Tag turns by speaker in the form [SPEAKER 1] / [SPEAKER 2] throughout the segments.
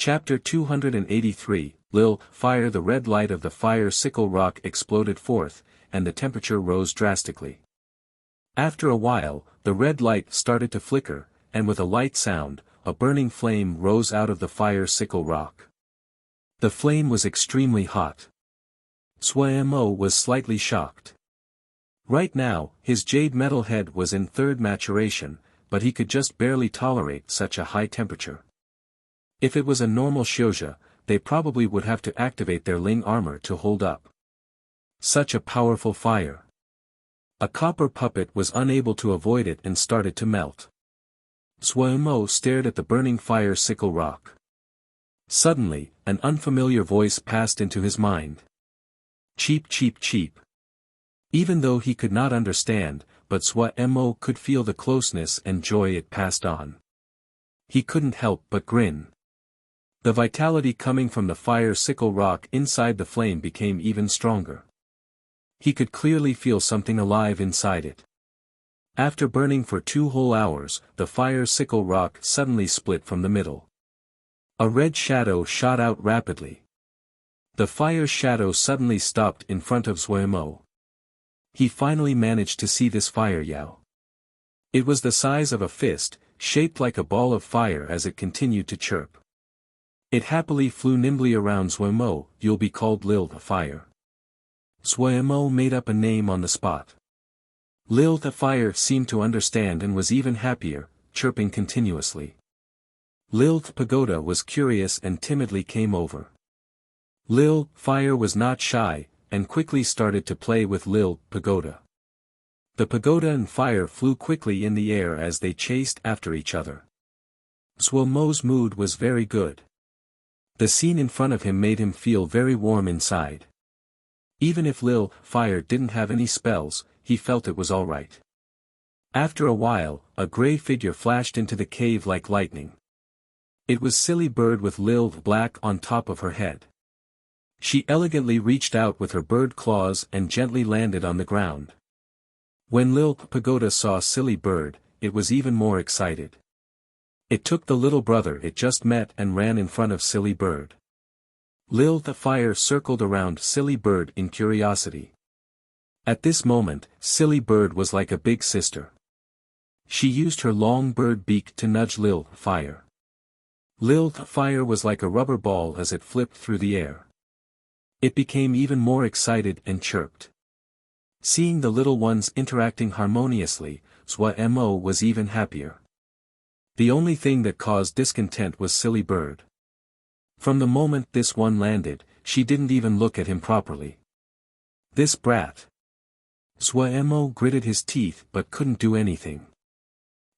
[SPEAKER 1] Chapter 283, Lil, Fire. The red light of the fire sickle rock exploded forth, and the temperature rose drastically. After a while, the red light started to flicker, and with a light sound, a burning flame rose out of the fire sickle rock. The flame was extremely hot. Xuemo was slightly shocked. Right now, his jade metal head was in third maturation, but he could just barely tolerate such a high temperature. If it was a normal Xianxia, they probably would have to activate their Ling armor to hold up. Such a powerful fire. A copper puppet was unable to avoid it and started to melt. Xuemo stared at the burning fire sickle rock. Suddenly, an unfamiliar voice passed into his mind. Cheep cheep cheep. Even though he could not understand, but Xuemo could feel the closeness and joy it passed on. He couldn't help but grin. The vitality coming from the fire sickle rock inside the flame became even stronger. He could clearly feel something alive inside it. After burning for 2 whole hours, the fire sickle rock suddenly split from the middle. A red shadow shot out rapidly. The fire shadow suddenly stopped in front of Xuemo. He finally managed to see this fire Yao. It was the size of a fist, shaped like a ball of fire as it continued to chirp. It happily flew nimbly around Xuemo. You'll be called Lil the Fire. Xuemo made up a name on the spot. Lil the Fire seemed to understand and was even happier, chirping continuously. Lil the Pagoda was curious and timidly came over. Lil Fire was not shy, and quickly started to play with Lil Pagoda. The pagoda and fire flew quickly in the air as they chased after each other. Xuemo's mood was very good. The scene in front of him made him feel very warm inside. Even if Lil Fire didn't have any spells, he felt it was alright. After a while, a grey figure flashed into the cave like lightning. It was Silly Bird with Lil Black on top of her head. She elegantly reached out with her bird claws and gently landed on the ground. When Lil Pagoda saw Silly Bird, it was even more excited. It took the little brother it just met and ran in front of Silly Bird. Lil the Fire circled around Silly Bird in curiosity. At this moment, Silly Bird was like a big sister. She used her long bird beak to nudge Lil Fire. Lil the Fire was like a rubber ball as it flipped through the air. It became even more excited and chirped. Seeing the little ones interacting harmoniously, Xuemo was even happier. The only thing that caused discontent was Silly Bird. From the moment this one landed, she didn't even look at him properly. This brat. Xuemo gritted his teeth but couldn't do anything.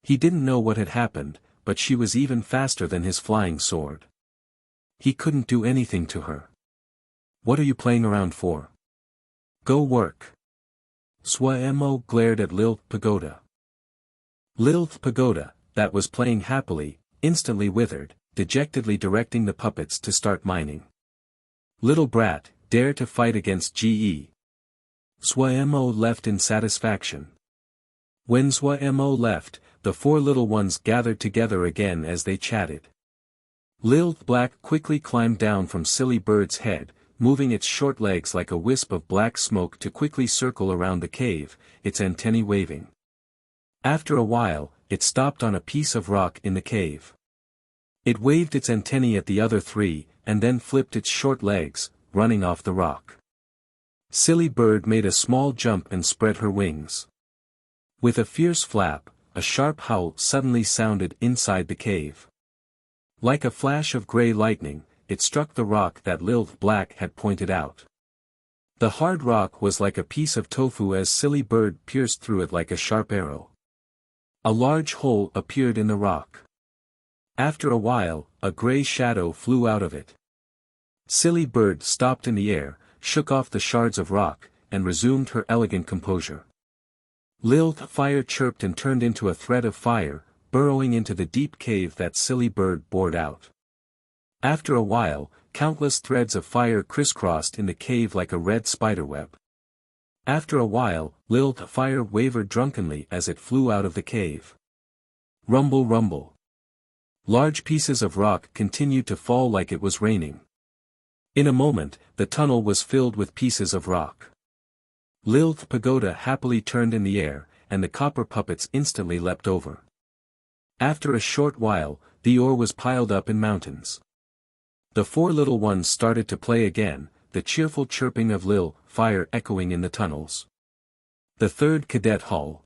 [SPEAKER 1] He didn't know what had happened, but she was even faster than his flying sword. He couldn't do anything to her. What are you playing around for? Go work. Xuemo glared at Lil Pagoda. Lil Pagoda, that was playing happily, instantly withered, dejectedly directing the puppets to start mining. Little brat, dare to fight against GE. Xuemo left in satisfaction. When Xuemo left, the 4 little ones gathered together again as they chatted. Lil Black quickly climbed down from Silly Bird's head, moving its short legs like a wisp of black smoke to quickly circle around the cave, its antennae waving. After a while, it stopped on a piece of rock in the cave. It waved its antennae at the other 3, and then flipped its short legs, running off the rock. Silly Bird made a small jump and spread her wings. With a fierce flap, a sharp howl suddenly sounded inside the cave. Like a flash of grey lightning, it struck the rock that Lil Black had pointed out. The hard rock was like a piece of tofu as Silly Bird pierced through it like a sharp arrow. A large hole appeared in the rock. After a while, a grey shadow flew out of it. Silly Bird stopped in the air, shook off the shards of rock, and resumed her elegant composure. Lil Fire chirped and turned into a thread of fire, burrowing into the deep cave that Silly Bird bored out. After a while, countless threads of fire crisscrossed in the cave like a red spiderweb. After a while, Lil Fire wavered drunkenly as it flew out of the cave. Rumble rumble. Large pieces of rock continued to fall like it was raining. In a moment, the tunnel was filled with pieces of rock. Lil's pagoda happily turned in the air, and the copper puppets instantly leapt over. After a short while, the ore was piled up in mountains. The four little ones started to play again, the cheerful chirping of Lil fire echoing in the tunnels. The third cadet hall.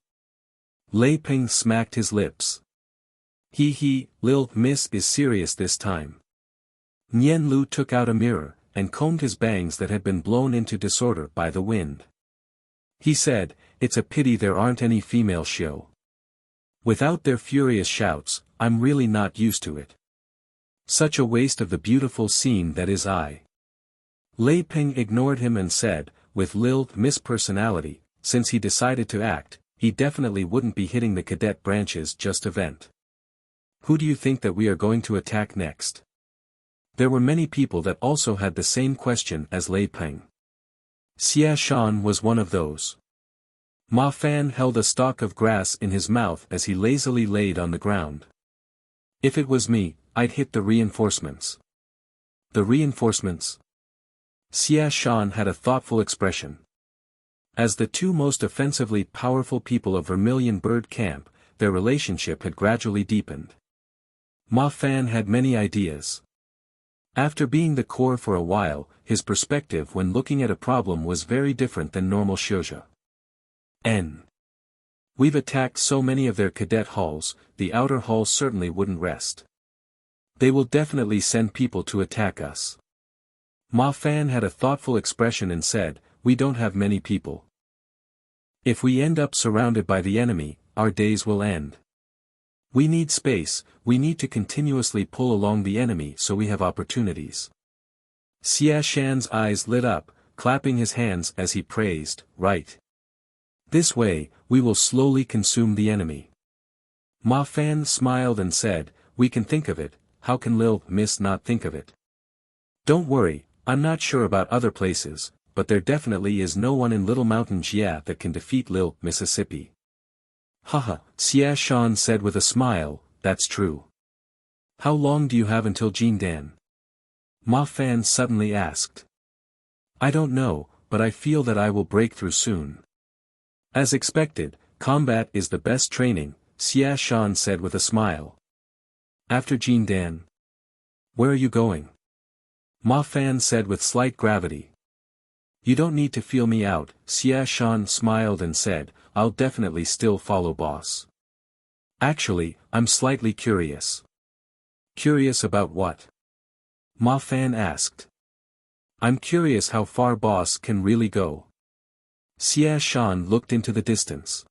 [SPEAKER 1] Lei Ping smacked his lips. He, Lil Miss is serious this time. Nian Lu took out a mirror, and combed his bangs that had been blown into disorder by the wind. He said, it's a pity there aren't any female show. Without their furious shouts, I'm really not used to it. Such a waste of the beautiful scene that is I. Lei Ping ignored him and said, with Lil Miss personality, since he decided to act, he definitely wouldn't be hitting the cadet branches just to vent. Who do you think that we are going to attack next? There were many people that also had the same question as Lei Ping. Xia Shan was one of those. Ma Fan held a stalk of grass in his mouth as he lazily laid on the ground. If it was me, I'd hit the reinforcements. The reinforcements? Xia Shan had a thoughtful expression. As the two most offensively powerful people of Vermilion Bird Camp, their relationship had gradually deepened. Ma Fan had many ideas. After being the core for a while, his perspective when looking at a problem was very different than normal Shouja. We've attacked so many of their cadet halls, the outer hall certainly wouldn't rest. They will definitely send people to attack us. Ma Fan had a thoughtful expression and said, we don't have many people. If we end up surrounded by the enemy, our days will end. We need space, we need to continuously pull along the enemy so we have opportunities. Xia Shan's eyes lit up, clapping his hands as he praised, right. This way, we will slowly consume the enemy. Ma Fan smiled and said, we can think of it, how can Lil Miss not think of it? Don't worry, I'm not sure about other places, but there definitely is no one in Little Mountain Jia that can defeat Lil Mississippi. Haha, Xia Shan said with a smile, that's true. How long do you have until Jindan? Ma Fan suddenly asked. I don't know, but I feel that I will break through soon. As expected, combat is the best training, Xia Shan said with a smile. After Jindan? Where are you going? Ma Fan said with slight gravity. You don't need to feel me out, Xia Shan smiled and said, I'll definitely still follow boss. Actually, I'm slightly curious. Curious about what? Ma Fan asked. I'm curious how far boss can really go. Xia Shan looked into the distance.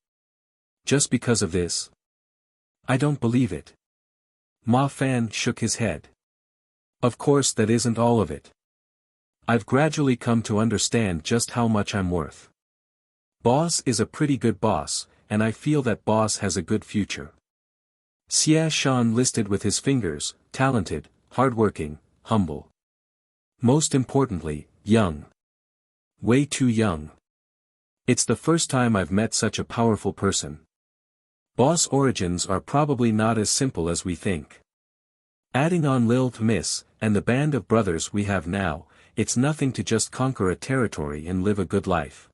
[SPEAKER 1] Just because of this? I don't believe it. Ma Fan shook his head. Of course that isn't all of it. I've gradually come to understand just how much I'm worth. Boss is a pretty good boss, and I feel that boss has a good future. Xia Shan listed with his fingers, talented, hardworking, humble. Most importantly, young. Way too young. It's the first time I've met such a powerful person. Boss origins are probably not as simple as we think. Adding on Lil Miss, and the band of brothers we have now, it's nothing to just conquer a territory and live a good life.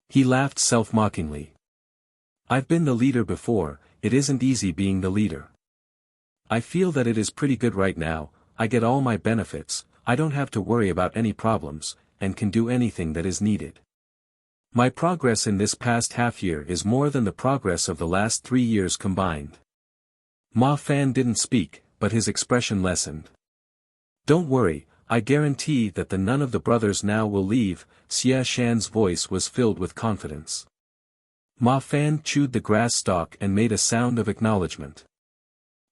[SPEAKER 1] He laughed self-mockingly. I've been the leader before, it isn't easy being the leader. I feel that it is pretty good right now, I get all my benefits, I don't have to worry about any problems, and can do anything that is needed. My progress in this past half year is more than the progress of the last 3 years combined. Ma Fan didn't speak, but his expression lessened. Don't worry, I guarantee that the none of the brothers now will leave, Xia Shan's voice was filled with confidence. Ma Fan chewed the grass stalk and made a sound of acknowledgement.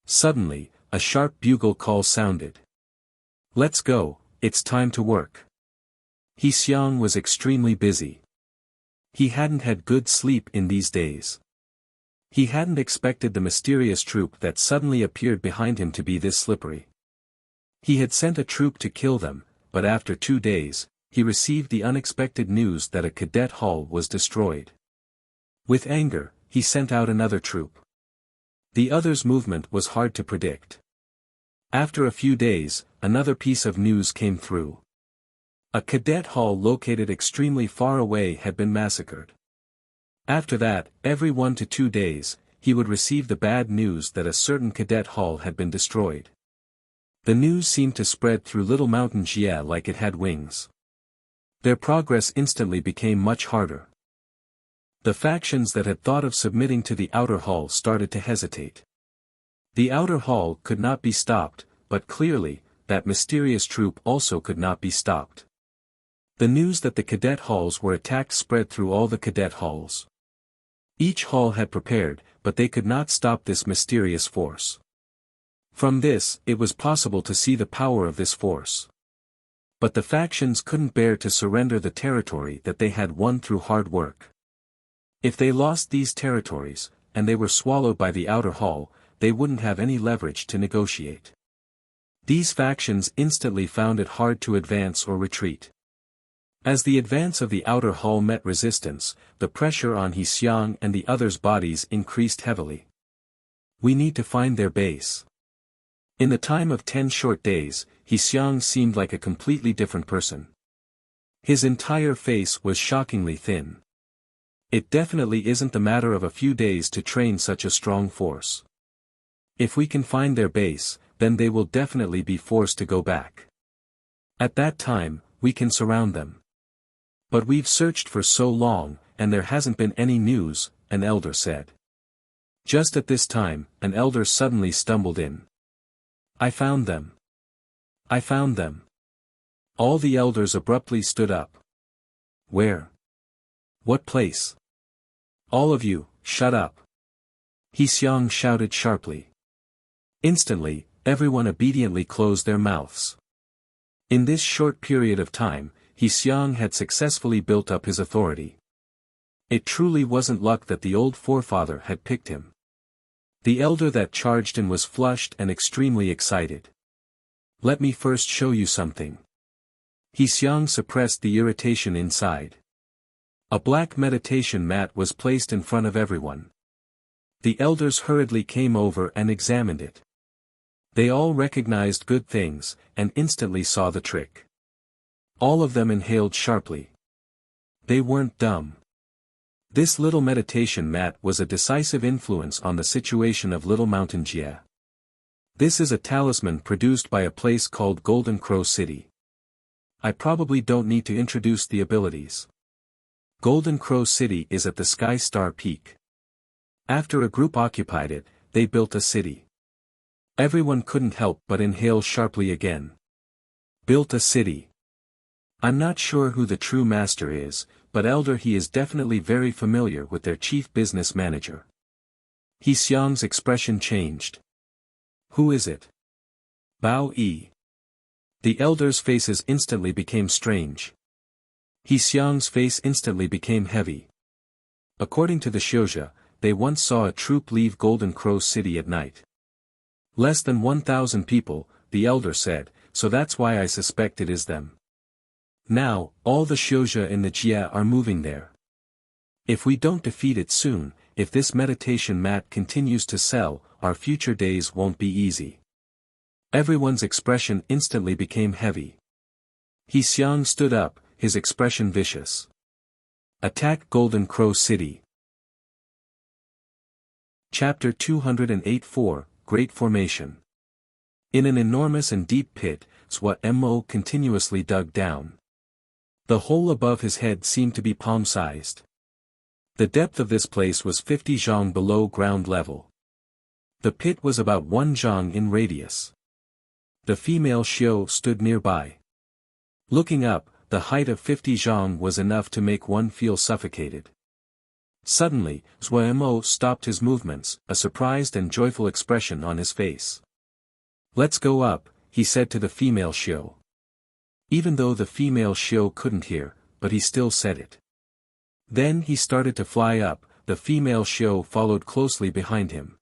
[SPEAKER 1] Suddenly, a sharp bugle call sounded. Let's go, it's time to work. He Xiang was extremely busy. He hadn't had good sleep in these days. He hadn't expected the mysterious troop that suddenly appeared behind him to be this slippery. He had sent a troop to kill them, but after 2 days, he received the unexpected news that a cadet hall was destroyed. With anger, he sent out another troop. The other's movement was hard to predict. After a few days, another piece of news came through. A cadet hall located extremely far away had been massacred. After that, every 1 to 2 days, he would receive the bad news that a certain cadet hall had been destroyed. The news seemed to spread through Little Mountain Jia like it had wings. Their progress instantly became much harder. The factions that had thought of submitting to the outer hall started to hesitate. The outer hall could not be stopped, but clearly, that mysterious troop also could not be stopped. The news that the cadet halls were attacked spread through all the cadet halls. Each hall had prepared, but they could not stop this mysterious force. From this, it was possible to see the power of this force. But the factions couldn't bear to surrender the territory that they had won through hard work. If they lost these territories, and they were swallowed by the outer hall, they wouldn't have any leverage to negotiate. These factions instantly found it hard to advance or retreat. As the advance of the outer hall met resistance, the pressure on Xiang and the others' bodies increased heavily. We need to find their base. In the time of 10 short days, Xiang seemed like a completely different person. His entire face was shockingly thin. It definitely isn't the matter of a few days to train such a strong force. If we can find their base, then they will definitely be forced to go back. At that time, we can surround them. But we've searched for so long, and there hasn't been any news, an elder said. Just at this time, an elder suddenly stumbled in. I found them. I found them. All the elders abruptly stood up. Where? What place? All of you, shut up. Xiang shouted sharply. Instantly, everyone obediently closed their mouths. In this short period of time, Xiang had successfully built up his authority. It truly wasn't luck that the old forefather had picked him. The elder that charged in was flushed and extremely excited. Let me first show you something. Xiang suppressed the irritation inside. A black meditation mat was placed in front of everyone. The elders hurriedly came over and examined it. They all recognized good things, and instantly saw the trick. All of them inhaled sharply. They weren't dumb. This little meditation mat was a decisive influence on the situation of Little Mountain Jia. This is a talisman produced by a place called Golden Crow City. I probably don't need to introduce the abilities. Golden Crow City is at the Sky Star Peak. After a group occupied it, they built a city. Everyone couldn't help but inhale sharply again. Built a city. I'm not sure who the true master is, but elder he is definitely very familiar with their chief business manager. Xiang's expression changed. Who is it? Bao Yi. The elders' faces instantly became strange. Xiang's face instantly became heavy. According to the Xiuzha, they once saw a troop leave Golden Crow City at night. Less than 1,000 people, the elder said, so that's why I suspect it is them. Now, all the Xiuzha in the Jia are moving there. If we don't defeat it soon, if this meditation mat continues to sell, our future days won't be easy. Everyone's expression instantly became heavy. Xiang stood up, his expression vicious. Attack Golden Crow City. Chapter 208-4, Great Formation. In an enormous and deep pit, Zhua Mo continuously dug down. The hole above his head seemed to be palm-sized. The depth of this place was 50 zhang below ground level. The pit was about 1 zhang in radius. The female Xiu stood nearby. Looking up, the height of 50 zhang was enough to make one feel suffocated. Suddenly, Zhua Mo stopped his movements, a surprised and joyful expression on his face. Let's go up, he said to the female Xiu. Even though the female Xiu couldn't hear, but he still said it. Then he started to fly up, the female Xiu followed closely behind him.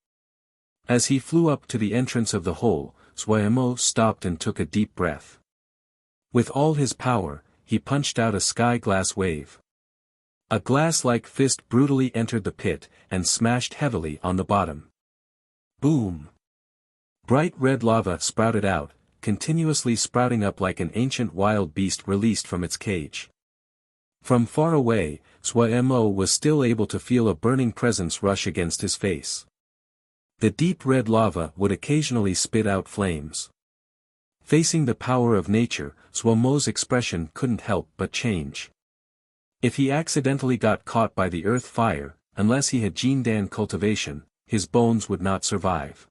[SPEAKER 1] As he flew up to the entrance of the hole, Zhua Mo stopped and took a deep breath. With all his power, he punched out a sky glass wave. A glass-like fist brutally entered the pit, and smashed heavily on the bottom. Boom! Bright red lava sprouted out, continuously sprouting up like an ancient wild beast released from its cage. From far away, Mo was still able to feel a burning presence rush against his face. The deep red lava would occasionally spit out flames. Facing the power of nature, Mo's expression couldn't help but change. If he accidentally got caught by the earth fire, unless he had Jindan cultivation, his bones would not survive.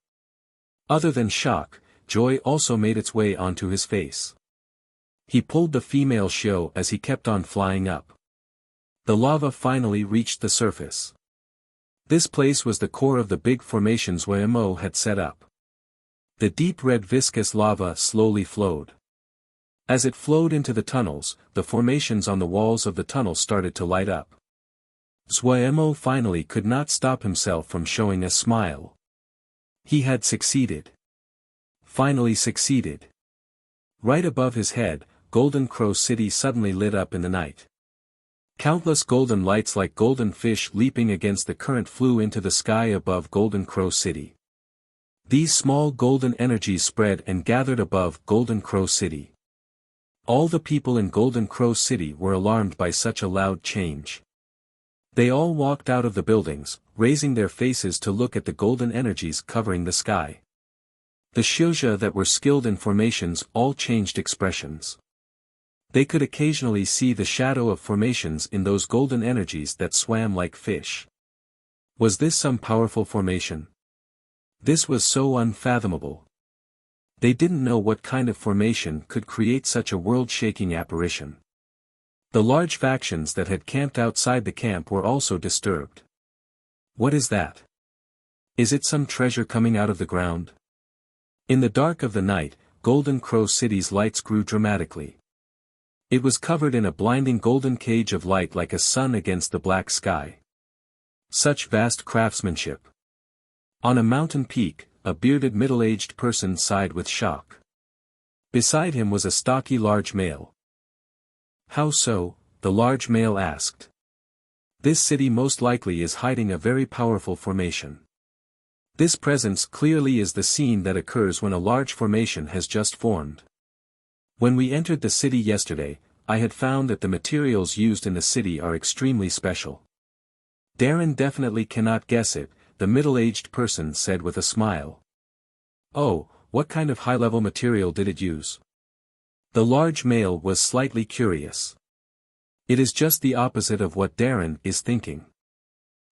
[SPEAKER 1] Other than shock, joy also made its way onto his face. He pulled the female Xiao as he kept on flying up. The lava finally reached the surface. This place was the core of the big formations Mo had set up. The deep red viscous lava slowly flowed. As it flowed into the tunnels, the formations on the walls of the tunnel started to light up. Mo finally could not stop himself from showing a smile. He had succeeded. Finally succeeded. Right above his head, Golden Crow City suddenly lit up in the night. Countless golden lights like golden fish leaping against the current flew into the sky above Golden Crow City. These small golden energies spread and gathered above Golden Crow City. All the people in Golden Crow City were alarmed by such a loud change. They all walked out of the buildings, raising their faces to look at the golden energies covering the sky. The Xiuzha that were skilled in formations all changed expressions. They could occasionally see the shadow of formations in those golden energies that swam like fish. Was this some powerful formation? This was so unfathomable. They didn't know what kind of formation could create such a world-shaking apparition. The large factions that had camped outside the camp were also disturbed. What is that? Is it some treasure coming out of the ground? In the dark of the night, Golden Crow City's lights grew dramatically. It was covered in a blinding golden cage of light like a sun against the black sky. Such vast craftsmanship. On a mountain peak, a bearded middle-aged person sighed with shock. Beside him was a stocky large male. How so? The large male asked. This city most likely is hiding a very powerful formation. This presence clearly is the scene that occurs when a large formation has just formed. When we entered the city yesterday, I had found that the materials used in the city are extremely special. Darren definitely cannot guess it, the middle-aged person said with a smile. Oh, what kind of high-level material did it use? The large male was slightly curious. It is just the opposite of what Darren is thinking.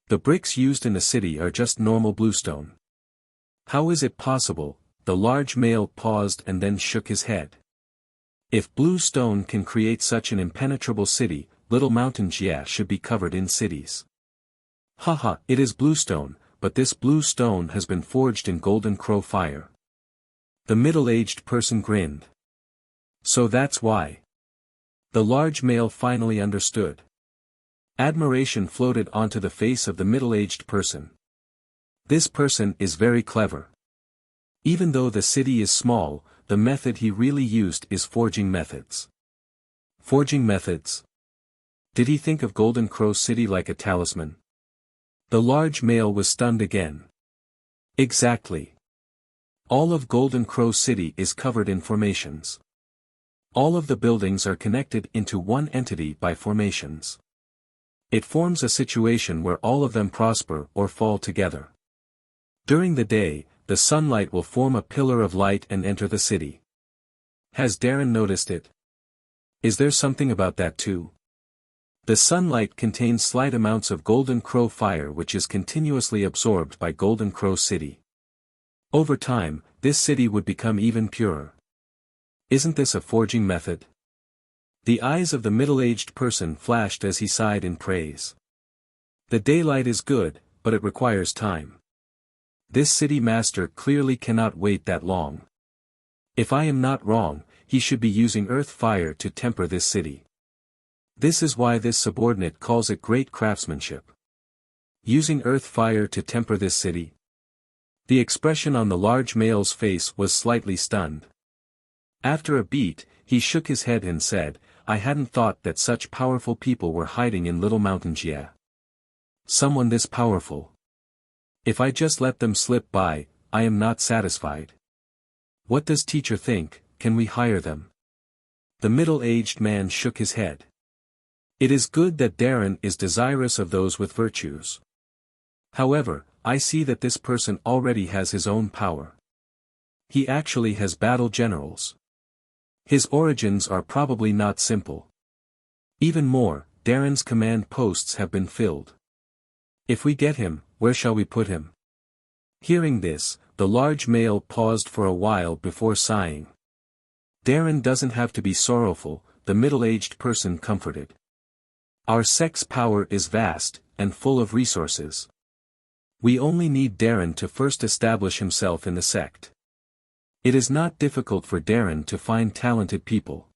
[SPEAKER 1] The bricks used in the city are just normal bluestone. How is it possible? The large male paused and then shook his head. If blue stone can create such an impenetrable city, Little Mountain Jia should be covered in cities. Haha, it is bluestone, but this blue stone has been forged in Golden Crow fire. The middle-aged person grinned. So that's why. The large male finally understood. Admiration floated onto the face of the middle-aged person. This person is very clever. Even though the city is small, the method he really used is forging methods. Forging methods? Did he think of Golden Crow City like a talisman? The large male was stunned again. Exactly. All of Golden Crow City is covered in formations. All of the buildings are connected into one entity by formations. It forms a situation where all of them prosper or fall together. During the day, the sunlight will form a pillar of light and enter the city. Has Darren noticed it? Is there something about that too? The sunlight contains slight amounts of Golden Crow fire which is continuously absorbed by Golden Crow City. Over time, this city would become even purer. Isn't this a forging method? The eyes of the middle-aged person flashed as he sighed in praise. The daylight is good, but it requires time. This city master clearly cannot wait that long. If I am not wrong, he should be using earth fire to temper this city. This is why this subordinate calls it great craftsmanship. Using earth fire to temper this city? The expression on the large male's face was slightly stunned. After a beat, he shook his head and said, I hadn't thought that such powerful people were hiding in Little Mountain Jia. Someone this powerful. If I just let them slip by, I am not satisfied. What does teacher think, can we hire them? The middle-aged man shook his head. It is good that Darren is desirous of those with virtues. However, I see that this person already has his own power. He actually has battle generals. His origins are probably not simple. Even more, Darren's command posts have been filled. If we get him, where shall we put him? Hearing this, the large male paused for a while before sighing. Darren doesn't have to be sorrowful, the middle-aged person comforted. Our sect's power is vast, and full of resources. We only need Darren to first establish himself in the sect. It is not difficult for Darren to find talented people.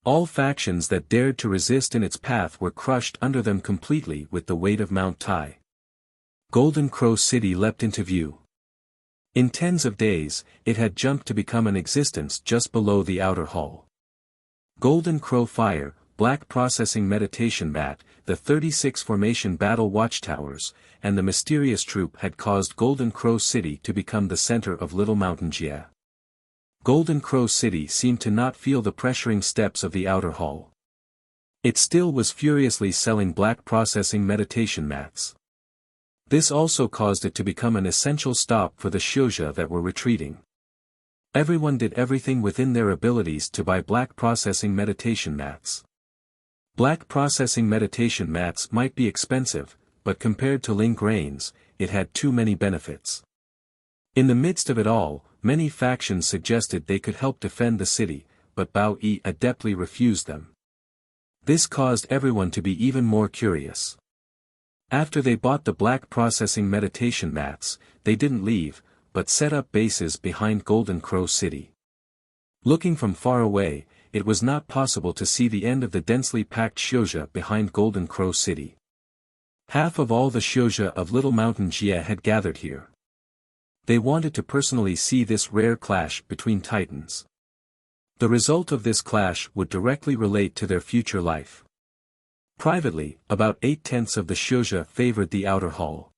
[SPEAKER 1] All factions that dared to resist in its path were crushed under them completely with the weight of Mount Tai. Golden Crow City leapt into view. In tens of days, it had jumped to become an existence just below the outer hall. Golden Crow Fire, Black Processing Meditation Mat, the 36 Formation Battle Watchtowers, and the mysterious troop had caused Golden Crow City to become the center of Little Mountain Jia. Golden Crow City seemed to not feel the pressuring steps of the outer hall. It still was furiously selling black processing meditation mats. This also caused it to become an essential stop for the Xianxia that were retreating. Everyone did everything within their abilities to buy black processing meditation mats. Black processing meditation mats might be expensive, but compared to Ling grains, it had too many benefits. In the midst of it all, many factions suggested they could help defend the city, but Bao Yi adeptly refused them. This caused everyone to be even more curious. After they bought the black processing meditation mats, they didn't leave, but set up bases behind Golden Crow City. Looking from far away, it was not possible to see the end of the densely packed Xianxia behind Golden Crow City. Half of all the Xianxia of Little Mountain Jia had gathered here. They wanted to personally see this rare clash between titans. The result of this clash would directly relate to their future life. Privately, about 8/10 of the Xianxia favored the outer hall.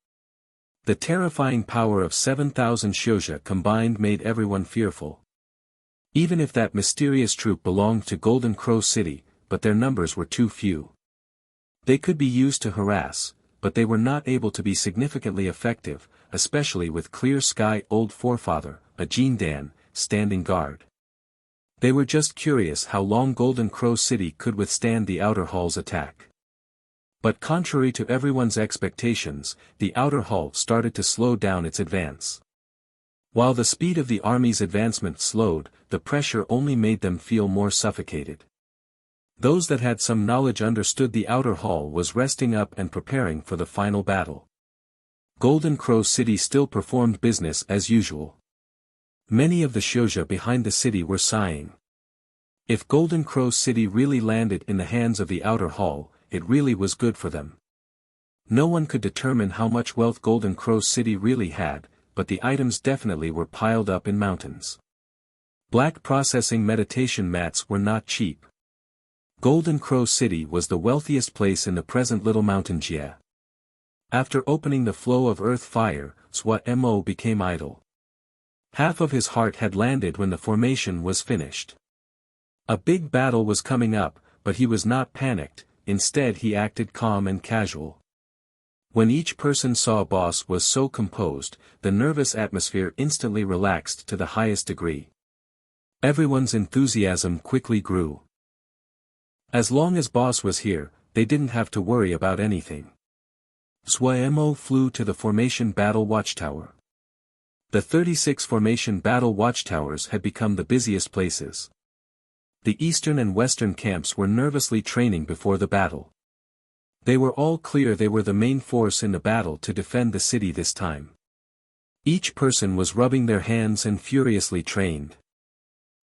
[SPEAKER 1] The terrifying power of 7,000 Xianxia combined made everyone fearful. Even if that mysterious troop belonged to Golden Crow City, but their numbers were too few. They could be used to harass, but they were not able to be significantly effective, especially with Clear Sky Old Forefather, a Jindan, standing guard. They were just curious how long Golden Crow City could withstand the outer hall's attack. But contrary to everyone's expectations, the outer hall started to slow down its advance. While the speed of the army's advancement slowed, the pressure only made them feel more suffocated. Those that had some knowledge understood the outer hall was resting up and preparing for the final battle. Golden Crow City still performed business as usual. Many of the Xianxia behind the city were sighing. If Golden Crow City really landed in the hands of the outer hall, it really was good for them. No one could determine how much wealth Golden Crow City really had, but the items definitely were piled up in mountains. Black processing meditation mats were not cheap. Golden Crow City was the wealthiest place in the present Little Mountain Jia. After opening the flow of earth fire, Swa Mo became idle. Half of his heart had landed when the formation was finished. A big battle was coming up, but he was not panicked, instead he acted calm and casual. When each person saw a boss was so composed, the nervous atmosphere instantly relaxed to the highest degree. Everyone's enthusiasm quickly grew. As long as boss was here, they didn't have to worry about anything. Swa Mo flew to the Formation Battle Watchtower. The 36 Formation Battle Watchtowers had become the busiest places. The eastern and western camps were nervously training before the battle. They were all clear they were the main force in the battle to defend the city this time. Each person was rubbing their hands and furiously trained.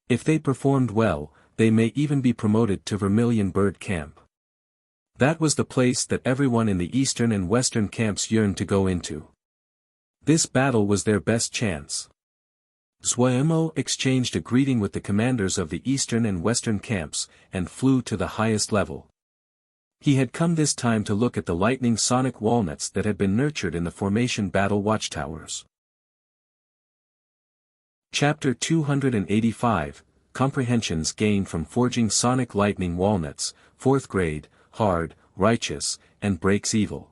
[SPEAKER 1] If they performed well, they may even be promoted to Vermilion Bird Camp. That was the place that everyone in the eastern and western camps yearned to go into. This battle was their best chance. Swa Mo exchanged a greeting with the commanders of the eastern and western camps, and flew to the highest level. He had come this time to look at the lightning sonic walnuts that had been nurtured in the Formation Battle Watchtowers. Chapter 285, Comprehensions Gained from Forging Sonic Lightning Walnuts, 4th Grade, Hard, Righteous, and Breaks Evil.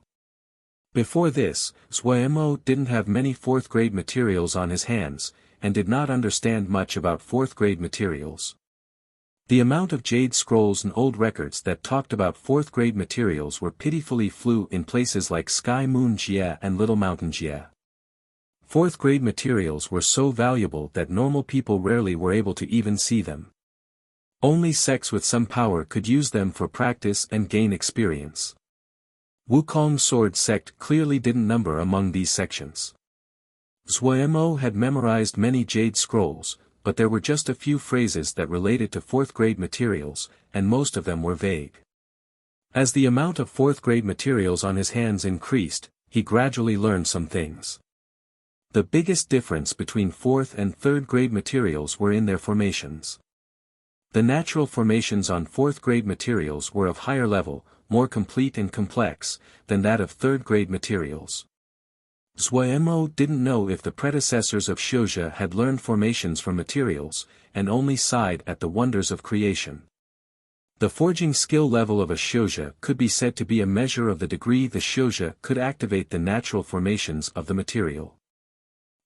[SPEAKER 1] Before this, Xuemo didn't have many 4th grade materials on his hands, and did not understand much about 4th grade materials. The amount of jade scrolls and old records that talked about 4th grade materials were pitifully few in places like Sky Moon Jia and Little Mountain Jia. 4th grade materials were so valuable that normal people rarely were able to even see them. Only sects with some power could use them for practice and gain experience. Wukong Sword Sect clearly didn't number among these sections. Xuemo had memorized many jade scrolls, but there were just a few phrases that related to 4th grade materials, and most of them were vague. As the amount of 4th grade materials on his hands increased, he gradually learned some things. The biggest difference between 4th and 3rd grade materials were in their formations. The natural formations on 4th grade materials were of higher level, more complete and complex, than that of 3rd grade materials. Xuemo didn't know if the predecessors of Xianxia had learned formations from materials, and only sighed at the wonders of creation. The forging skill level of a Xianxia could be said to be a measure of the degree the Xianxia could activate the natural formations of the material.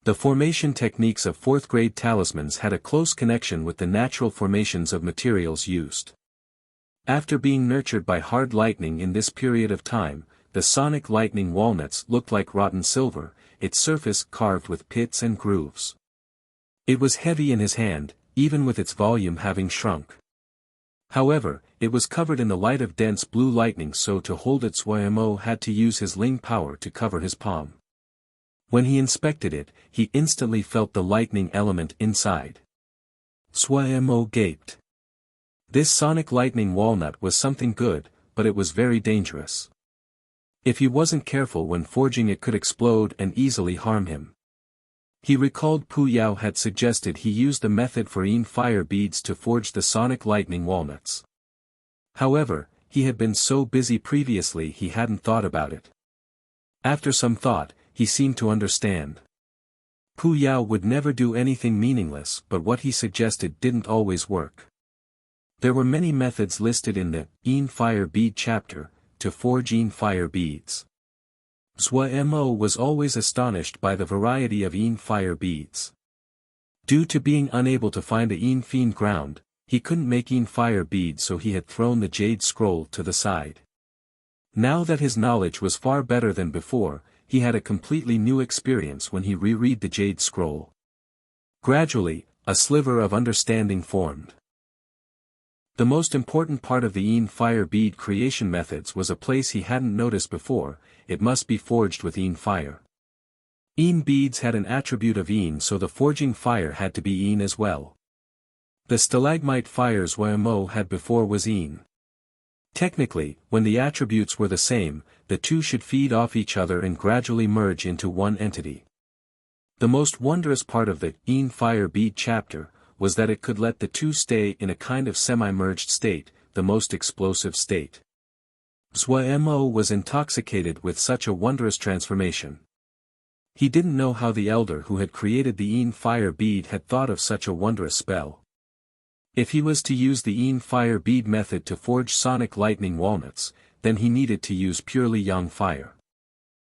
[SPEAKER 1] The formation techniques of 4th grade talismans had a close connection with the natural formations of materials used. After being nurtured by hard lightning in this period of time, the sonic lightning walnuts looked like rotten silver, its surface carved with pits and grooves. It was heavy in his hand, even with its volume having shrunk. However, it was covered in the light of dense blue lightning, so to hold it Xuemo had to use his Ling power to cover his palm. When he inspected it, he instantly felt the lightning element inside. Xuemo gaped. This sonic lightning walnut was something good, but it was very dangerous. If he wasn't careful when forging, it could explode and easily harm him. He recalled Pu Yao had suggested he use the method for fire beads to forge the sonic lightning walnuts. However, he had been so busy previously he hadn't thought about it. After some thought, he seemed to understand. Pu Yao would never do anything meaningless, but what he suggested didn't always work. There were many methods listed in the fire bead chapter, to forge fire beads. Xuemo was always astonished by the variety of fire beads. Due to being unable to find a fiend ground, he couldn't make fire beads, so he had thrown the jade scroll to the side. Now that his knowledge was far better than before, he had a completely new experience when he reread the jade scroll. Gradually, a sliver of understanding formed. The most important part of the fire bead creation methods was a place he hadn't noticed before: it must be forged with fire. Beads had an attribute of so the forging fire had to be as well. The stalagmite fires Xuemo had before was Technically, when the attributes were the same, the two should feed off each other and gradually merge into one entity. The most wondrous part of the fire bead chapter was that it could let the two stay in a kind of semi-merged state, the most explosive state. Xuemo was intoxicated with such a wondrous transformation. He didn't know how the elder who had created the fire bead had thought of such a wondrous spell. If he was to use the fire bead method to forge sonic lightning walnuts, then he needed to use purely yang fire.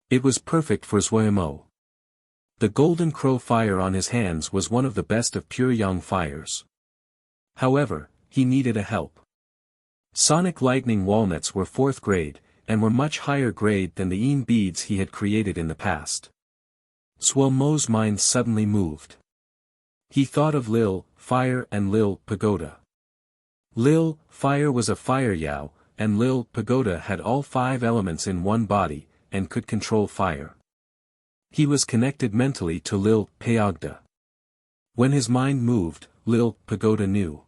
[SPEAKER 1] It was perfect for Xuemo. The golden crow fire on his hands was one of the best of pure yang fires. However, he needed a help. Sonic lightning walnuts were 4th grade, and were much higher grade than the beads he had created in the past. Xuemo's mind suddenly moved. He thought of Lil, Fire, and Lil, Pagoda. Lil, Fire was a fire Yao, and Lil, Pagoda had all 5 elements in one body, and could control fire. He was connected mentally to Lil, Paogda. When his mind moved, Lil, Pagoda knew.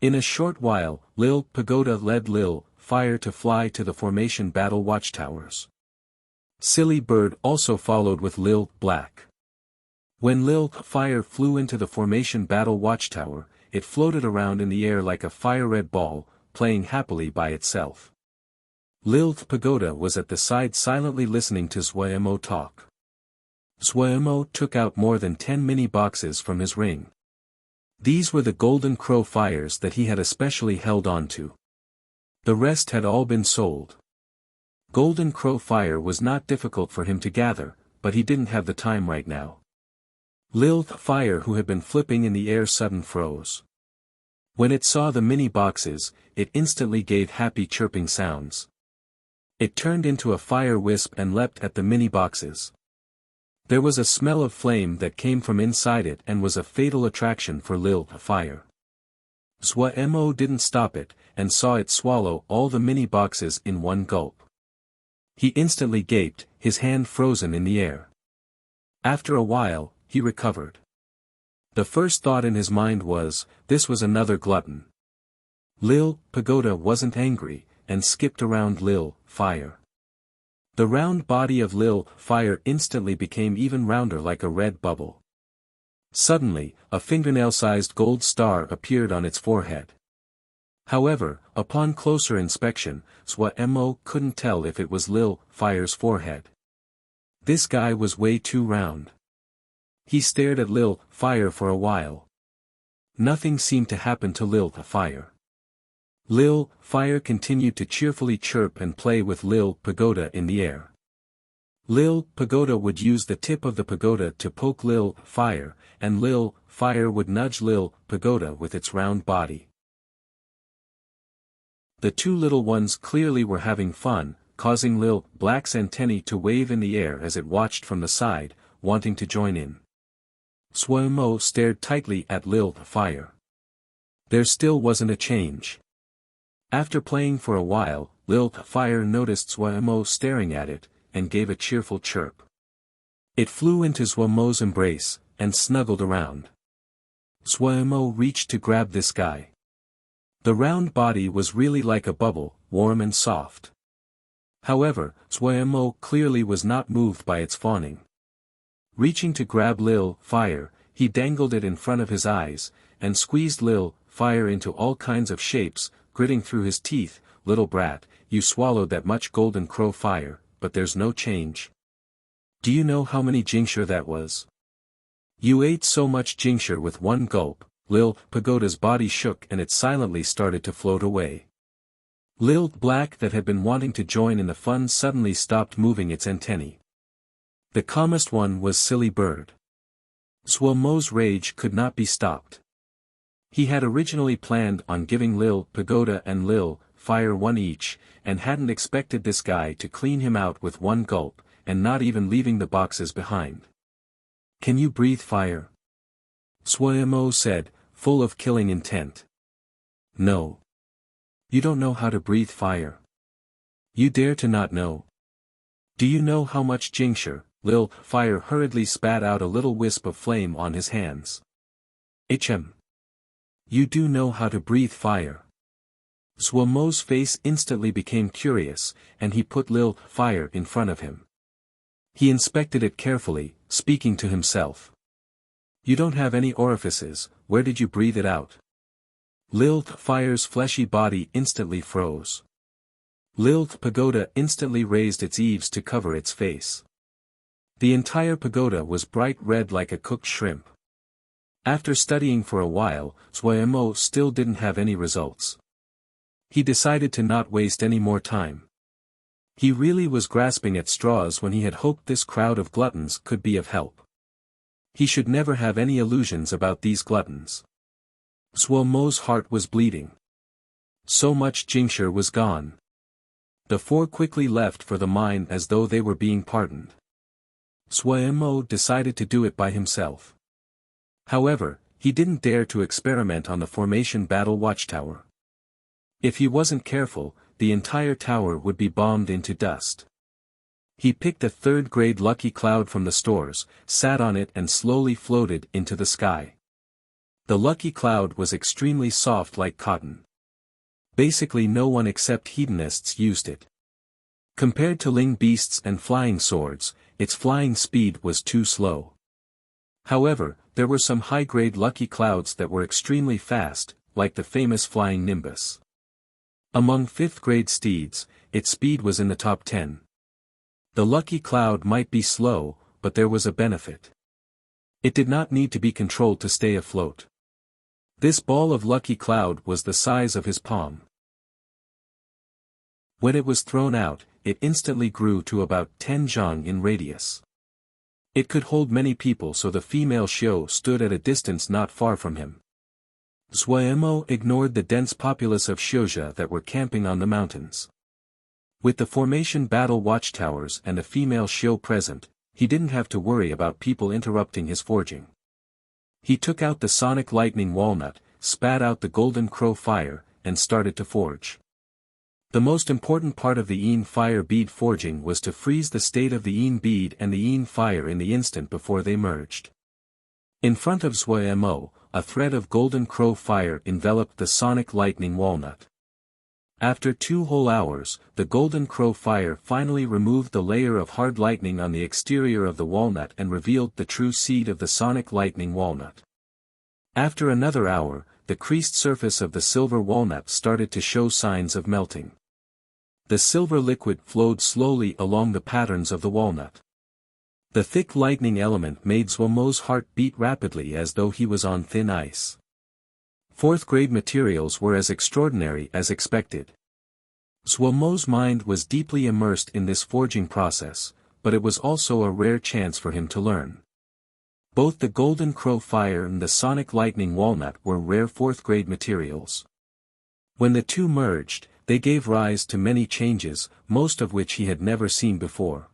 [SPEAKER 1] In a short while, Lil, Pagoda led Lil, Fire to fly to the formation battle watchtowers. Silly Bird also followed with Lil, Black. When Lil, Fire flew into the formation battle watchtower, it floated around in the air like a fire-red ball, playing happily by itself. Lil, Pagoda was at the side silently listening to Xuemo talk. Xuemo took out more than 10 mini boxes from his ring. These were the golden crow fires that he had especially held on to. The rest had all been sold. Golden crow fire was not difficult for him to gather, but he didn't have the time right now. Lil fire, who had been flipping in the air, suddenly froze. When it saw the mini boxes, it instantly gave happy chirping sounds. It turned into a fire wisp and leapt at the mini boxes. There was a smell of flame that came from inside it and was a fatal attraction for Lil fire. Xuemo didn't stop it, and saw it swallow all the mini boxes in one gulp. He instantly gaped, his hand frozen in the air. After a while, he recovered. The first thought in his mind was, this was another glutton. Lil Pagoda wasn't angry, and skipped around Lil fire. The round body of Lil fire instantly became even rounder, like a red bubble. Suddenly, a fingernail-sized gold star appeared on its forehead. However, upon closer inspection, Xuemo couldn't tell if it was Lil fire's forehead. This guy was way too round. He stared at Lil fire for a while. Nothing seemed to happen to Lil fire. Lil fire continued to cheerfully chirp and play with Lil Pagoda in the air. Lil Pagoda would use the tip of the pagoda to poke Lil fire, and Lil fire would nudge Lil Pagoda with its round body. The two little ones clearly were having fun, causing Lil Black's antennae to wave in the air as it watched from the side, wanting to join in. Xuemo stared tightly at Lil fire. There still wasn't a change. After playing for a while, Lil fire noticed Xuemo staring at it, and gave a cheerful chirp. It flew into Xuemo's embrace, and snuggled around. Xuemo reached to grab this guy. The round body was really like a bubble, warm and soft. However, Xuemo clearly was not moved by its fawning. Reaching to grab Lil fire, he dangled it in front of his eyes, and squeezed Lil fire into all kinds of shapes, gritting through his teeth, "Little brat, you swallowed that much golden crow fire, but there's no change. Do you know how many Jingxia that was? You ate so much Jingxia with one gulp." Lil Pagoda's body shook and it silently started to float away. Lil Black, that had been wanting to join in the fun, suddenly stopped moving its antennae. The calmest one was Silly Bird. Xuemo's rage could not be stopped. He had originally planned on giving Lil Pagoda and Lil Fire one each, and hadn't expected this guy to clean him out with one gulp, and not even leaving the boxes behind. "Can you breathe fire?" Xuemo said, full of killing intent. "No. You don't know how to breathe fire. You dare to not know? Do you know how much Jingxia?" Lil Fire hurriedly spat out a little wisp of flame on his hands. "Hm. You do know how to breathe fire." Xuemo's face instantly became curious, and he put Lil Fire in front of him. He inspected it carefully, speaking to himself. "You don't have any orifices, where did you breathe it out?" Lil Fire's fleshy body instantly froze. Lil Pagoda instantly raised its eaves to cover its face. The entire pagoda was bright red like a cooked shrimp. After studying for a while, Xuemo still didn't have any results. He decided to not waste any more time. He really was grasping at straws when he had hoped this crowd of gluttons could be of help. He should never have any illusions about these gluttons. Xuemo's heart was bleeding. So much Jingxia was gone. The four quickly left for the mine as though they were being pardoned. Xuemo decided to do it by himself. However, he didn't dare to experiment on the formation battle watchtower. If he wasn't careful, the entire tower would be bombed into dust. He picked a third-grade lucky cloud from the stores, sat on it and slowly floated into the sky. The lucky cloud was extremely soft like cotton. Basically no one except hedonists used it. Compared to ling beasts and flying swords, its flying speed was too slow. However, there were some high-grade lucky clouds that were extremely fast, like the famous flying nimbus. Among 5th-grade steeds, its speed was in the top 10. The lucky cloud might be slow, but there was a benefit. It did not need to be controlled to stay afloat. This ball of lucky cloud was the size of his palm. When it was thrown out, it instantly grew to about 10 zhang in radius. It could hold many people, so the female Xiao stood at a distance not far from him. Zuomo ignored the dense populace of Xiuzha that were camping on the mountains. With the formation battle watchtowers and a female Xiao present, he didn't have to worry about people interrupting his forging. He took out the sonic lightning walnut, spat out the golden crow fire, and started to forge. The most important part of the Yin fire bead forging was to freeze the state of the Yin bead and the Yin fire in the instant before they merged. In front of Zuomo, a thread of golden crow fire enveloped the sonic lightning walnut. After 2 whole hours, the golden crow fire finally removed the layer of hard lightning on the exterior of the walnut and revealed the true seed of the sonic lightning walnut. After another hour, the creased surface of the silver walnut started to show signs of melting. The silver liquid flowed slowly along the patterns of the walnut. The thick lightning element made Zuomo's heart beat rapidly as though he was on thin ice. 4th-grade materials were as extraordinary as expected. Zuomo's mind was deeply immersed in this forging process, but it was also a rare chance for him to learn. Both the golden crow fire and the sonic lightning walnut were rare 4th-grade materials. When the two merged, they gave rise to many changes, most of which he had never seen before.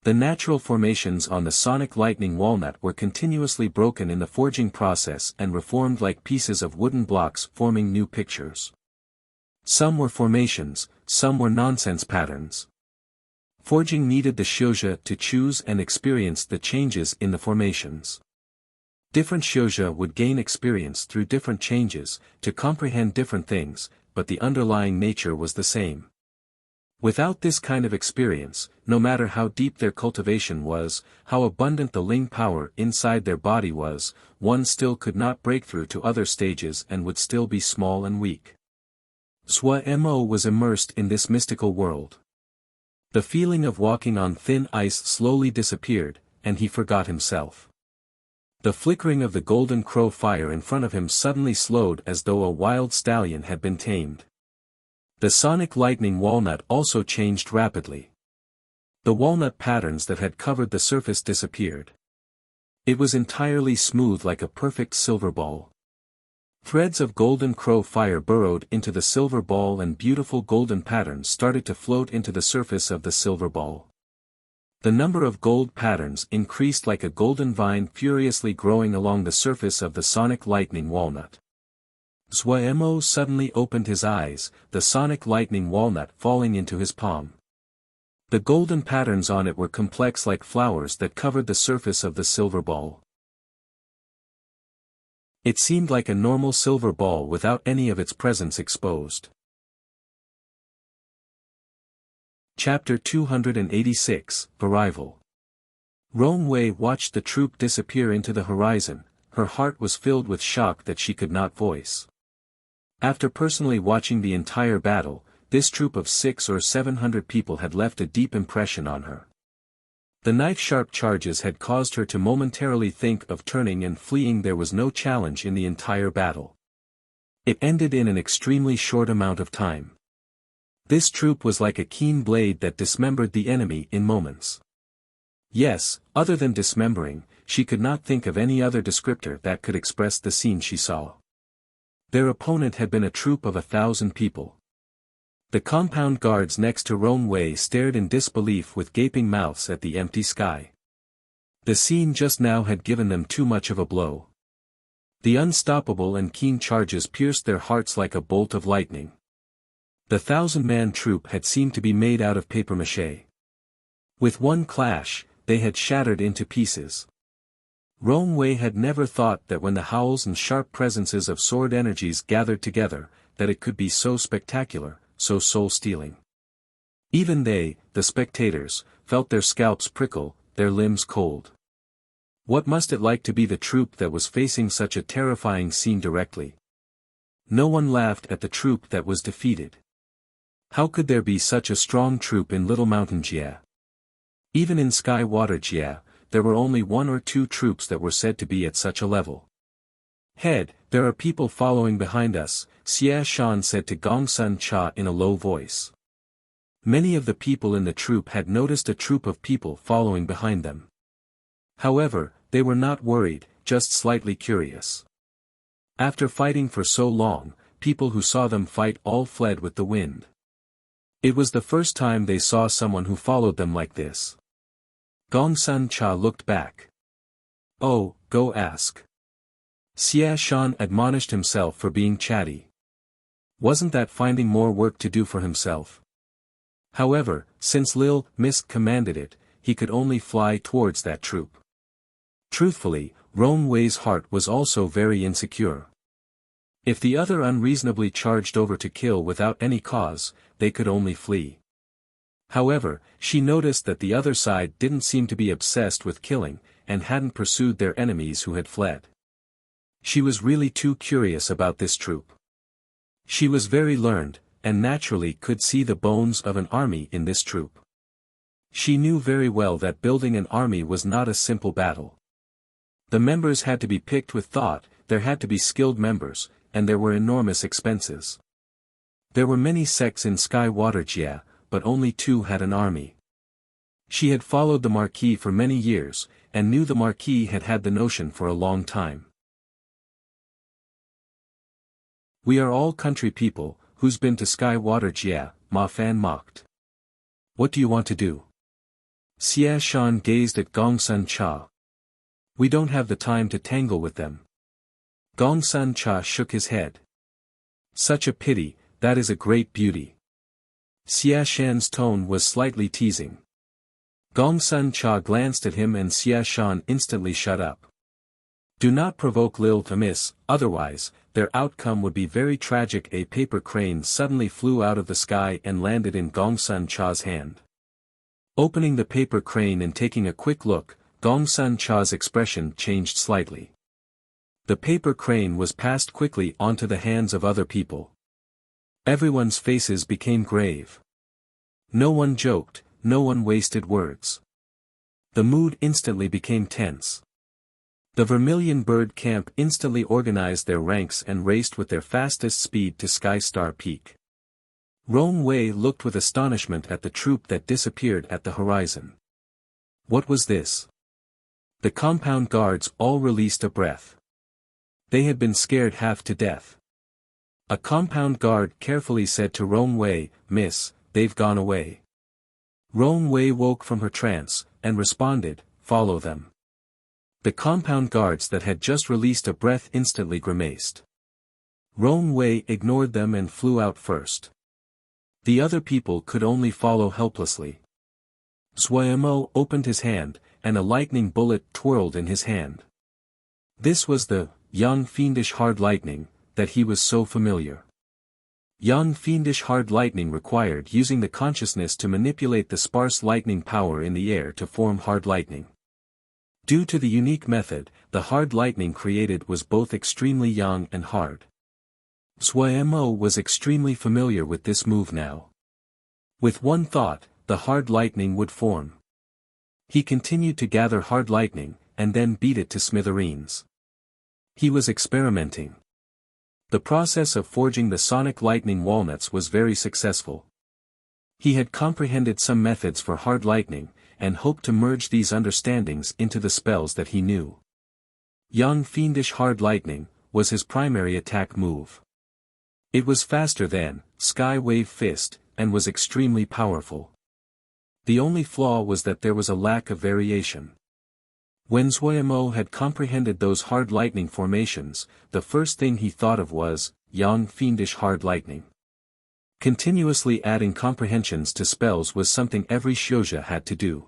[SPEAKER 1] The natural formations on the sonic lightning walnut were continuously broken in the forging process and reformed like pieces of wooden blocks, forming new pictures. Some were formations, some were nonsense patterns. Forging needed the Xiuzha to choose and experience the changes in the formations. Different Xiuzha would gain experience through different changes, to comprehend different things, but the underlying nature was the same. Without this kind of experience, no matter how deep their cultivation was, how abundant the Ling power inside their body was, one still could not break through to other stages and would still be small and weak. Zuomo was immersed in this mystical world. The feeling of walking on thin ice slowly disappeared, and he forgot himself. The flickering of the golden crow fire in front of him suddenly slowed as though a wild stallion had been tamed. The sonic lightning walnut also changed rapidly. The walnut patterns that had covered the surface disappeared. It was entirely smooth like a perfect silver ball. Threads of golden crow fire burrowed into the silver ball and beautiful golden patterns started to float into the surface of the silver ball. The number of gold patterns increased like a golden vine furiously growing along the surface of the sonic lightning walnut. Zuomo suddenly opened his eyes, the sonic lightning walnut falling into his palm. The golden patterns on it were complex like flowers that covered the surface of the silver ball. It seemed like a normal silver ball without any of its presence exposed. Chapter 286, Arrival. Rong Wei watched the troop disappear into the horizon, her heart was filled with shock that she could not voice. After personally watching the entire battle, this troop of 600 or 700 people had left a deep impression on her. The knife-sharp charges had caused her to momentarily think of turning and fleeing. There was no challenge in the entire battle. It ended in an extremely short amount of time. This troop was like a keen blade that dismembered the enemy in moments. Yes, other than dismembering, she could not think of any other descriptor that could express the scene she saw. Their opponent had been a troop of 1,000 people. The compound guards next to Rong Wei stared in disbelief with gaping mouths at the empty sky. The scene just now had given them too much of a blow. The unstoppable and keen charges pierced their hearts like a bolt of lightning. The 1,000-man troop had seemed to be made out of papier-mâché. With one clash, they had shattered into pieces. Rong Wei had never thought that when the howls and sharp presences of sword energies gathered together, that it could be so spectacular, so soul-stealing. Even they, the spectators, felt their scalps prickle, their limbs cold. What must it like to be the troop that was facing such a terrifying scene directly? No one laughed at the troop that was defeated. How could there be such a strong troop in Little Mountain Jia? Even in Sky Water Jia, there were only 1 or 2 troops that were said to be at such a level. "Head, there are people following behind us," Xianxia said to Xianxia in a low voice. Many of the people in the troop had noticed a troop of people following behind them. However, they were not worried, just slightly curious. After fighting for so long, people who saw them fight all fled with the wind. It was the first time they saw someone who followed them like this. Xianxia looked back. "Oh, go ask." Xianxia admonished himself for being chatty. Wasn't that finding more work to do for himself? However, since Lil Miss commanded it, he could only fly towards that troop. Truthfully, Rong Wei's heart was also very insecure. If the other unreasonably charged over to kill without any cause, they could only flee. However, she noticed that the other side didn't seem to be obsessed with killing, and hadn't pursued their enemies who had fled. She was really too curious about this troop. She was very learned, and naturally could see the bones of an army in this troop. She knew very well that building an army was not a simple battle. The members had to be picked with thought, there had to be skilled members, and there were enormous expenses. There were many sects in Sky-Water Jia, but only 2 had an army. She had followed the Marquis for many years, and knew the Marquis had had the notion for a long time. "We are all country people, who's been to Sky-Water Jia," Ma Fan mocked. "What do you want to do?" Xianxia gazed at Xianxia. "We don't have the time to tangle with them." Xianxia shook his head. "Such a pity, that is a great beauty." Xiaxian's tone was slightly teasing. Xianxia glanced at him and Xianxia instantly shut up. "Do not provoke Lil to miss, otherwise, their outcome would be very tragic." A paper crane suddenly flew out of the sky and landed in Xianxia's hand. Opening the paper crane and taking a quick look, Xianxia's expression changed slightly. The paper crane was passed quickly onto the hands of other people. Everyone's faces became grave. No one joked, no one wasted words. The mood instantly became tense. The Vermilion Bird Camp instantly organized their ranks and raced with their fastest speed to Sky Star Peak. Rong Wei looked with astonishment at the troop that disappeared at the horizon. What was this? The compound guards all released a breath. They had been scared half to death. A compound guard carefully said to Rong Wei, "Miss, they've gone away." Rong Wei woke from her trance, and responded, "Follow them." The compound guards that had just released a breath instantly grimaced. Rong Wei ignored them and flew out first. The other people could only follow helplessly. Xuemo opened his hand, and a lightning bullet twirled in his hand. This was the young fiendish hard lightning that he was so familiar. Young fiendish hard lightning required using the consciousness to manipulate the sparse lightning power in the air to form hard lightning. Due to the unique method, the hard lightning created was both extremely young and hard. Xuemo was extremely familiar with this move now. With one thought, the hard lightning would form. He continued to gather hard lightning, and then beat it to smithereens. He was experimenting. The process of forging the sonic lightning walnuts was very successful. He had comprehended some methods for hard lightning, and hoped to merge these understandings into the spells that he knew. Young fiendish hard lightning was his primary attack move. It was faster than Sky Wave Fist, and was extremely powerful. The only flaw was that there was a lack of variation. When Xuemo had comprehended those hard lightning formations, the first thing he thought of was, young fiendish hard lightning. Continuously adding comprehensions to spells was something every Xiuzha had to do.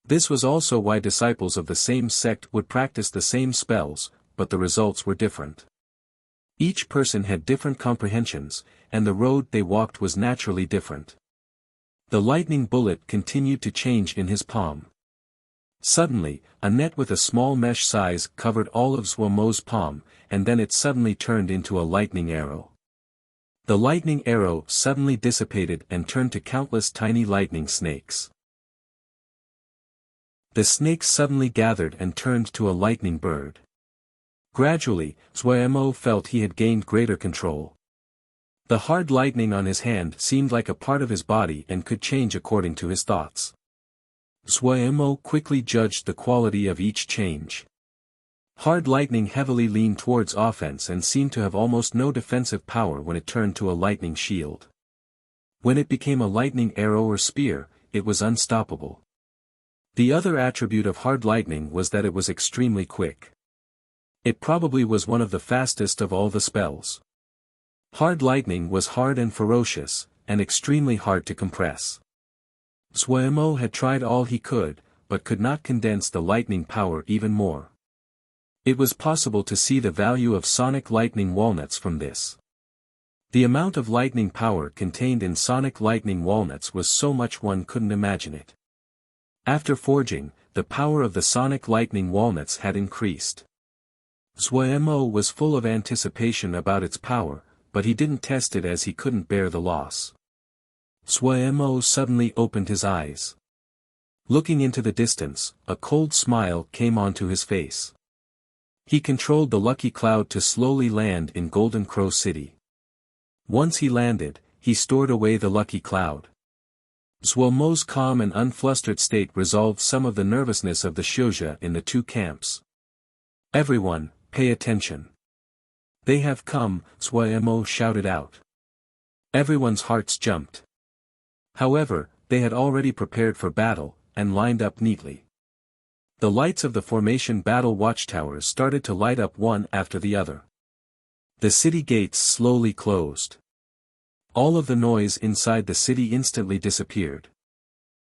[SPEAKER 1] This was also why disciples of the same sect would practice the same spells, but the results were different. Each person had different comprehensions, and the road they walked was naturally different. The lightning bullet continued to change in his palm. Suddenly, a net with a small mesh size covered all of Xuemo's palm, and then it suddenly turned into a lightning arrow. The lightning arrow suddenly dissipated and turned to countless tiny lightning snakes. The snakes suddenly gathered and turned to a lightning bird. Gradually, Xuemo felt he had gained greater control. The hard lightning on his hand seemed like a part of his body and could change according to his thoughts. Xuemo quickly judged the quality of each change. Hard lightning heavily leaned towards offense and seemed to have almost no defensive power when it turned to a lightning shield. When it became a lightning arrow or spear, it was unstoppable. The other attribute of hard lightning was that it was extremely quick. It probably was one of the fastest of all the spells. Hard lightning was hard and ferocious, and extremely hard to compress. Xuemo had tried all he could, but could not condense the lightning power even more. It was possible to see the value of sonic lightning walnuts from this. The amount of lightning power contained in sonic lightning walnuts was so much one couldn't imagine it. After forging, the power of the sonic lightning walnuts had increased. Xuemo was full of anticipation about its power, but he didn't test it as he couldn't bear the loss. Xuemo suddenly opened his eyes. Looking into the distance, a cold smile came onto his face. He controlled the lucky cloud to slowly land in Golden Crow City. Once he landed, he stored away the lucky cloud. Xuemo's calm and unflustered state resolved some of the nervousness of the Xianxia in the two camps. "Everyone, pay attention. They have come," Xuemo shouted out. Everyone's hearts jumped. However, they had already prepared for battle, and lined up neatly. The lights of the formation battle watchtowers started to light up one after the other. The city gates slowly closed. All of the noise inside the city instantly disappeared.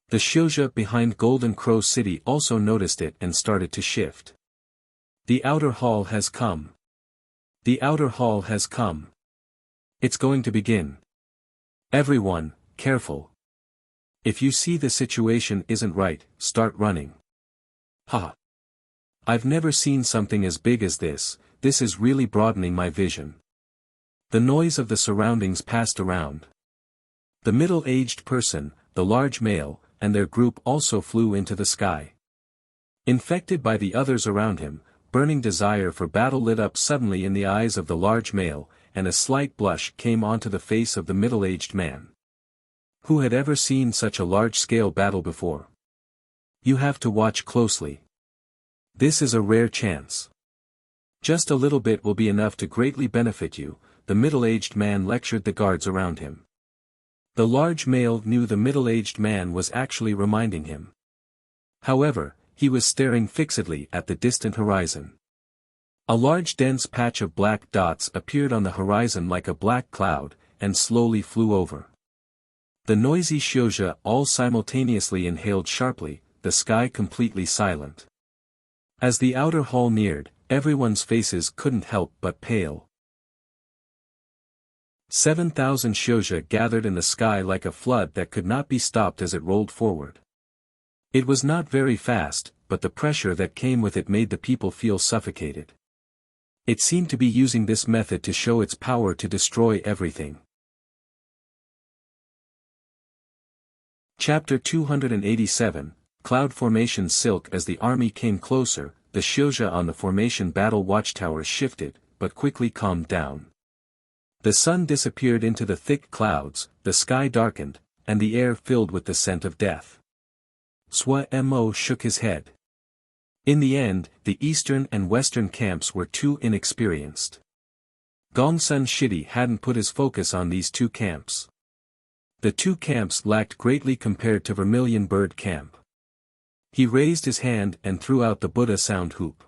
[SPEAKER 1] The Xianxia behind Golden Crow City also noticed it and started to shift. "The outer hall has come. The outer hall has come. It's going to begin. Everyone, careful. If you see the situation isn't right, start running." "Ha! I've never seen something as big as this. This is really broadening my vision." The noise of the surroundings passed around. The middle-aged person, the large male, and their group also flew into the sky. Infected by the others around him, burning desire for battle lit up suddenly in the eyes of the large male, and a slight blush came onto the face of the middle-aged man. Who had ever seen such a large-scale battle before? You have to watch closely. This is a rare chance. Just a little bit will be enough to greatly benefit you, the middle-aged man lectured the guards around him. The large male knew the middle-aged man was actually reminding him. However, he was staring fixedly at the distant horizon. A large dense patch of black dots appeared on the horizon like a black cloud, and slowly flew over. The noisy Xianxia all simultaneously inhaled sharply, the sky completely silent. As the outer hall neared, everyone's faces couldn't help but pale. 7,000 Xianxia gathered in the sky like a flood that could not be stopped as it rolled forward. It was not very fast, but the pressure that came with it made the people feel suffocated. It seemed to be using this method to show its power to destroy everything. Chapter 287, Cloud Formation Silk. As the army came closer, the Xianxia on the formation battle watchtowers shifted, but quickly calmed down. The sun disappeared into the thick clouds, the sky darkened, and the air filled with the scent of death. Xuemo shook his head. In the end, the eastern and western camps were too inexperienced. Gongsun Shidi hadn't put his focus on these two camps. The two camps lacked greatly compared to Vermilion Bird Camp. He raised his hand and threw out the Buddha sound hoop.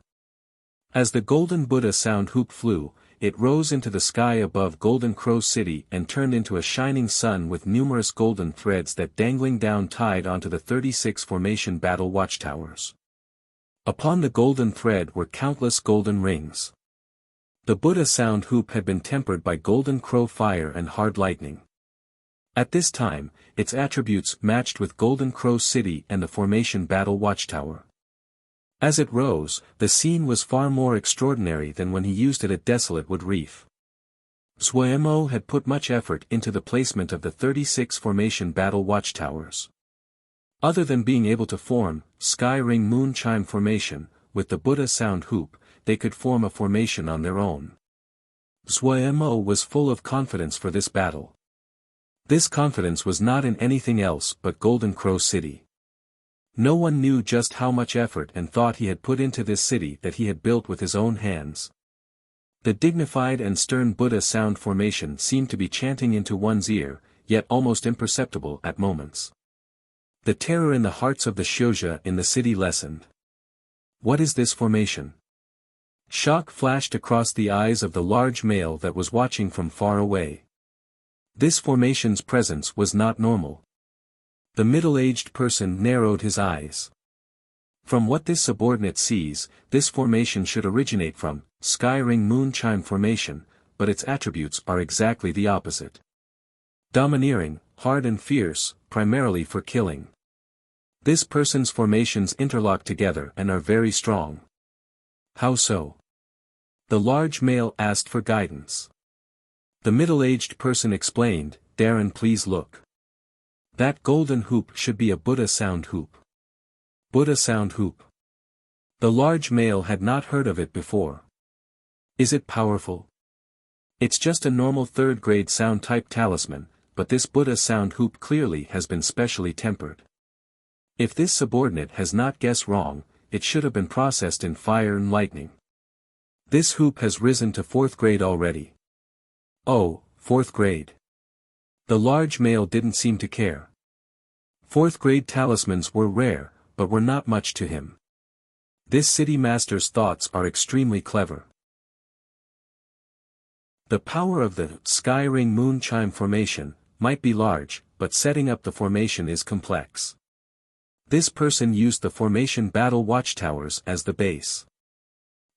[SPEAKER 1] As the golden Buddha sound hoop flew, it rose into the sky above Golden Crow City and turned into a shining sun with numerous golden threads that dangling down tied onto the 36 formation battle watchtowers. Upon the golden thread were countless golden rings. The Buddha sound hoop had been tempered by Golden Crow fire and hard lightning. At this time, its attributes matched with Golden Crow City and the formation battle watchtower. As it rose, the scene was far more extraordinary than when he used it at Desolate Wood Reef. Xuemo had put much effort into the placement of the 36 formation battle watchtowers. Other than being able to form, sky ring moon chime formation, with the Buddha sound hoop, they could form a formation on their own. Zhuo was full of confidence for this battle. This confidence was not in anything else but Golden Crow City. No one knew just how much effort and thought he had put into this city that he had built with his own hands. The dignified and stern Buddha sound formation seemed to be chanting into one's ear, yet almost imperceptible at moments. The terror in the hearts of the Xianxia in the city lessened. What is this formation? Shock flashed across the eyes of the large male that was watching from far away. This formation's presence was not normal. The middle-aged person narrowed his eyes. From what this subordinate sees, this formation should originate from sky ring moon chime formation, but its attributes are exactly the opposite. Domineering, hard and fierce, primarily for killing. This person's formations interlock together and are very strong. How so? The large male asked for guidance. The middle-aged person explained, Darren, please look. That golden hoop should be a Buddha sound hoop. Buddha sound hoop. The large male had not heard of it before. Is it powerful? It's just a normal third-grade sound type talisman, but this Buddha sound hoop clearly has been specially tempered. If this subordinate has not guessed wrong, it should have been processed in fire and lightning. This hoop has risen to 4th grade already. Oh, 4th grade. The large male didn't seem to care. 4th grade talismans were rare, but were not much to him. This city master's thoughts are extremely clever. The power of the sky ring moon chime formation might be large, but setting up the formation is complex. This person used the formation battle watchtowers as the base.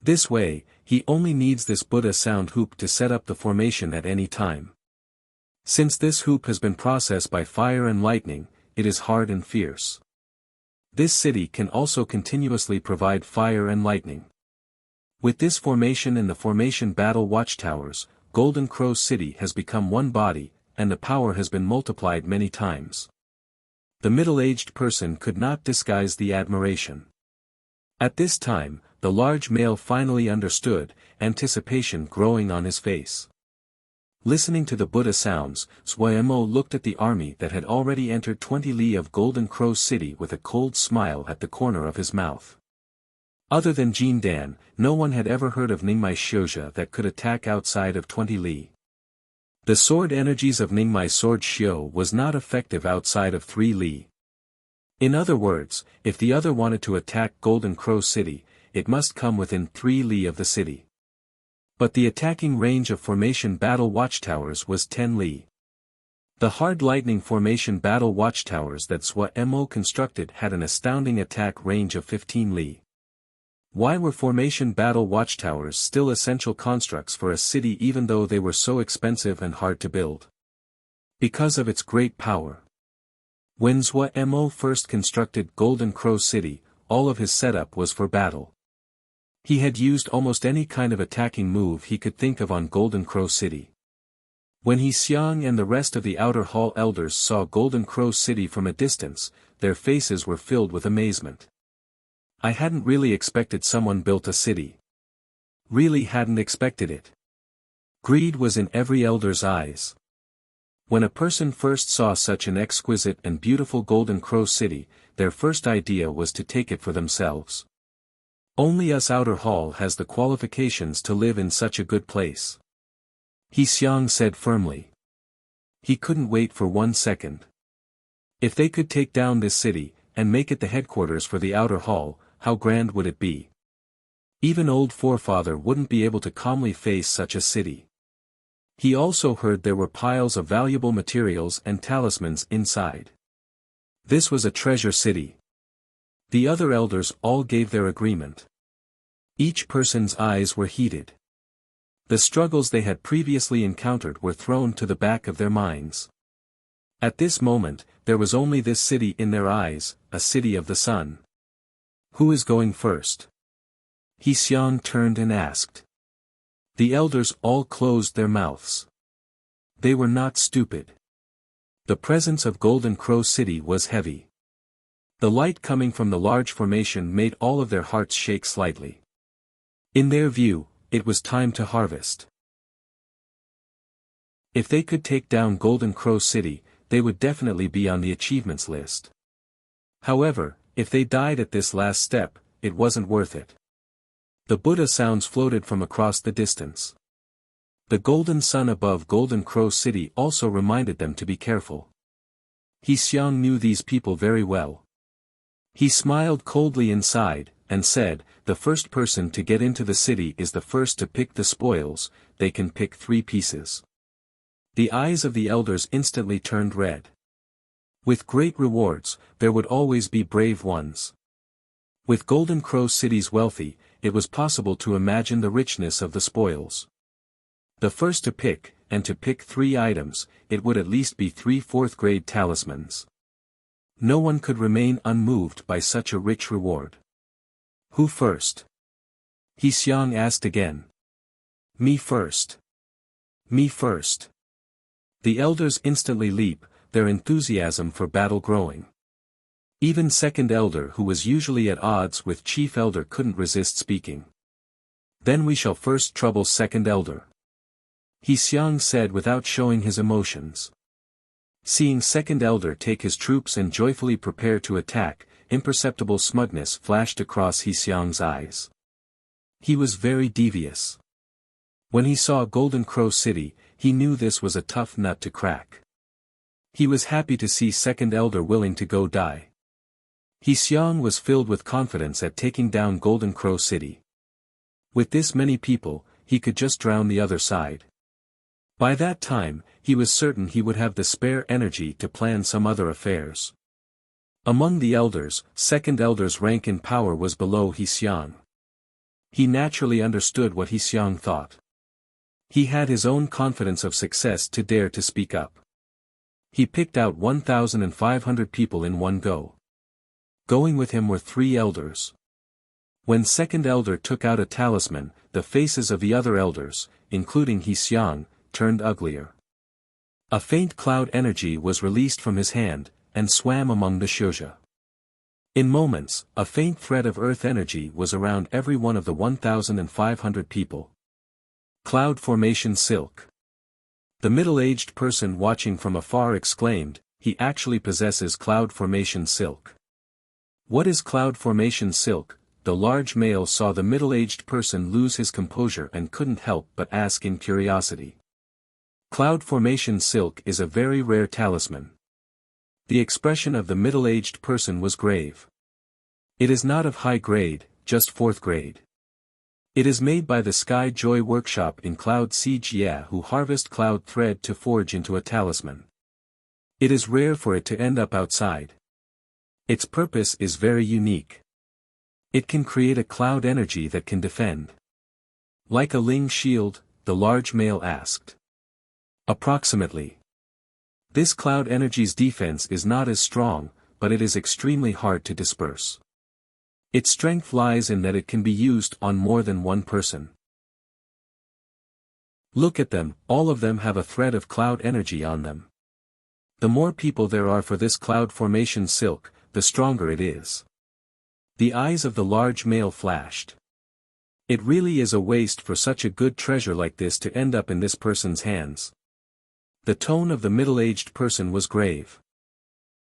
[SPEAKER 1] This way, he only needs this Buddha sound hoop to set up the formation at any time. Since this hoop has been processed by fire and lightning, it is hard and fierce. This city can also continuously provide fire and lightning. With this formation and the formation battle watchtowers, Golden Crow City has become one body, and the power has been multiplied many times. The middle-aged person could not disguise the admiration. At this time, the large male finally understood, anticipation growing on his face. Listening to the Buddha sounds, Zhuo looked at the army that had already entered 20 li of Golden Crow City with a cold smile at the corner of his mouth. Other than Jin Dan, no one had ever heard of Ningmai Xianxia that could attack outside of 20 li. The sword energies of Ningmai Sword Xiao was not effective outside of 3 li. In other words, if the other wanted to attack Golden Crow City, it must come within 3 li of the city. But the attacking range of formation battle watchtowers was 10 li. The hard lightning formation battle watchtowers that Zhuo constructed had an astounding attack range of 15 li. Why were formation battle watchtowers still essential constructs for a city even though they were so expensive and hard to build? Because of its great power. When Zhuo first constructed Golden Crow City, all of his setup was for battle. He had used almost any kind of attacking move he could think of on Golden Crow City. When He Xiang and the rest of the Outer Hall elders saw Golden Crow City from a distance, their faces were filled with amazement. I hadn't really expected someone built a city. Really hadn't expected it. Greed was in every elder's eyes. When a person first saw such an exquisite and beautiful Golden Crow City, their first idea was to take it for themselves. Only us Outer Hall has the qualifications to live in such a good place. He Xiang said firmly. He couldn't wait for 1 second. If they could take down this city, and make it the headquarters for the Outer Hall, how grand would it be? Even old forefather wouldn't be able to calmly face such a city. He also heard there were piles of valuable materials and talismans inside. This was a treasure city. The other elders all gave their agreement. Each person's eyes were heated. The struggles they had previously encountered were thrown to the back of their minds. At this moment, there was only this city in their eyes, a city of the sun. Who is going first? He Xiang turned and asked. The elders all closed their mouths. They were not stupid. The presence of Golden Crow City was heavy. The light coming from the large formation made all of their hearts shake slightly. In their view, it was time to harvest. If they could take down Golden Crow City, they would definitely be on the achievements list. However, if they died at this last step, it wasn't worth it. The Buddha sounds floated from across the distance. The golden sun above Golden Crow City also reminded them to be careful. Xiang knew these people very well. He smiled coldly inside, and said, "The first person to get into the city is the first to pick the spoils, they can pick 3 pieces." The eyes of the elders instantly turned red. With great rewards, there would always be brave ones. With Golden Crow City's wealthy, it was possible to imagine the richness of the spoils. The first to pick, and to pick 3 items, it would at least be 3 4th-grade talismans. No one could remain unmoved by such a rich reward. "Who first?" Xiang asked again. "Me first. Me first." The elders instantly leap, their enthusiasm for battle growing. Even second elder who was usually at odds with chief elder couldn't resist speaking. "Then we shall first trouble second elder," Xiang said without showing his emotions. Seeing second elder take his troops and joyfully prepare to attack, imperceptible smugness flashed across Xiang's eyes. He was very devious. When he saw Golden Crow City, he knew this was a tough nut to crack. He was happy to see second elder willing to go die. Xiang was filled with confidence at taking down Golden Crow City. With this many people, he could just drown the other side. By that time, he was certain he would have the spare energy to plan some other affairs. Among the elders, second elder's rank in power was below Xiang. He naturally understood what Xiang thought. He had his own confidence of success to dare to speak up. He picked out 1,500 people in one go. Going with him were 3 elders. When second elder took out a talisman, the faces of the other elders, including Xiang, turned uglier. A faint cloud energy was released from his hand, and swam among the Shuzha. In moments, a faint thread of earth energy was around every one of the 1,500 people. Cloud formation silk. The middle-aged person watching from afar exclaimed, "He actually possesses cloud formation silk." "What is cloud formation silk?" The large male saw the middle-aged person lose his composure and couldn't help but ask in curiosity. "Cloud formation silk is a very rare talisman." The expression of the middle-aged person was grave. "It is not of high grade, just 4th grade. It is made by the Sky Joy Workshop in Cloud Xia who harvest cloud thread to forge into a talisman. It is rare for it to end up outside. Its purpose is very unique. It can create a cloud energy that can defend." "Like a Ling shield?" the large male asked. "Approximately. This cloud energy's defense is not as strong, but it is extremely hard to disperse. Its strength lies in that it can be used on more than one person. Look at them, all of them have a thread of cloud energy on them. The more people there are for this cloud formation silk, the stronger it is." The eyes of the large male flashed. "It really is a waste for such a good treasure like this to end up in this person's hands." The tone of the middle-aged person was grave.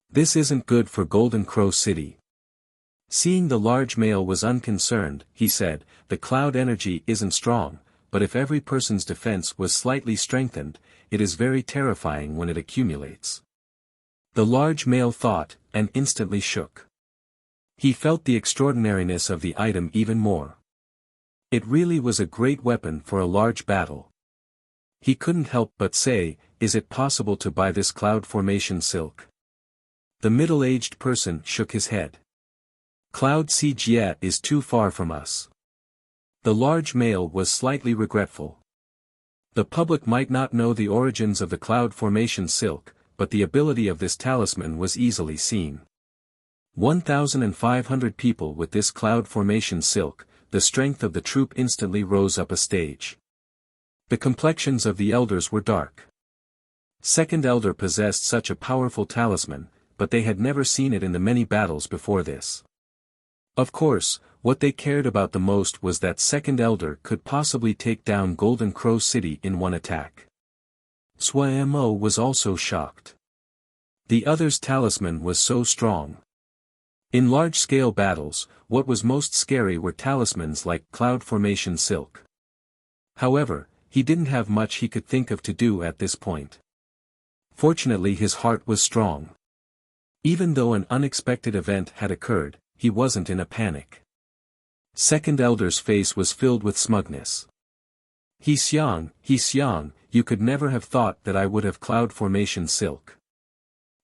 [SPEAKER 1] "This isn't good for Golden Crow City." Seeing the large male was unconcerned, he said, "The cloud energy isn't strong, but if every person's defense was slightly strengthened, it is very terrifying when it accumulates." The large male thought, and instantly shook. He felt the extraordinariness of the item even more. It really was a great weapon for a large battle. He couldn't help but say, "Is it possible to buy this cloud formation silk?" The middle-aged person shook his head. "Cloud Xia is too far from us." The large male was slightly regretful. The public might not know the origins of the cloud formation silk, but the ability of this talisman was easily seen. 1,500 people with this cloud formation silk, the strength of the troop instantly rose up a stage. The complexions of the elders were dark. Second elder possessed such a powerful talisman, but they had never seen it in the many battles before this. Of course, what they cared about the most was that second elder could possibly take down Golden Crow City in one attack. Suemo was also shocked. The other's talisman was so strong. In large-scale battles, what was most scary were talismans like Cloud Formation Silk. However, he didn't have much he could think of to do at this point. Fortunately, his heart was strong. Even though an unexpected event had occurred, he wasn't in a panic. Second elder's face was filled with smugness. Xiang, you could never have thought that I would have Cloud Formation Silk.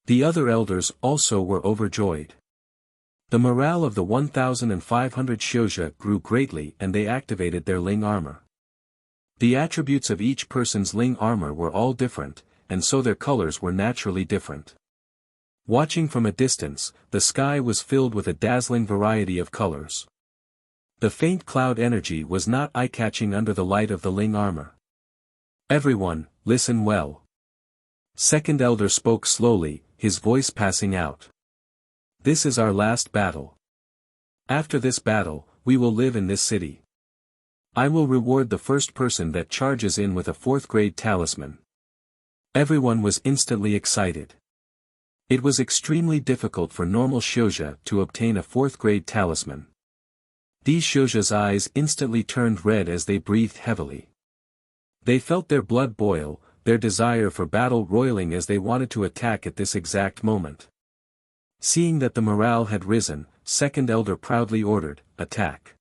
[SPEAKER 1] The other elders also were overjoyed. The morale of the 1,500 Xianxia grew greatly and they activated their Ling armor. The attributes of each person's Ling armor were all different, and so their colors were naturally different. Watching from a distance, the sky was filled with a dazzling variety of colors. The faint cloud energy was not eye-catching under the light of the Ling armor. Everyone, listen well. Second elder spoke slowly, his voice passing out. This is our last battle. After this battle, we will live in this city. I will reward the first person that charges in with a 4th grade talisman. Everyone was instantly excited. It was extremely difficult for normal Xianxia to obtain a 4th grade talisman. These Xianxia's eyes instantly turned red as they breathed heavily. They felt their blood boil, their desire for battle roiling as they wanted to attack at this exact moment. Seeing that the morale had risen, second elder proudly ordered, attack.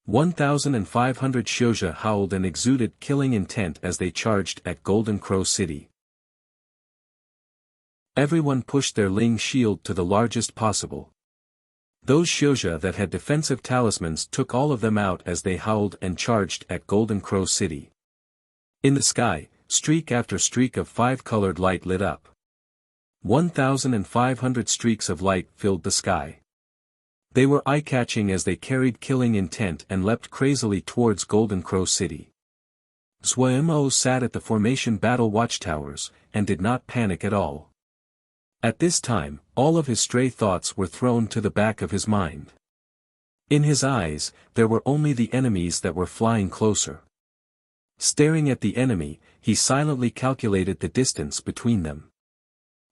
[SPEAKER 1] 1,500 Xianxia howled and exuded killing intent as they charged at Golden Crow City. Everyone pushed their Ling shield to the largest possible. Those Xianxia that had defensive talismans took all of them out as they howled and charged at Golden Crow City. In the sky, streak after streak of 5-colored light lit up. 1,500 streaks of light filled the sky. They were eye-catching as they carried killing intent and leapt crazily towards Golden Crow City. Suemo sat at the formation battle watchtowers, and did not panic at all. At this time, all of his stray thoughts were thrown to the back of his mind. In his eyes, there were only the enemies that were flying closer. Staring at the enemy, he silently calculated the distance between them.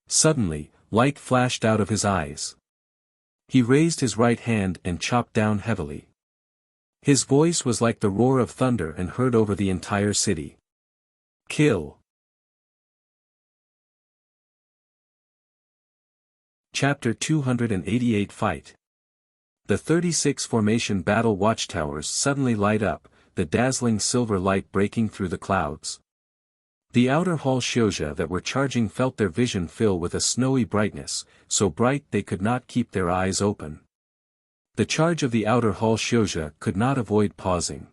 [SPEAKER 1] Suddenly, light flashed out of his eyes. He raised his right hand and chopped down heavily. His voice was like the roar of thunder and heard over the entire city. Kill! Chapter 288 Fight. The 36 formation battle watchtowers suddenly light up, the dazzling silver light breaking through the clouds. The outer hall Xianxia that were charging felt their vision fill with a snowy brightness, so bright they could not keep their eyes open. The charge of the outer hall Xianxia could not avoid pausing.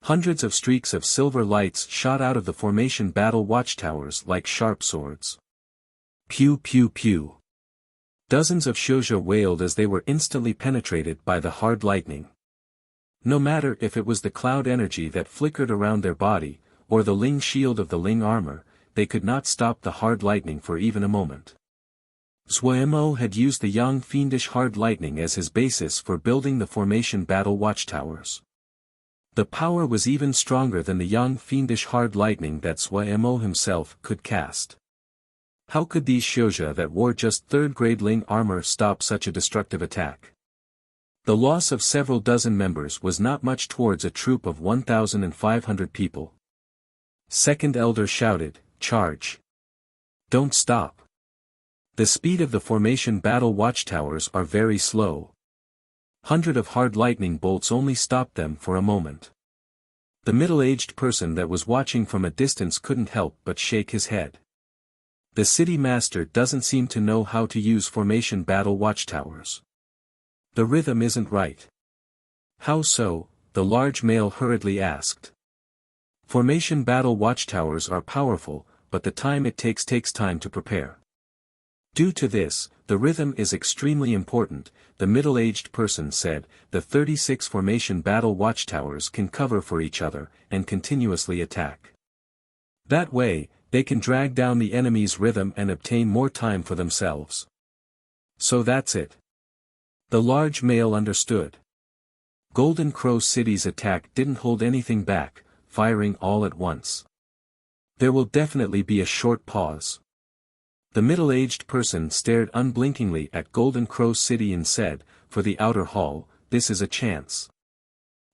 [SPEAKER 1] Hundreds of streaks of silver lights shot out of the formation battle watchtowers like sharp swords. Pew pew pew. Dozens of Xianxia wailed as they were instantly penetrated by the hard lightning. No matter if it was the cloud energy that flickered around their body, or the Ling shield of the Ling armor, they could not stop the hard lightning for even a moment. Suemo had used the young fiendish hard lightning as his basis for building the formation battle watchtowers. The power was even stronger than the young fiendish hard lightning that Suemo himself could cast. How could these Xianxia that wore just 3rd grade Ling armor stop such a destructive attack? The loss of several dozen members was not much towards a troop of 1,500 people. Second elder shouted, charge! Don't stop! The speed of the formation battle watchtowers are very slow. 100 of hard lightning bolts only stopped them for a moment. The middle-aged person that was watching from a distance couldn't help but shake his head. The city master doesn't seem to know how to use formation battle watchtowers. The rhythm isn't right. How so? The large male hurriedly asked. Formation battle watchtowers are powerful, but the time it takes time to prepare. Due to this, the rhythm is extremely important, the middle-aged person said. The 36 formation battle watchtowers can cover for each other, and continuously attack. That way, they can drag down the enemy's rhythm and obtain more time for themselves. So that's it. The large male understood. Golden Crow City's attack didn't hold anything back, firing all at once. There will definitely be a short pause. The middle-aged person stared unblinkingly at Golden Crow City and said, "For the outer hall, this is a chance.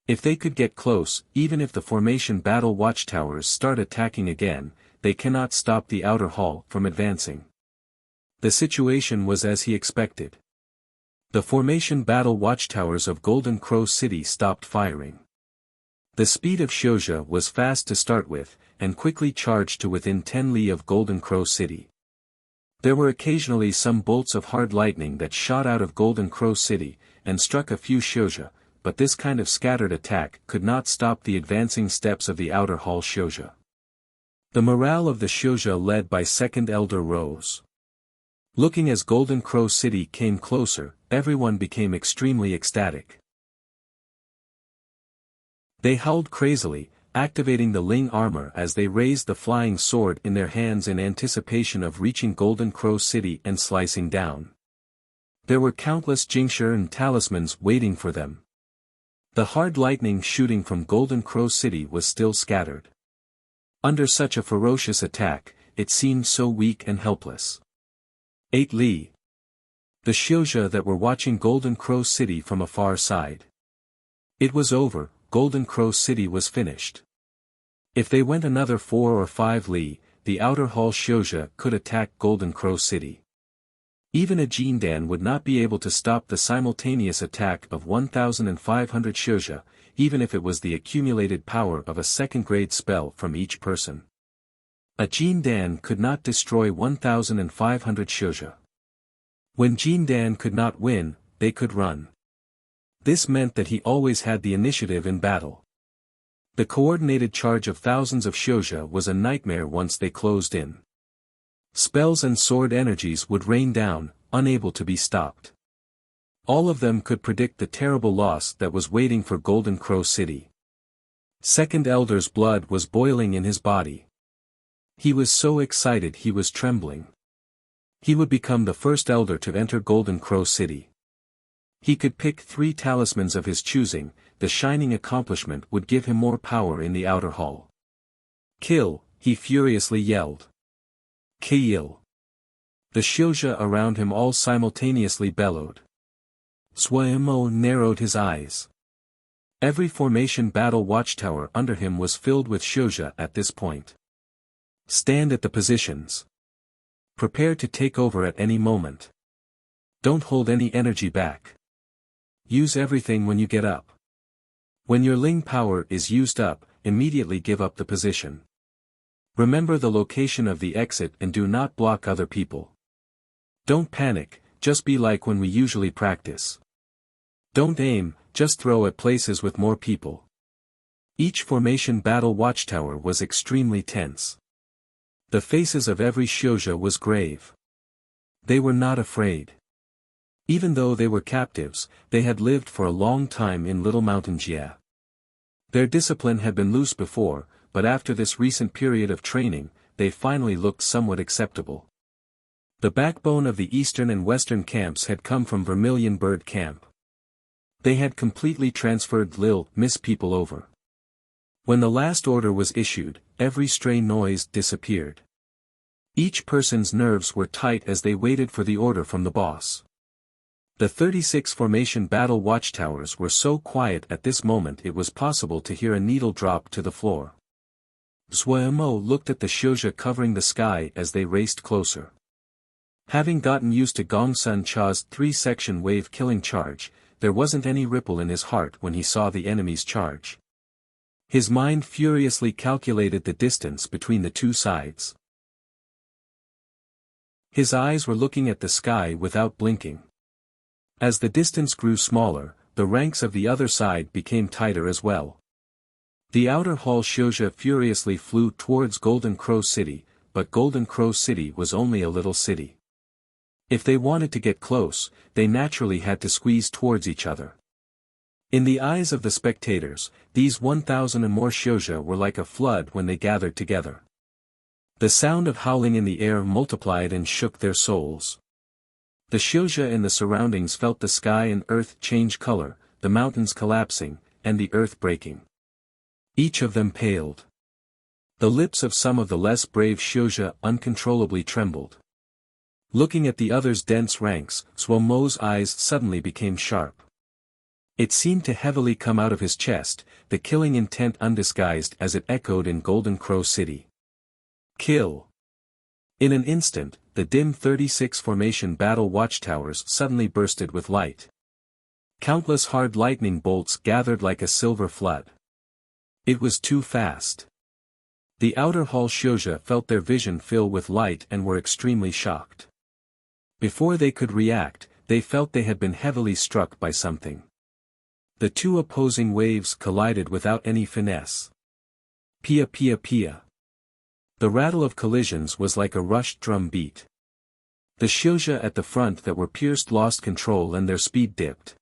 [SPEAKER 1] If they could get close, even if the formation battle watchtowers start attacking again, they cannot stop the outer hall from advancing." The situation was as he expected. The formation battle watchtowers of Golden Crow City stopped firing. The speed of Xianxia was fast to start with, and quickly charged to within 10 li of Golden Crow City. There were occasionally some bolts of hard lightning that shot out of Golden Crow City, and struck a few Xianxia, but this kind of scattered attack could not stop the advancing steps of the outer hall Xianxia. The morale of the Xianxia led by Second Elder rose. Looking as Golden Crow City came closer, everyone became extremely ecstatic. They howled crazily, activating the Ling armor as they raised the flying sword in their hands in anticipation of reaching Golden Crow City and slicing down. There were countless Jingshi and talismans waiting for them. The hard lightning shooting from Golden Crow City was still scattered. Under such a ferocious attack, it seemed so weak and helpless. 8 li. The Xianxia that were watching Golden Crow City from a far side. It was over, Golden Crow City was finished. If they went another 4 or 5 li, the outer hall Xianxia could attack Golden Crow City. Even a Jindan would not be able to stop the simultaneous attack of 1,500 Xianxia, even if it was the accumulated power of a second-grade spell from each person. A Jindan could not destroy 1,500 Xianxia. When Jindan could not win, they could run. This meant that he always had the initiative in battle. The coordinated charge of thousands of Xianxia was a nightmare once they closed in. Spells and sword energies would rain down, unable to be stopped. All of them could predict the terrible loss that was waiting for Golden Crow City. Second Elder's blood was boiling in his body. He was so excited he was trembling. He would become the first Elder to enter Golden Crow City. He could pick 3 talismans of his choosing, the shining accomplishment would give him more power in the outer hall. "Kill," he furiously yelled. "Kill." The Xianxia around him all simultaneously bellowed. Suemo narrowed his eyes. Every formation battle watchtower under him was filled with Xianxia at this point. Stand at the positions. Prepare to take over at any moment. Don't hold any energy back. Use everything when you get up. When your Ling power is used up, immediately give up the position. Remember the location of the exit and do not block other people. Don't panic, just be like when we usually practice. Don't aim, just throw at places with more people. Each formation battle watchtower was extremely tense. The faces of every Xianxia was grave. They were not afraid. Even though they were captives, they had lived for a long time in Little Mountain Jia. Their discipline had been loose before, but after this recent period of training, they finally looked somewhat acceptable. The backbone of the eastern and western camps had come from Vermilion Bird Camp. They had completely transferred Lil Miss people over. When the last order was issued, every stray noise disappeared. Each person's nerves were tight as they waited for the order from the boss. The 36 formation battle watchtowers were so quiet at this moment it was possible to hear a needle drop to the floor. Suemo looked at the Xianxia covering the sky as they raced closer. Having gotten used to Gong Sun Cha's 3-section wave killing charge, there wasn't any ripple in his heart when he saw the enemy's charge. His mind furiously calculated the distance between the two sides. His eyes were looking at the sky without blinking. As the distance grew smaller, the ranks of the other side became tighter as well. The outer hall Xianxia furiously flew towards Golden Crow City, but Golden Crow City was only a little city. If they wanted to get close, they naturally had to squeeze towards each other. In the eyes of the spectators, these 1,000 and more Xianxia were like a flood when they gathered together. The sound of howling in the air multiplied and shook their souls. The Xianxia in the surroundings felt the sky and earth change color, the mountains collapsing, and the earth breaking. Each of them paled. The lips of some of the less brave Xianxia uncontrollably trembled. Looking at the others' dense ranks, Suo Mo's eyes suddenly became sharp. It seemed to heavily come out of his chest, the killing intent undisguised as it echoed in Golden Crow City. Kill! In an instant, the dim 36 formation battle watchtowers suddenly bursted with light. Countless hard lightning bolts gathered like a silver flood. It was too fast. The outer hall Xianxia felt their vision fill with light and were extremely shocked. Before they could react, they felt they had been heavily struck by something. The two opposing waves collided without any finesse. Pia pia pia. The rattle of collisions was like a rushed drum beat. The Xianxia at the front that were pierced lost control and their speed dipped.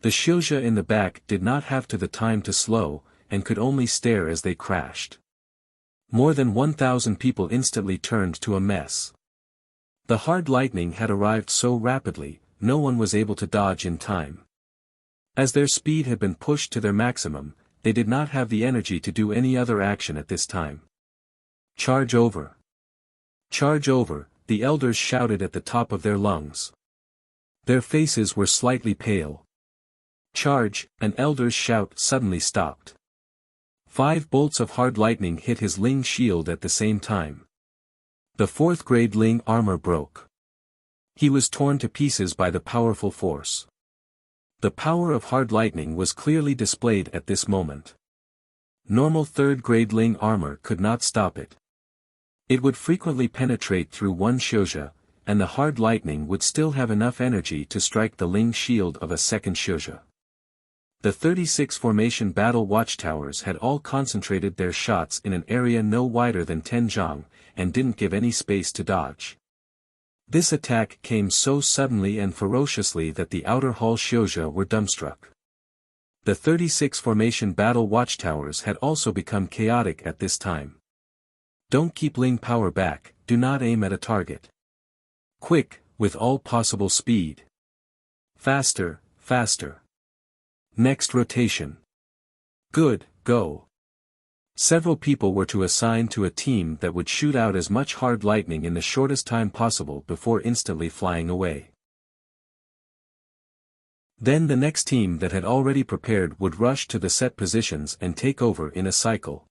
[SPEAKER 1] The Xianxia in the back did not have the time to slow, and could only stare as they crashed. More than 1,000 people instantly turned to a mess. The hard lightning had arrived so rapidly, no one was able to dodge in time. As their speed had been pushed to their maximum, they did not have the energy to do any other action at this time. Charge over! Charge over! The elders shouted at the top of their lungs. Their faces were slightly pale. Charge! An elder's shout suddenly stopped. 5 bolts of hard lightning hit his Ling shield at the same time. The 4th grade Ling armor broke. He was torn to pieces by the powerful force. The power of hard lightning was clearly displayed at this moment. Normal 3rd grade Ling armor could not stop it. It would frequently penetrate through one Xianxia, and the hard lightning would still have enough energy to strike the Ling shield of a second Xianxia. The 36 formation battle watchtowers had all concentrated their shots in an area no wider than 10 zhang, and didn't give any space to dodge. This attack came so suddenly and ferociously that the outer hall Xianxia were dumbstruck. The 36 formation battle watchtowers had also become chaotic at this time. Don't keep Ling power back, do not aim at a target. Quick, with all possible speed. Faster, faster. Next rotation. Good, go. Several people were to assign to a team that would shoot out as much hard lightning in the shortest time possible before instantly flying away. Then the next team that had already prepared would rush to the set positions and take over in a cycle.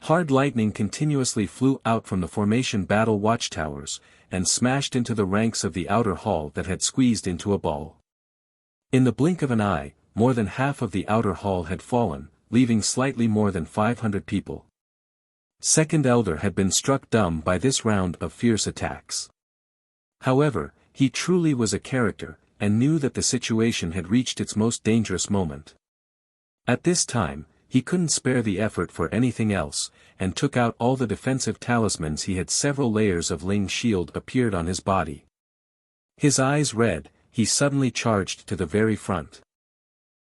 [SPEAKER 1] Hard lightning continuously flew out from the formation battle watchtowers, and smashed into the ranks of the outer hall that had squeezed into a ball. In the blink of an eye, more than half of the outer hall had fallen, leaving slightly more than 500 people. Second Elder had been struck dumb by this round of fierce attacks. However, he truly was a character, and knew that the situation had reached its most dangerous moment. At this time, he couldn't spare the effort for anything else, and took out all the defensive talismans he had. Several layers of Ling shield appeared on his body. His eyes red, he suddenly charged to the very front.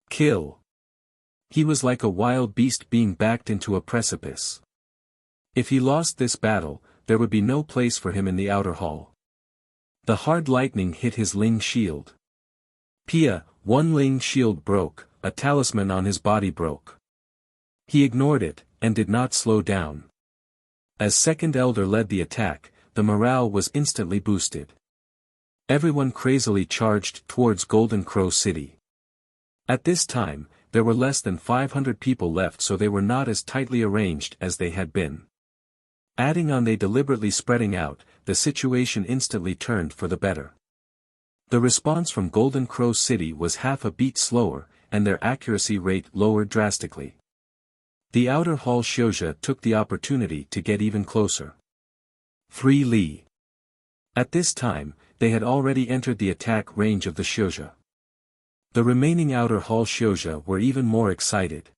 [SPEAKER 1] Kill! He was like a wild beast being backed into a precipice. If he lost this battle, there would be no place for him in the outer hall. The hard lightning hit his Ling shield. Pia, one Ling shield broke, a talisman on his body broke. He ignored it, and did not slow down. As Second Elder led the attack, the morale was instantly boosted. Everyone crazily charged towards Golden Crow City. At this time, there were less than 500 people left, so they were not as tightly arranged as they had been. Adding on they deliberately spreading out, the situation instantly turned for the better. The response from Golden Crow City was half a beat slower, and their accuracy rate lowered drastically. The outer hall Xianxia took the opportunity to get even closer. 3 Li. At this time, they had already entered the attack range of the Xianxia. The remaining outer hall Xianxia were even more excited.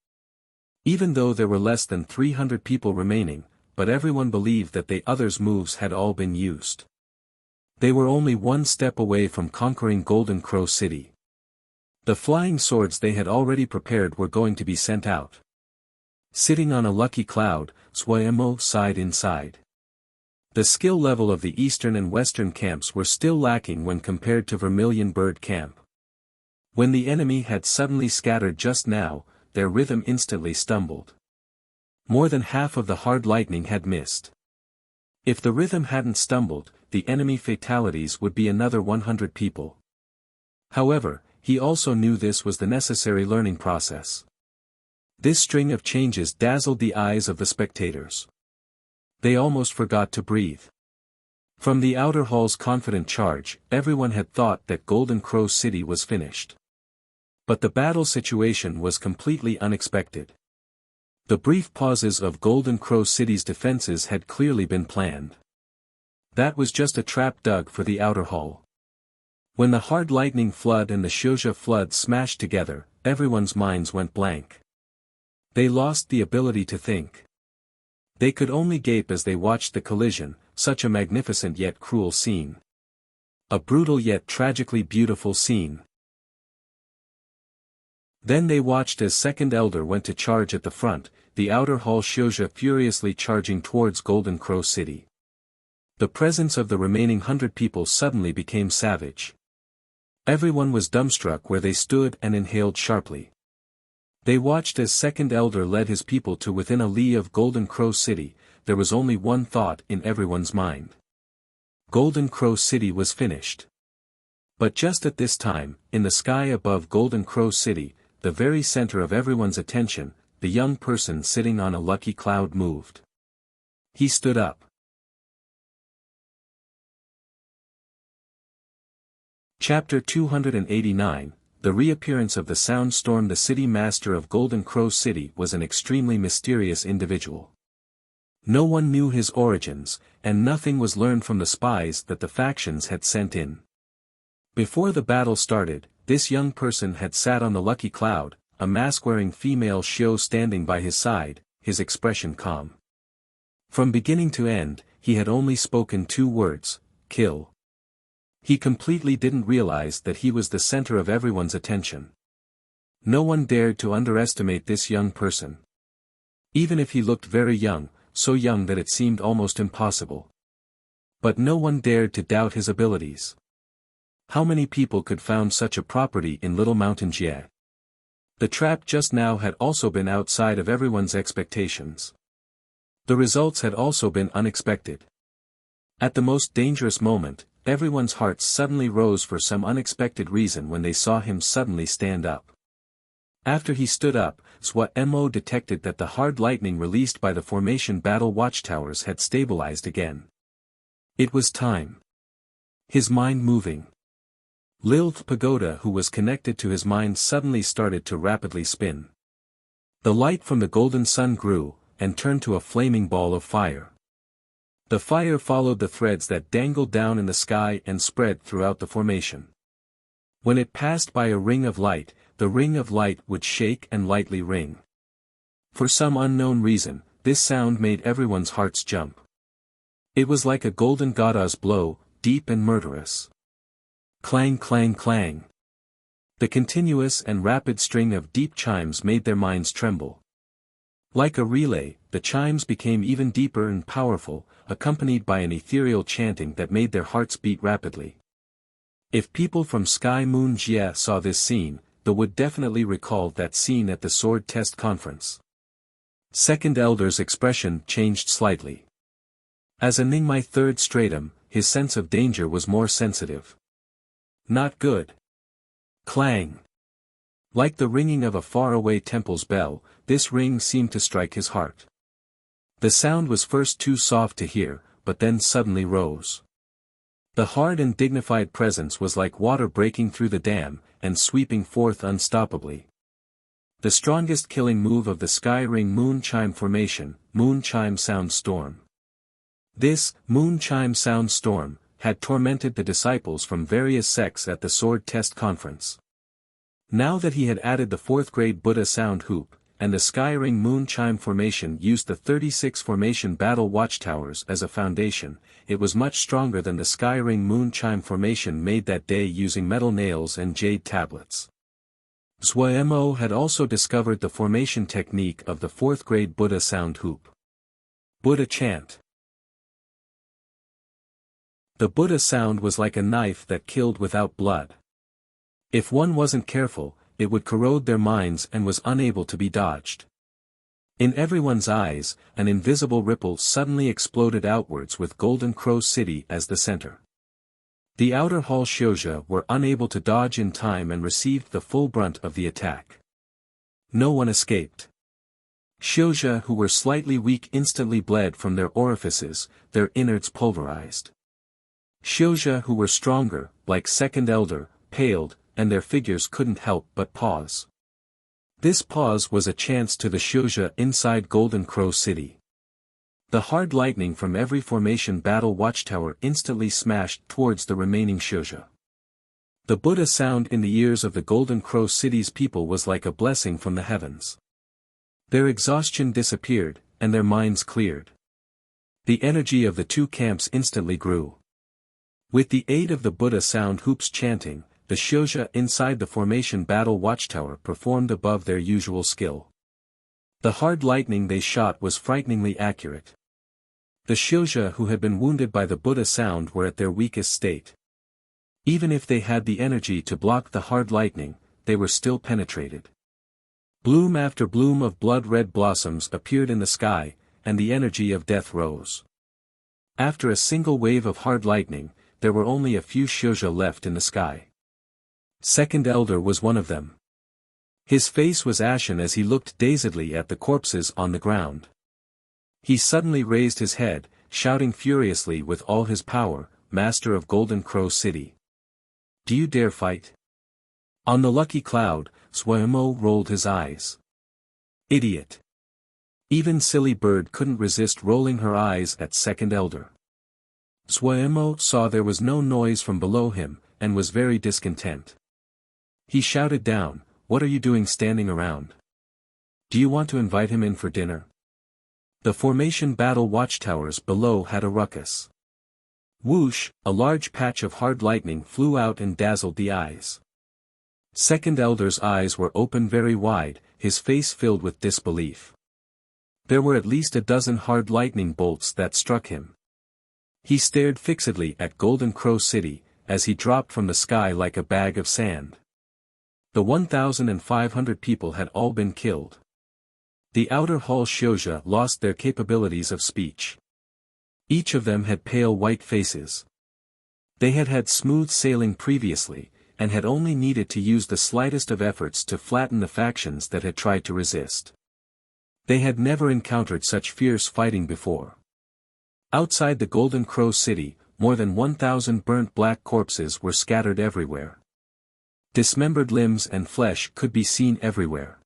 [SPEAKER 1] Even though there were less than 300 people remaining, but everyone believed that the others' moves had all been used. They were only one step away from conquering Golden Crow City. The flying swords they had already prepared were going to be sent out. Sitting on a lucky cloud, Suo Mo sighed inside. The skill level of the eastern and western camps were still lacking when compared to Vermilion Bird Camp. When the enemy had suddenly scattered just now, their rhythm instantly stumbled. More than half of the hard lightning had missed. If the rhythm hadn't stumbled, the enemy fatalities would be another 100 people. However, he also knew this was the necessary learning process. This string of changes dazzled the eyes of the spectators. They almost forgot to breathe. From the outer hall's confident charge, everyone had thought that Golden Crow City was finished. But the battle situation was completely unexpected. The brief pauses of Golden Crow City's defenses had clearly been planned. That was just a trap dug for the outer hall. When the hard lightning flood and the Xianxia flood smashed together, everyone's minds went blank. They lost the ability to think. They could only gape as they watched the collision, such a magnificent yet cruel scene. A brutal yet tragically beautiful scene. Then they watched as Second Elder went to charge at the front, the outer hall Xianxia furiously charging towards Golden Crow City. The presence of the remaining 100 people suddenly became savage. Everyone was dumbstruck where they stood and inhaled sharply. They watched as Second Elder led his people to within a li of Golden Crow City. There was only one thought in everyone's mind. Golden Crow City was finished. But just at this time, in the sky above Golden Crow City, the very center of everyone's attention, the young person sitting on a lucky cloud moved. He stood up. Chapter 289, The Reappearance of the Sound Storm. The city master of Golden Crow City was an extremely mysterious individual. No one knew his origins, and nothing was learned from the spies that the factions had sent in. Before the battle started, this young person had sat on the lucky cloud, a mask-wearing female Xiao standing by his side, his expression calm. From beginning to end, he had only spoken 2 words, kill. He completely didn't realize that he was the center of everyone's attention. No one dared to underestimate this young person. Even if he looked very young, so young that it seemed almost impossible. But no one dared to doubt his abilities. How many people could found such a property in Little Mountain Jie? The trap just now had also been outside of everyone's expectations. The results had also been unexpected. At the most dangerous moment, everyone's hearts suddenly rose for some unexpected reason when they saw him suddenly stand up. After he stood up, Mo detected that the hard lightning released by the formation battle watchtowers had stabilized again. It was time. His mind moving. Lilith Pagoda, who was connected to his mind, suddenly started to rapidly spin. The light from the golden sun grew, and turned to a flaming ball of fire. The fire followed the threads that dangled down in the sky and spread throughout the formation. When it passed by a ring of light, the ring of light would shake and lightly ring. For some unknown reason, this sound made everyone's hearts jump. It was like a golden gada's blow, deep and murderous. Clang clang clang. The continuous and rapid string of deep chimes made their minds tremble. Like a relay, the chimes became even deeper and powerful, accompanied by an ethereal chanting that made their hearts beat rapidly. If people from Sky Moon Jie saw this scene, they would definitely recall that scene at the sword test conference. Second Elder's expression changed slightly. As a Ningmai third stratum, his sense of danger was more sensitive. Not good. Clang. Like the ringing of a faraway temple's bell, this ring seemed to strike his heart. The sound was first too soft to hear, but then suddenly rose. The hard and dignified presence was like water breaking through the dam, and sweeping forth unstoppably. The strongest killing move of the Sky Ring Moon Chime Formation, Moon Chime Sound Storm. This, Moon Chime Sound Storm, had tormented the disciples from various sects at the sword test conference. Now that he had added the 4th grade Buddha sound hoop, and the Sky Ring Moon Chime Formation used the 36 formation battle watchtowers as a foundation, it was much stronger than the Sky Ring Moon Chime Formation made that day using metal nails and jade tablets. Mo had also discovered the formation technique of the 4th grade Buddha sound hoop. Buddha chant. The Buddha sound was like a knife that killed without blood. If one wasn't careful, it would corrode their minds and was unable to be dodged. In everyone's eyes, an invisible ripple suddenly exploded outwards with Golden Crow City as the center. The outer hall Xianxia were unable to dodge in time and received the full brunt of the attack. No one escaped. Xianxia who were slightly weak instantly bled from their orifices, their innards pulverized. Xianxia who were stronger, like Second Elder, paled, and their figures couldn't help but pause. This pause was a chance to the Xianxia inside Golden Crow City. The hard lightning from every formation battle watchtower instantly smashed towards the remaining Xianxia. The Buddha sound in the ears of the Golden Crow City's people was like a blessing from the heavens. Their exhaustion disappeared, and their minds cleared. The energy of the two camps instantly grew. With the aid of the Buddha sound hoops chanting, the Xianxia inside the formation battle watchtower performed above their usual skill. The hard lightning they shot was frighteningly accurate. The Xianxia who had been wounded by the Buddha sound were at their weakest state. Even if they had the energy to block the hard lightning, they were still penetrated. Bloom after bloom of blood-red blossoms appeared in the sky, and the energy of death rose. After a single wave of hard lightning, there were only a few Xianxia left in the sky. Second Elder was one of them. His face was ashen as he looked dazedly at the corpses on the ground. He suddenly raised his head, shouting furiously with all his power, "Master of Golden Crow City! Do you dare fight?" On the lucky cloud, Suemo rolled his eyes. Idiot! Even Silly Bird couldn't resist rolling her eyes at Second Elder. Suemo saw there was no noise from below him, and was very discontent. He shouted down, "What are you doing standing around? Do you want to invite him in for dinner?" The formation battle watchtowers below had a ruckus. Whoosh, a large patch of hard lightning flew out and dazzled the eyes. Second Elder's eyes were open very wide, his face filled with disbelief. There were at least a dozen hard lightning bolts that struck him. He stared fixedly at Golden Crow City, as he dropped from the sky like a bag of sand. The 1,500 people had all been killed. The outer hall Xianxia lost their capabilities of speech. Each of them had pale white faces. They had had smooth sailing previously, and had only needed to use the slightest of efforts to flatten the factions that had tried to resist. They had never encountered such fierce fighting before. Outside the Golden Crow City, more than 1,000 burnt black corpses were scattered everywhere. Dismembered limbs and flesh could be seen everywhere.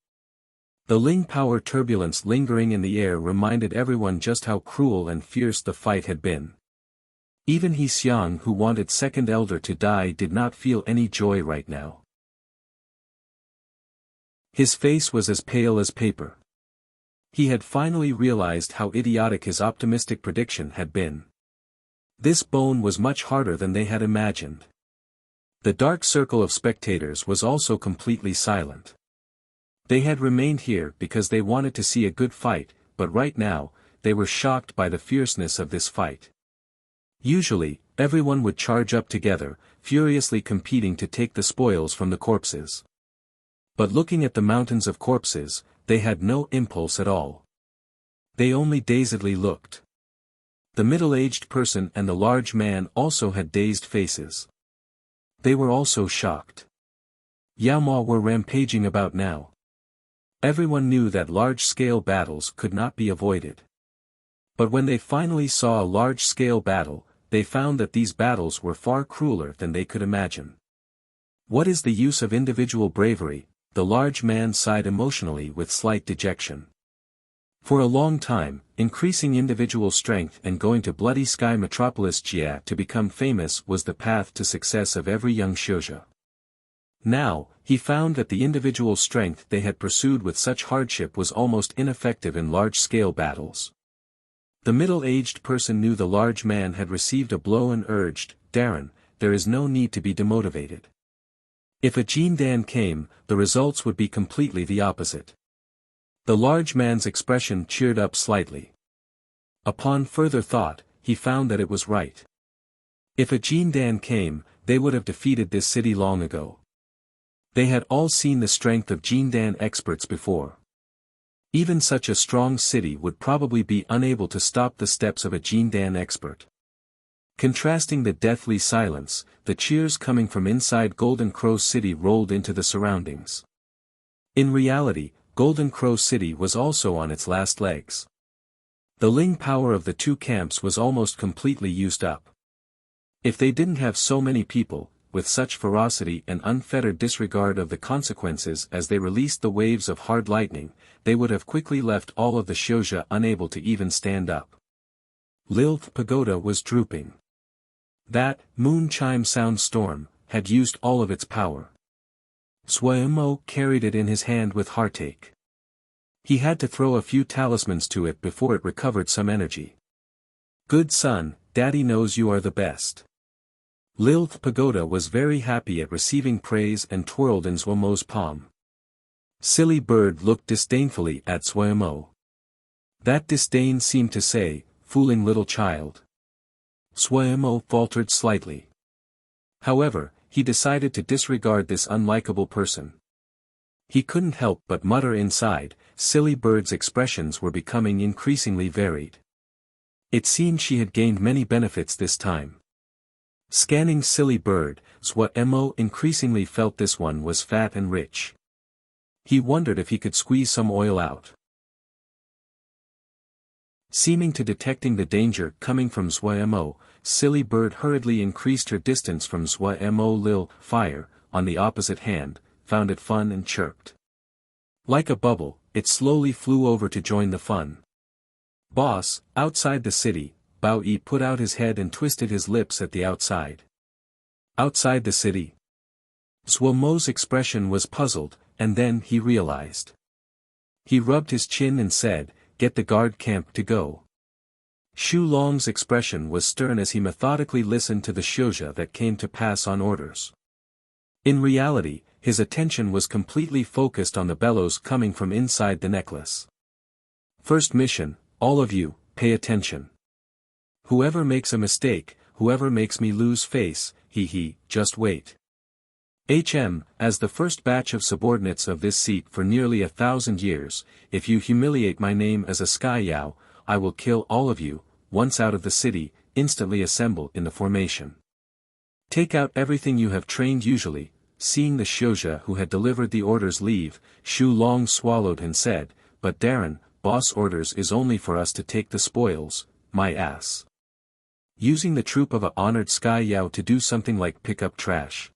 [SPEAKER 1] The Ling power turbulence lingering in the air reminded everyone just how cruel and fierce the fight had been. Even He Xiang who wanted Second Elder to die did not feel any joy right now. His face was as pale as paper. He had finally realized how idiotic his optimistic prediction had been. This bone was much harder than they had imagined. The dark circle of spectators was also completely silent. They had remained here because they wanted to see a good fight, but right now, they were shocked by the fierceness of this fight. Usually, everyone would charge up together, furiously competing to take the spoils from the corpses. But looking at the mountains of corpses, they had no impulse at all. They only dazedly looked. The middle-aged person and the large man also had dazed faces. They were also shocked. Yaomao were rampaging about now. Everyone knew that large-scale battles could not be avoided. But when they finally saw a large-scale battle, they found that these battles were far crueler than they could imagine. What is the use of individual bravery? The large man sighed emotionally with slight dejection. For a long time, increasing individual strength and going to Bloody Sky Metropolis Jia to become famous was the path to success of every young Xianxia. Now, he found that the individual strength they had pursued with such hardship was almost ineffective in large-scale battles. The middle-aged person knew the large man had received a blow and urged, "Darren, there is no need to be demotivated. If a Jindan came, the results would be completely the opposite." The large man's expression cheered up slightly. Upon further thought, he found that it was right. If a Jindan came, they would have defeated this city long ago. They had all seen the strength of Jindan experts before. Even such a strong city would probably be unable to stop the steps of a Jindan expert. Contrasting the deathly silence, the cheers coming from inside Golden Crow City rolled into the surroundings. In reality, Golden Crow City was also on its last legs. The Ling power of the two camps was almost completely used up. If they didn't have so many people, with such ferocity and unfettered disregard of the consequences as they released the waves of hard lightning, they would have quickly left all of the Xianxia unable to even stand up. Lilth Pagoda was drooping. That moon chime sound storm had used all of its power. Suemo carried it in his hand with heartache. He had to throw a few talismans to it before it recovered some energy. Good son, Daddy knows you are the best. Lilth Pagoda was very happy at receiving praise and twirled in Suemo's palm. Silly bird looked disdainfully at Suemo. That disdain seemed to say, fooling little child. Suemo faltered slightly. However, he decided to disregard this unlikable person. He couldn't help but mutter inside, silly bird's expressions were becoming increasingly varied. It seemed she had gained many benefits this time. Scanning silly bird, Suemo increasingly felt this one was fat and rich. He wondered if he could squeeze some oil out. Seeming to detecting the danger coming from Suemo, silly bird hurriedly increased her distance from Suemo. Lil Fire, on the opposite hand, found it fun and chirped. Like a bubble, it slowly flew over to join the fun. Boss, outside the city, Bao Yi put out his head and twisted his lips at the outside. Outside the city? Suemo's expression was puzzled, and then he realized. He rubbed his chin and said, get the guard camp to go. Shu Long's expression was stern as he methodically listened to the Xianxia that came to pass on orders. In reality, his attention was completely focused on the bellows coming from inside the necklace. First mission, all of you, pay attention. Whoever makes a mistake, whoever makes me lose face, just wait. As the first batch of subordinates of this seat for nearly 1,000 years, if you humiliate my name as a Sky Yao, I will kill all of you. Once out of the city, instantly assemble in the formation. Take out everything you have trained usually. Seeing the Xianxia who had delivered the orders leave, Shu Long swallowed and said, but Darren, boss orders is only for us to take the spoils, my ass. Using the troop of a honored Sky Yao to do something like pick up trash.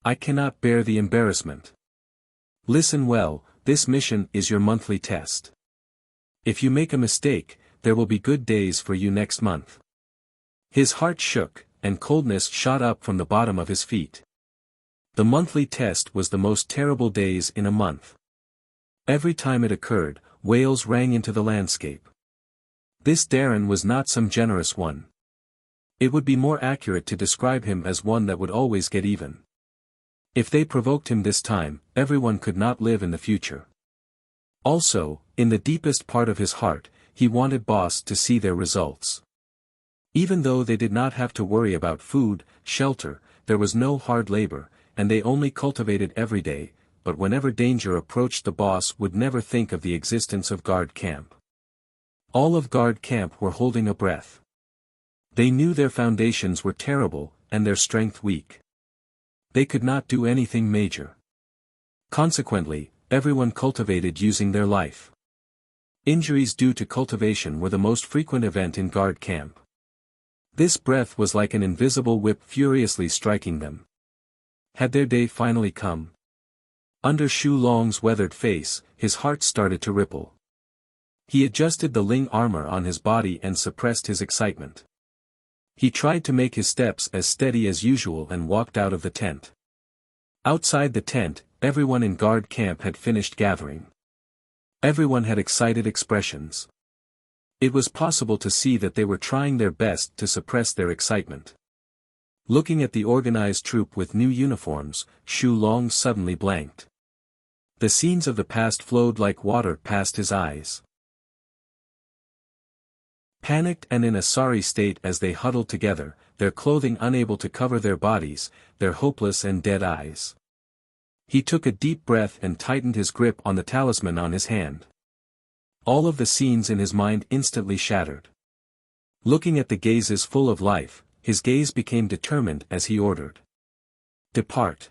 [SPEAKER 1] I cannot bear the embarrassment. Listen well, this mission is your monthly test. If you make a mistake, there will be good days for you next month. His heart shook, and coldness shot up from the bottom of his feet. The monthly test was the most terrible days in a month. Every time it occurred, wails rang into the landscape. This Darren was not some generous one. It would be more accurate to describe him as one that would always get even. If they provoked him this time, everyone could not live in the future. Also, in the deepest part of his heart, he wanted boss to see their results. Even though they did not have to worry about food, shelter, there was no hard labor, and they only cultivated every day, but whenever danger approached the boss would never think of the existence of guard camp. All of guard camp were holding a breath. They knew their foundations were terrible, and their strength weak. They could not do anything major. Consequently, everyone cultivated using their life. Injuries due to cultivation were the most frequent event in guard camp. This breath was like an invisible whip furiously striking them. Had their day finally come? Under Shu Long's weathered face, his heart started to ripple. He adjusted the Ling armor on his body and suppressed his excitement. He tried to make his steps as steady as usual and walked out of the tent. Outside the tent, everyone in guard camp had finished gathering. Everyone had excited expressions. It was possible to see that they were trying their best to suppress their excitement. Looking at the organized troop with new uniforms, Shu Long suddenly blanked. The scenes of the past flowed like water past his eyes. Panicked and in a sorry state as they huddled together, their clothing unable to cover their bodies, their hopeless and dead eyes. He took a deep breath and tightened his grip on the talisman on his hand. All of the scenes in his mind instantly shattered. Looking at the gazes full of life, his gaze became determined as he ordered. Depart.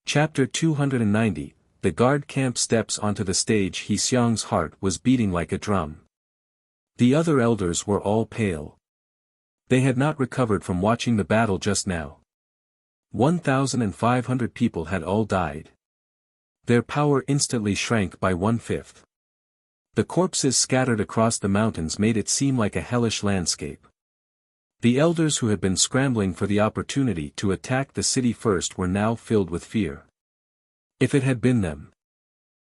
[SPEAKER 1] Chapter 290, The guard camp steps onto the stage. Xiang's heart was beating like a drum. The other elders were all pale. They had not recovered from watching the battle just now. 1,500 people had all died. Their power instantly shrank by 1/5. The corpses scattered across the mountains made it seem like a hellish landscape. The elders who had been scrambling for the opportunity to attack the city first were now filled with fear. If it had been them.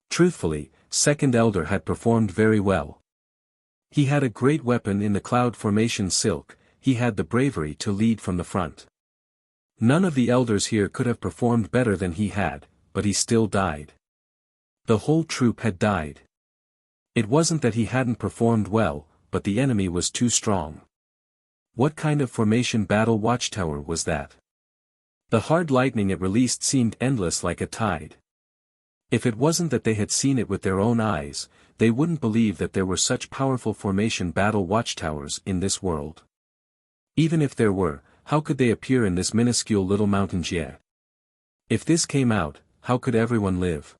[SPEAKER 1] Truthfully, second elder had performed very well. He had a great weapon in the cloud formation silk. He had the bravery to lead from the front. None of the elders here could have performed better than he had, but he still died. The whole troop had died. It wasn't that he hadn't performed well, but the enemy was too strong. What kind of formation battle watchtower was that? The hard lightning it released seemed endless like a tide. If it wasn't that they had seen it with their own eyes, they wouldn't believe that there were such powerful formation battle watchtowers in this world. Even if there were, how could they appear in this minuscule little mountain yet? If this came out, how could everyone live?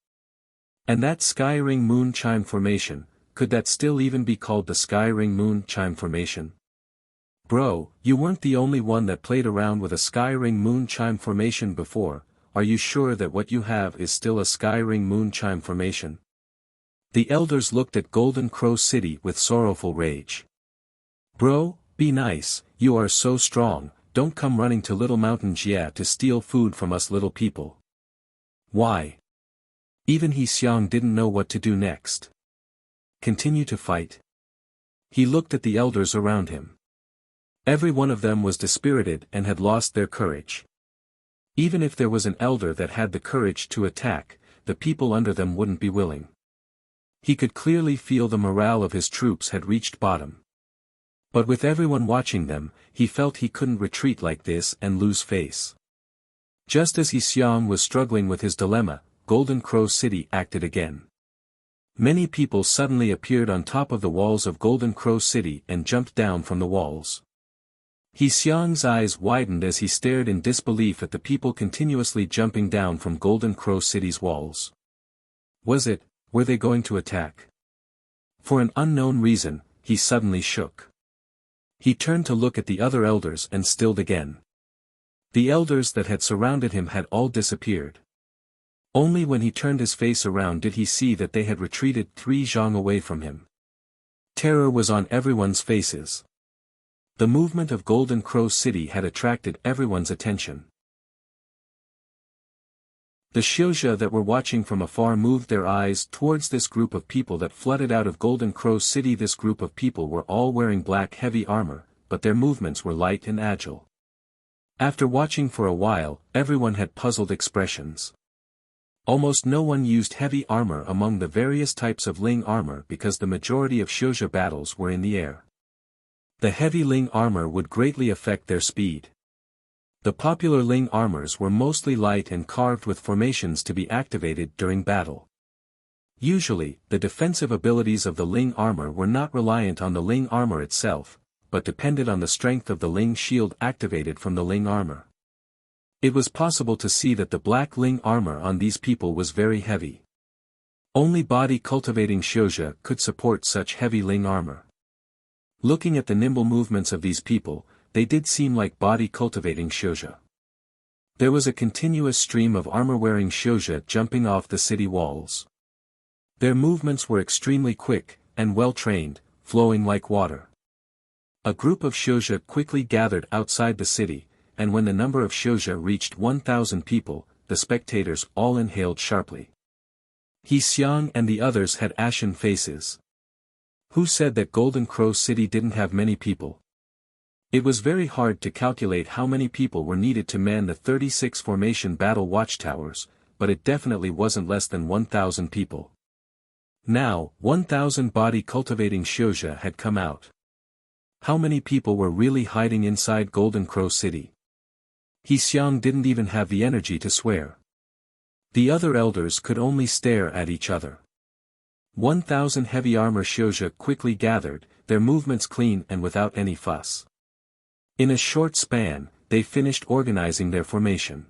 [SPEAKER 1] And that sky ring moon chime formation, could that still even be called the sky ring moon chime formation? Bro, you weren't the only one that played around with a sky ring moon chime formation before. Are you sure that what you have is still a sky ring moon chime formation? The elders looked at Golden Crow City with sorrowful rage. Bro, be nice, you are so strong, don't come running to Little Mountain Jia to steal food from us little people. Why? Even Xiang didn't know what to do next. Continue to fight? He looked at the elders around him. Every one of them was dispirited and had lost their courage. Even if there was an elder that had the courage to attack, the people under them wouldn't be willing. He could clearly feel the morale of his troops had reached bottom. But with everyone watching them, he felt he couldn't retreat like this and lose face. Just as Xiang was struggling with his dilemma, Golden Crow City acted again. Many people suddenly appeared on top of the walls of Golden Crow City and jumped down from the walls. Xiang's eyes widened as he stared in disbelief at the people continuously jumping down from Golden Crow City's walls. Were they going to attack? For an unknown reason, he suddenly shook. He turned to look at the other elders and stilled again. The elders that had surrounded him had all disappeared. Only when he turned his face around did he see that they had retreated 3 zhang away from him. Terror was on everyone's faces. The movement of Golden Crow City had attracted everyone's attention. The Xianxia that were watching from afar moved their eyes towards this group of people that flooded out of Golden Crow City. This group of people were all wearing black heavy armor, but their movements were light and agile. After watching for a while, everyone had puzzled expressions. Almost no one used heavy armor among the various types of Ling armor because the majority of Xianxia battles were in the air. The heavy Ling armor would greatly affect their speed. The popular Ling armors were mostly light and carved with formations to be activated during battle. Usually, the defensive abilities of the Ling armor were not reliant on the Ling armor itself, but depended on the strength of the Ling shield activated from the Ling armor. It was possible to see that the black Ling armor on these people was very heavy. Only body cultivating Xianxia could support such heavy Ling armor. Looking at the nimble movements of these people, they did seem like body cultivating Xianxia. There was a continuous stream of armor-wearing Xianxia jumping off the city walls. Their movements were extremely quick, and well-trained, flowing like water. A group of Xianxia quickly gathered outside the city, and when the number of Xianxia reached 1,000 people, the spectators all inhaled sharply. Xiang and the others had ashen faces. Who said that Golden Crow City didn't have many people? It was very hard to calculate how many people were needed to man the 36 formation battle watchtowers, but it definitely wasn't less than 1,000 people. Now, 1,000 body cultivating Xianxia had come out. How many people were really hiding inside Golden Crow City? Xiang didn't even have the energy to swear. The other elders could only stare at each other. 1,000 heavy armor Xianxia quickly gathered, their movements clean and without any fuss. In a short span, they finished organizing their formation.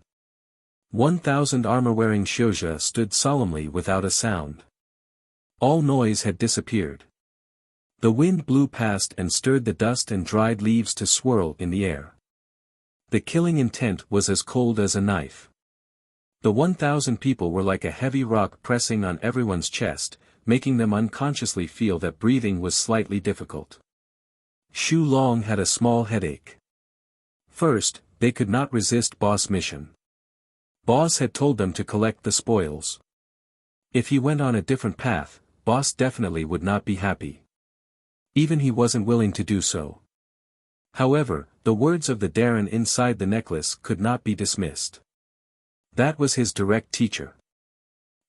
[SPEAKER 1] 1,000 armor-wearing Xianxia stood solemnly without a sound. All noise had disappeared. The wind blew past and stirred the dust and dried leaves to swirl in the air. The killing intent was as cold as a knife. The 1,000 people were like a heavy rock pressing on everyone's chest, making them unconsciously feel that breathing was slightly difficult. Xu Long had a small headache. First, they could not resist Boss' mission. Boss had told them to collect the spoils. If he went on a different path, Boss definitely would not be happy. Even he wasn't willing to do so. However, the words of the Darren inside the necklace could not be dismissed. That was his direct teacher.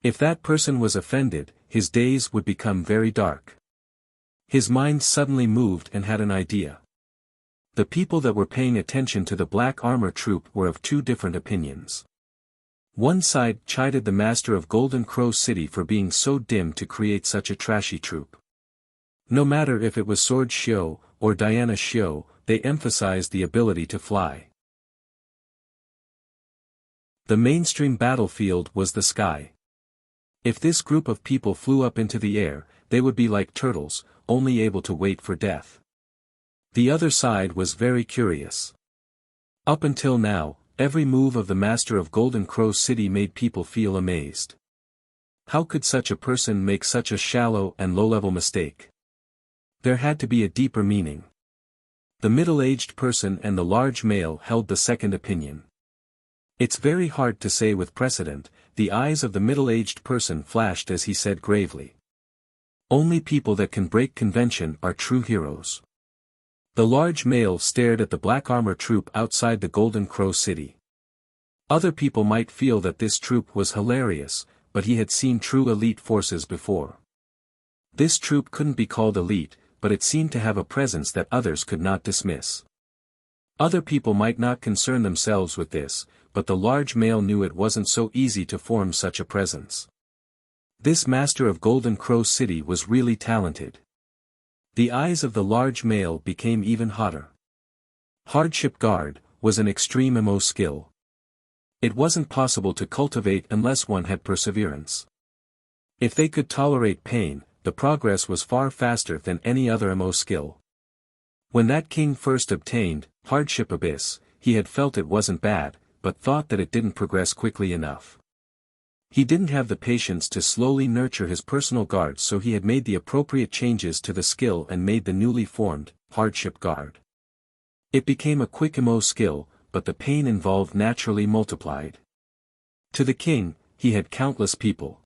[SPEAKER 1] If that person was offended, his days would become very dark. His mind suddenly moved and had an idea. The people that were paying attention to the black armor troop were of two different opinions. One side chided the master of Golden Crow City for being so dim to create such a trashy troop. No matter if it was Sword Xiu or Diana Xiu, they emphasized the ability to fly. The mainstream battlefield was the sky. If this group of people flew up into the air, they would be like turtles, only able to wait for death. The other side was very curious. Up until now, every move of the master of Golden Crow City made people feel amazed. How could such a person make such a shallow and low-level mistake? There had to be a deeper meaning. The middle-aged person and the large male held the second opinion. It's very hard to say with precedent, the eyes of the middle-aged person flashed as he said gravely. Only people that can break convention are true heroes. The large male stared at the black armor troop outside the Golden Crow City. Other people might feel that this troop was hilarious, but he had seen true elite forces before. This troop couldn't be called elite, but it seemed to have a presence that others could not dismiss. Other people might not concern themselves with this, but the large male knew it wasn't so easy to form such a presence. This master of Golden Crow City was really talented. The eyes of the large male became even hotter. Hardship Guard was an extreme MO skill. It wasn't possible to cultivate unless one had perseverance. If they could tolerate pain, the progress was far faster than any other MO skill. When that king first obtained Hardship Abyss, he had felt it wasn't bad, but thought that it didn't progress quickly enough. He didn't have the patience to slowly nurture his personal guard, so he had made the appropriate changes to the skill and made the newly formed Hardship Guard. It became a quick MO skill, but the pain involved naturally multiplied. To the king, he had countless people.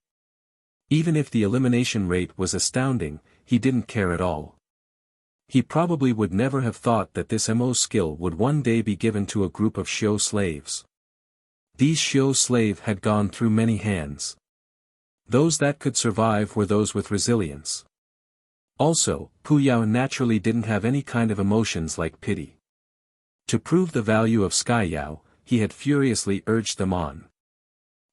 [SPEAKER 1] Even if the elimination rate was astounding, he didn't care at all. He probably would never have thought that this MO skill would one day be given to a group of Xiu slaves. These Xiu slaves had gone through many hands. Those that could survive were those with resilience. Also, Pu Yao naturally didn't have any kind of emotions like pity. To prove the value of Sky Yao, he had furiously urged them on.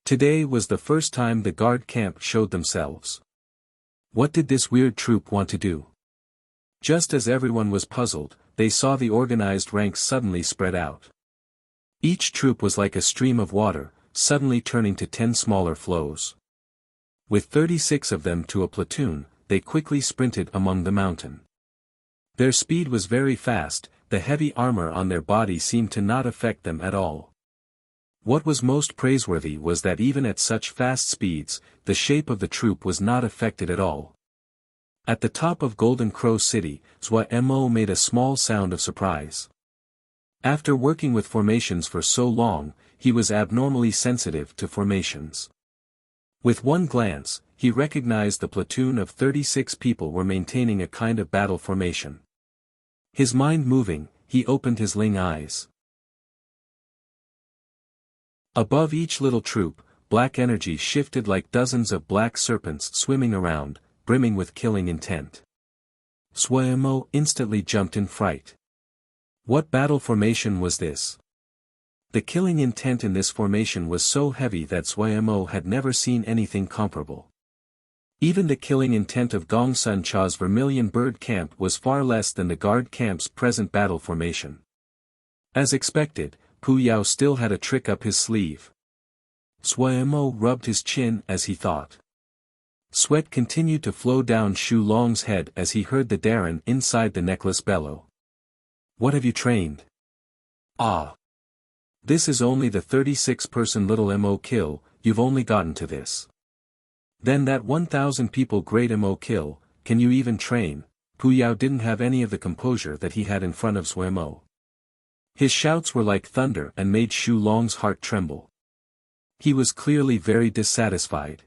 [SPEAKER 1] Today was the first time the guard camp showed themselves. What did this weird troop want to do? Just as everyone was puzzled, they saw the organized ranks suddenly spread out. Each troop was like a stream of water, suddenly turning to 10 smaller flows. With 36 of them to a platoon, they quickly sprinted among the mountain. Their speed was very fast, the heavy armor on their body seemed to not affect them at all. What was most praiseworthy was that even at such fast speeds, the shape of the troop was not affected at all. At the top of Golden Crow City, Zhua Mo made a small sound of surprise. After working with formations for so long, he was abnormally sensitive to formations. With one glance, he recognized the platoon of 36 people were maintaining a kind of battle formation. His mind moving, he opened his Ling eyes. Above each little troop, black energy shifted like dozens of black serpents swimming around, brimming with killing intent. Suemo instantly jumped in fright. What battle formation was this? The killing intent in this formation was so heavy that Suemo had never seen anything comparable. Even the killing intent of Gongsun Cha's Vermilion Bird Camp was far less than the guard camp's present battle formation. As expected, Pu Yao still had a trick up his sleeve. Suemo rubbed his chin as he thought. Sweat continued to flow down Shu Long's head as he heard the Darren inside the necklace bellow. What have you trained? Ah! This is only the 36-person little MO kill, you've only gotten to this. Then that 1,000 people great MO kill, can you even train? Pu Yao didn't have any of the composure that he had in front of Suemo. His shouts were like thunder and made Shu Long's heart tremble. He was clearly very dissatisfied.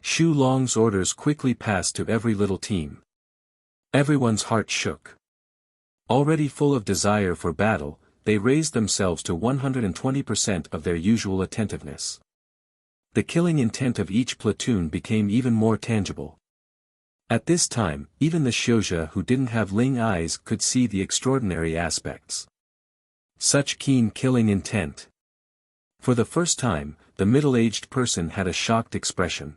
[SPEAKER 1] Shu Long's orders quickly passed to every little team. Everyone's heart shook. Already full of desire for battle, they raised themselves to 120% of their usual attentiveness. The killing intent of each platoon became even more tangible. At this time, even the Xiozha who didn't have Ling eyes could see the extraordinary aspects. Such keen killing intent. For the first time, the middle-aged person had a shocked expression.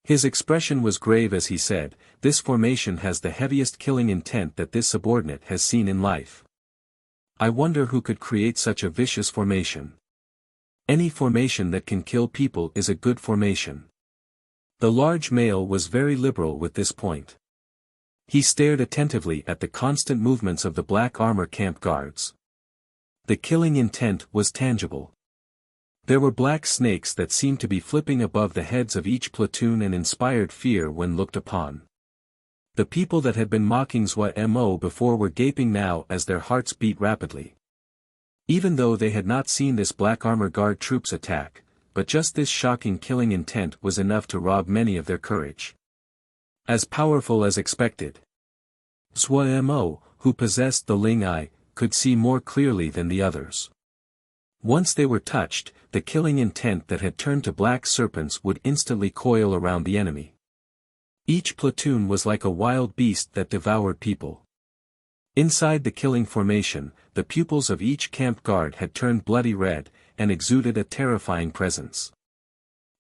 [SPEAKER 1] His expression was grave as he said, "This formation has the heaviest killing intent that this subordinate has seen in life. I wonder who could create such a vicious formation. Any formation that can kill people is a good formation." The large male was very liberal with this point. He stared attentively at the constant movements of the black armor camp guards. The killing intent was tangible. There were black snakes that seemed to be flipping above the heads of each platoon and inspired fear when looked upon. The people that had been mocking Mo before were gaping now as their hearts beat rapidly. Even though they had not seen this black armor guard troops attack, but just this shocking killing intent was enough to rob many of their courage. As powerful as expected. Mo, who possessed the Ling Eye, could see more clearly than the others. Once they were touched, the killing intent that had turned to black serpents would instantly coil around the enemy. Each platoon was like a wild beast that devoured people. Inside the killing formation, the pupils of each camp guard had turned bloody red, and exuded a terrifying presence.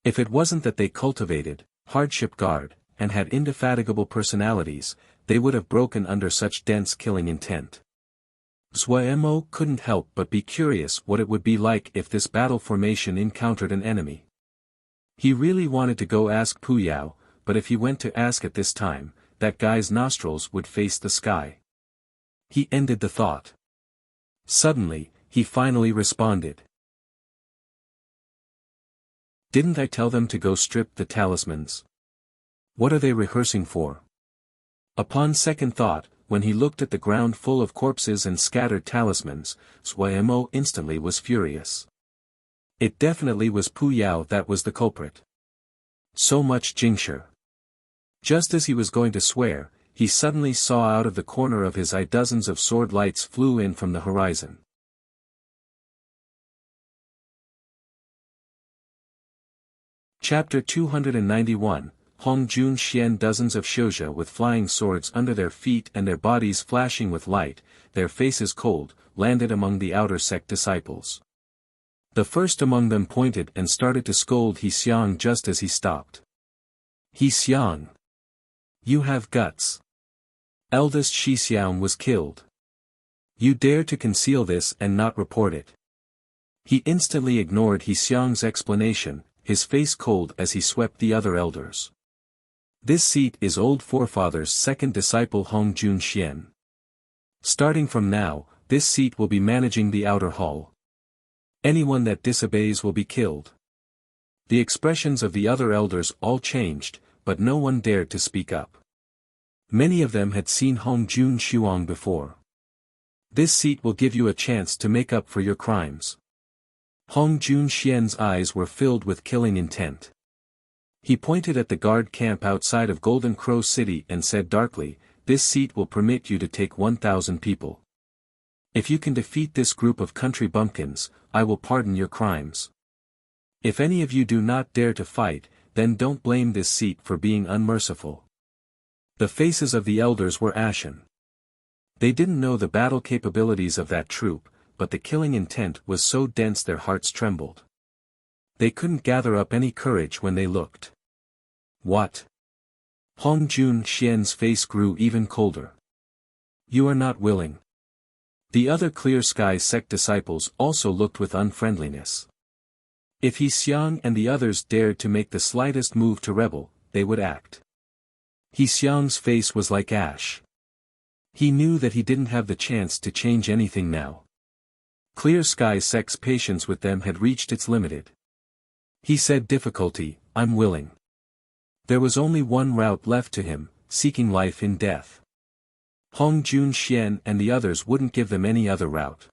[SPEAKER 1] If it wasn't that they cultivated, hardship guard, and had indefatigable personalities, they would have broken under such dense killing intent. Mo couldn't help but be curious what it would be like if this battle formation encountered an enemy. He really wanted to go ask Pu Yao, but if he went to ask at this time, that guy's nostrils would face the sky. He ended the thought. Suddenly, he finally responded. Didn't I tell them to go strip the talismans? What are they rehearsing for? Upon second thought, when he looked at the ground full of corpses and scattered talismans, Mo instantly was furious. It definitely was Pu Yao that was the culprit. So much Jingshi. Just as he was going to swear, he suddenly saw out of the corner of his eye dozens of sword lights flew in from the horizon. Chapter 291, Hongjun Xian. Dozens of Xiozha with flying swords under their feet and their bodies flashing with light, their faces cold, landed among the outer sect disciples. The first among them pointed and started to scold He Xiang just as he stopped. He Xiang! You have guts. Eldest Shi Xiang was killed. You dare to conceal this and not report it. He instantly ignored He Xiang's explanation, his face cold as he swept the other elders. This seat is old forefather's second disciple Hongjun Xian. Starting from now, this seat will be managing the outer hall. Anyone that disobeys will be killed. The expressions of the other elders all changed, but no one dared to speak up. Many of them had seen Hongjun Xiang before. This seat will give you a chance to make up for your crimes. Hongjun Xian's eyes were filled with killing intent. He pointed at the guard camp outside of Golden Crow City and said darkly, "This seat will permit you to take 1,000 people. If you can defeat this group of country bumpkins, I will pardon your crimes. If any of you do not dare to fight, then don't blame this seat for being unmerciful. The faces of the elders were ashen. They didn't know the battle capabilities of that troop, but the killing intent was so dense their hearts trembled. They couldn't gather up any courage when they looked. What? Hongjun Xian's face grew even colder. You are not willing. The other Clear Sky sect disciples also looked with unfriendliness. If He Xiang and the others dared to make the slightest move to rebel, they would act. He Xiang's face was like ash. He knew that he didn't have the chance to change anything now. Clear Sky sect's patience with them had reached its limited. He said difficulty, I'm willing. There was only one route left to him, seeking life in death. Hongjun Xian and the others wouldn't give them any other route.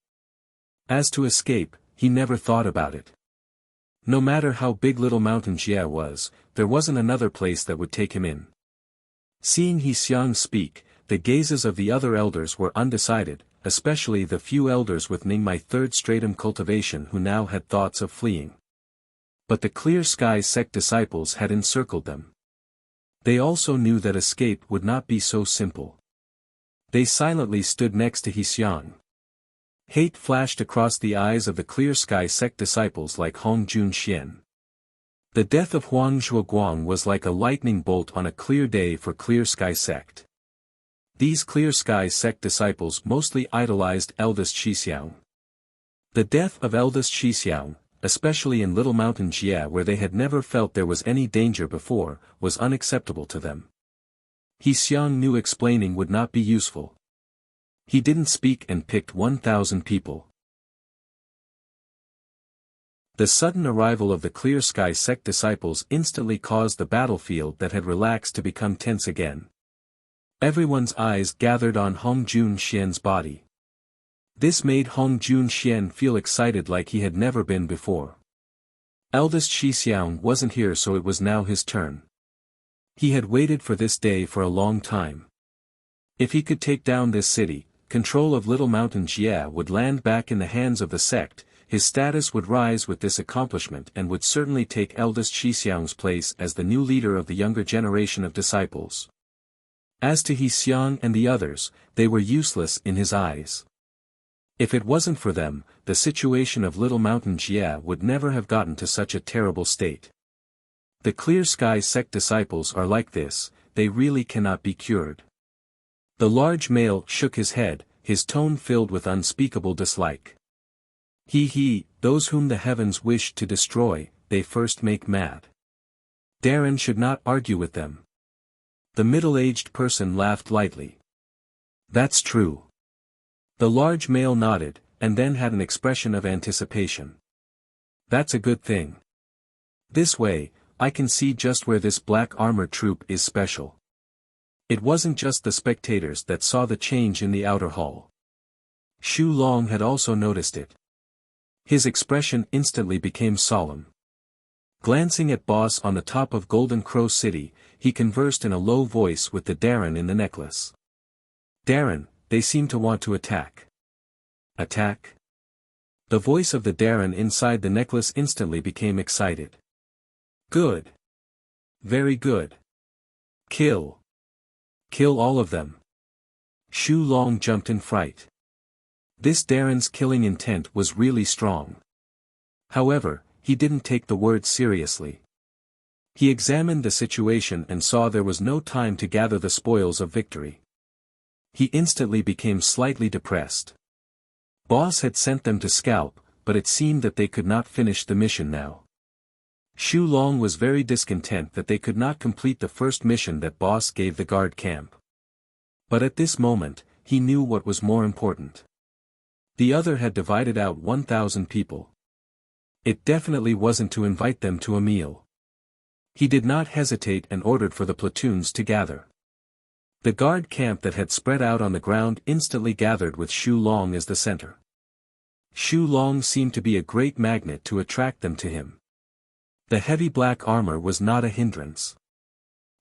[SPEAKER 1] As to escape, he never thought about it. No matter how big Little Mountain Jie was, there wasn't another place that would take him in. Seeing He Xiang speak, the gazes of the other elders were undecided, especially the few elders with Ningmai third stratum cultivation who now had thoughts of fleeing. But the Clear Sky sect disciples had encircled them. They also knew that escape would not be so simple. They silently stood next to He Xiang. Hate flashed across the eyes of the Clear Sky sect disciples like Hongjun Xian. The death of Huang Zhuoguang was like a lightning bolt on a clear day for Clear Sky sect. These Clear Sky sect disciples mostly idolized eldest Xixiang. The death of eldest Xixiang, especially in Little Mountain Jie where they had never felt there was any danger before, was unacceptable to them. He Xiang knew explaining would not be useful. He didn't speak and picked 1,000 people. The sudden arrival of the Clear Sky sect disciples instantly caused the battlefield that had relaxed to become tense again. Everyone's eyes gathered on Hongjun Xian's body. This made Hongjun Xian feel excited like he had never been before. Eldest Xixiang wasn't here, so it was now his turn. He had waited for this day for a long time. If he could take down this city, control of Little Mountain Jie would land back in the hands of the sect, his status would rise with this accomplishment and would certainly take eldest Xixiang's place as the new leader of the younger generation of disciples. As to He Xiang and the others, they were useless in his eyes. If it wasn't for them, the situation of Little Mountain Jie would never have gotten to such a terrible state. The Clear Sky sect disciples are like this, they really cannot be cured. The large male shook his head, his tone filled with unspeakable dislike. Those whom the heavens wish to destroy, they first make mad. Darren should not argue with them. The middle-aged person laughed lightly. That's true. The large male nodded, and then had an expression of anticipation. That's a good thing. This way, I can see just where this black armor troop is special. It wasn't just the spectators that saw the change in the outer hall. Xu Long had also noticed it. His expression instantly became solemn. Glancing at Boss on the top of Golden Crow City, he conversed in a low voice with the Darren in the necklace. Darren, they seem to want to attack. Attack? The voice of the Darren inside the necklace instantly became excited. Good. Very good. Kill. Kill all of them. Xu Long jumped in fright. This Darren's killing intent was really strong. However, he didn't take the words seriously. He examined the situation and saw there was no time to gather the spoils of victory. He instantly became slightly depressed. Boss had sent them to scalp, but it seemed that they could not finish the mission now. Xu Long was very discontent that they could not complete the first mission that Boss gave the guard camp. But at this moment, he knew what was more important. The other had divided out 1,000 people. It definitely wasn't to invite them to a meal. He did not hesitate and ordered for the platoons to gather. The guard camp that had spread out on the ground instantly gathered with Xu Long as the center. Xu Long seemed to be a great magnet to attract them to him. The heavy black armor was not a hindrance.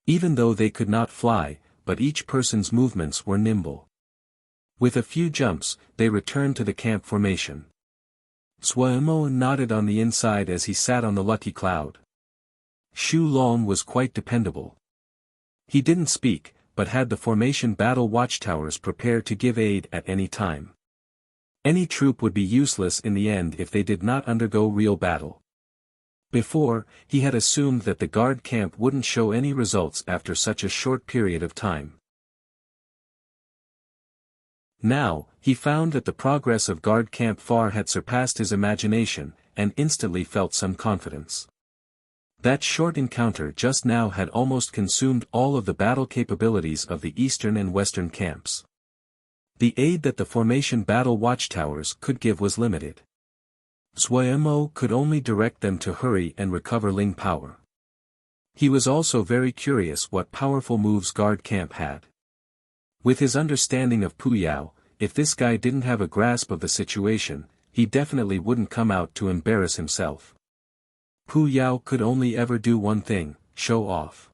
[SPEAKER 1] Even though they could not fly, but each person's movements were nimble. With a few jumps, they returned to the camp formation. Suemo nodded on the inside as he sat on the lucky cloud. Xu Long was quite dependable. He didn't speak, but had the formation battle watchtowers prepared to give aid at any time. Any troop would be useless in the end if they did not undergo real battle. Before, he had assumed that the guard camp wouldn't show any results after such a short period of time. Now, he found that the progress of guard camp far had surpassed his imagination, and instantly felt some confidence. That short encounter just now had almost consumed all of the battle capabilities of the eastern and western camps. The aid that the formation battle watchtowers could give was limited. Xuemo could only direct them to hurry and recover Ling power. He was also very curious what powerful moves guard camp had. With his understanding of Puyao, if this guy didn't have a grasp of the situation, he definitely wouldn't come out to embarrass himself. Puyao could only ever do one thing, show off.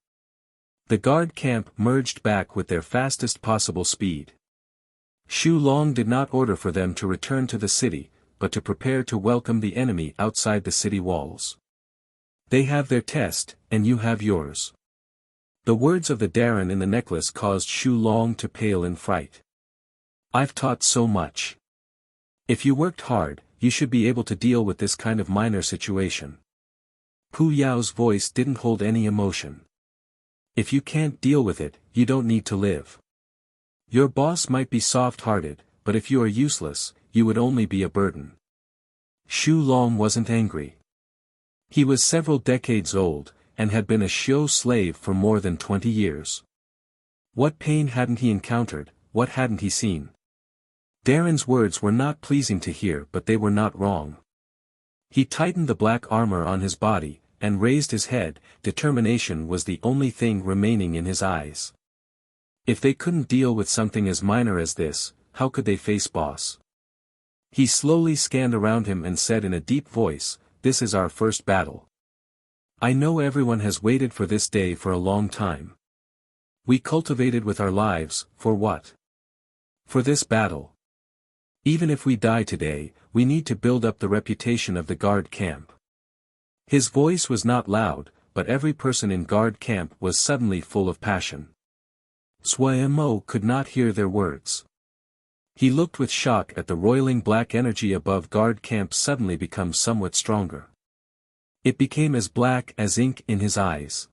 [SPEAKER 1] The guard camp merged back with their fastest possible speed. Xu Long did not order for them to return to the city, but to prepare to welcome the enemy outside the city walls. They have their test, and you have yours. The words of the Darren in the necklace caused Xu Long to pale in fright. I've taught so much. If you worked hard, you should be able to deal with this kind of minor situation. Pu Yao's voice didn't hold any emotion. If you can't deal with it, you don't need to live. Your boss might be soft-hearted, but if you are useless, you would only be a burden. Xu Long wasn't angry. He was several decades old, and had been a Xiu slave for more than 20 years. What pain hadn't he encountered, what hadn't he seen? Darren's words were not pleasing to hear, but they were not wrong. He tightened the black armor on his body, and raised his head. Determination was the only thing remaining in his eyes. If they couldn't deal with something as minor as this, how could they face boss? He slowly scanned around him and said in a deep voice, "This is our first battle. I know everyone has waited for this day for a long time. We cultivated with our lives, for what? For this battle. Even if we die today, we need to build up the reputation of the guard camp." His voice was not loud, but every person in guard camp was suddenly full of passion. Xuemo could not hear their words. He looked with shock at the roiling black energy above guard camp suddenly become somewhat stronger. It became as black as ink in his eyes.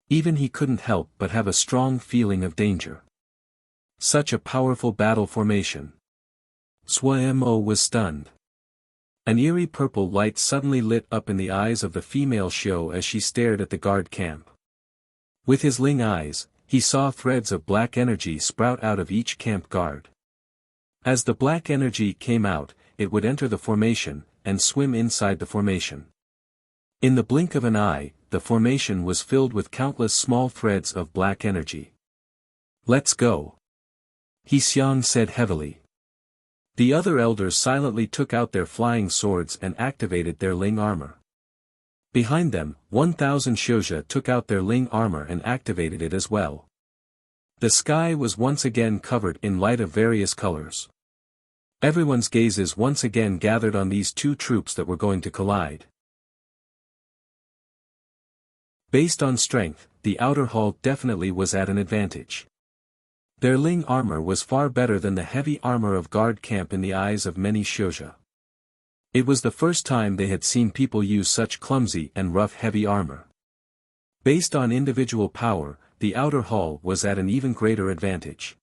[SPEAKER 1] Even he couldn't help but have a strong feeling of danger. Such a powerful battle formation. Xuemo was stunned. An eerie purple light suddenly lit up in the eyes of the female Xiu as she stared at the guard camp. With his Ling eyes, he saw threads of black energy sprout out of each camp guard. As the black energy came out, it would enter the formation, and swim inside the formation. In the blink of an eye, the formation was filled with countless small threads of black energy. "Let's go," He Xiang said heavily. The other elders silently took out their flying swords and activated their Ling armor. Behind them, 1,000 Xiuzha took out their Ling armor and activated it as well. The sky was once again covered in light of various colors. Everyone's gazes once again gathered on these two troops that were going to collide. Based on strength, the outer hall definitely was at an advantage. Their Ling armor was far better than the heavy armor of guard camp in the eyes of many Xiuzha. It was the first time they had seen people use such clumsy and rough heavy armor. Based on individual power, the outer hall was at an even greater advantage.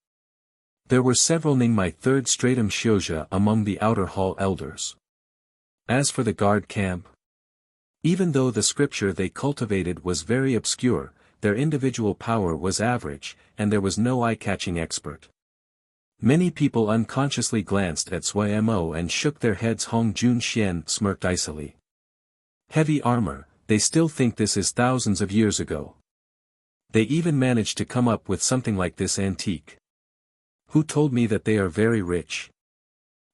[SPEAKER 1] There were several Ningmai third stratum Xiuzha among the outer hall elders. As for the guard camp, even though the scripture they cultivated was very obscure, their individual power was average, and there was no eye-catching expert. Many people unconsciously glanced at Xuemo and shook their heads. Hong Junxian smirked icily. Heavy armor, they still think this is thousands of years ago. They even managed to come up with something like this antique. Who told me that they are very rich?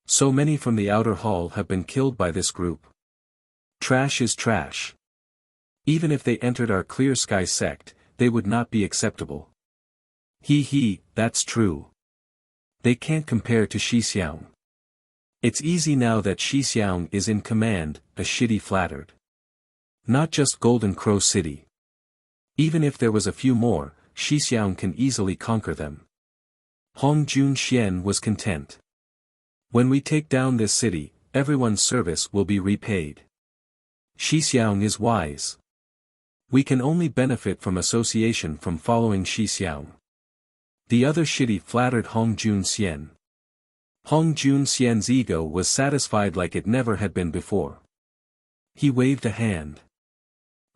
[SPEAKER 1] So many from the outer hall have been killed by this group. Trash is trash. Even if they entered our Clear Sky sect, they would not be acceptable. That's true. They can't compare to Xixiang. It's easy now that Xixiang is in command, a shitty flattered. Not just Golden Crow City. Even if there was a few more, Xixiang can easily conquer them. Hong Jun Xian was content. When we take down this city, everyone's service will be repaid. Xixiang is wise. We can only benefit from association from following Xixiang. The other shitty flattered Hong Jun Xian. Hong Jun Xian's ego was satisfied like it never had been before. He waved a hand.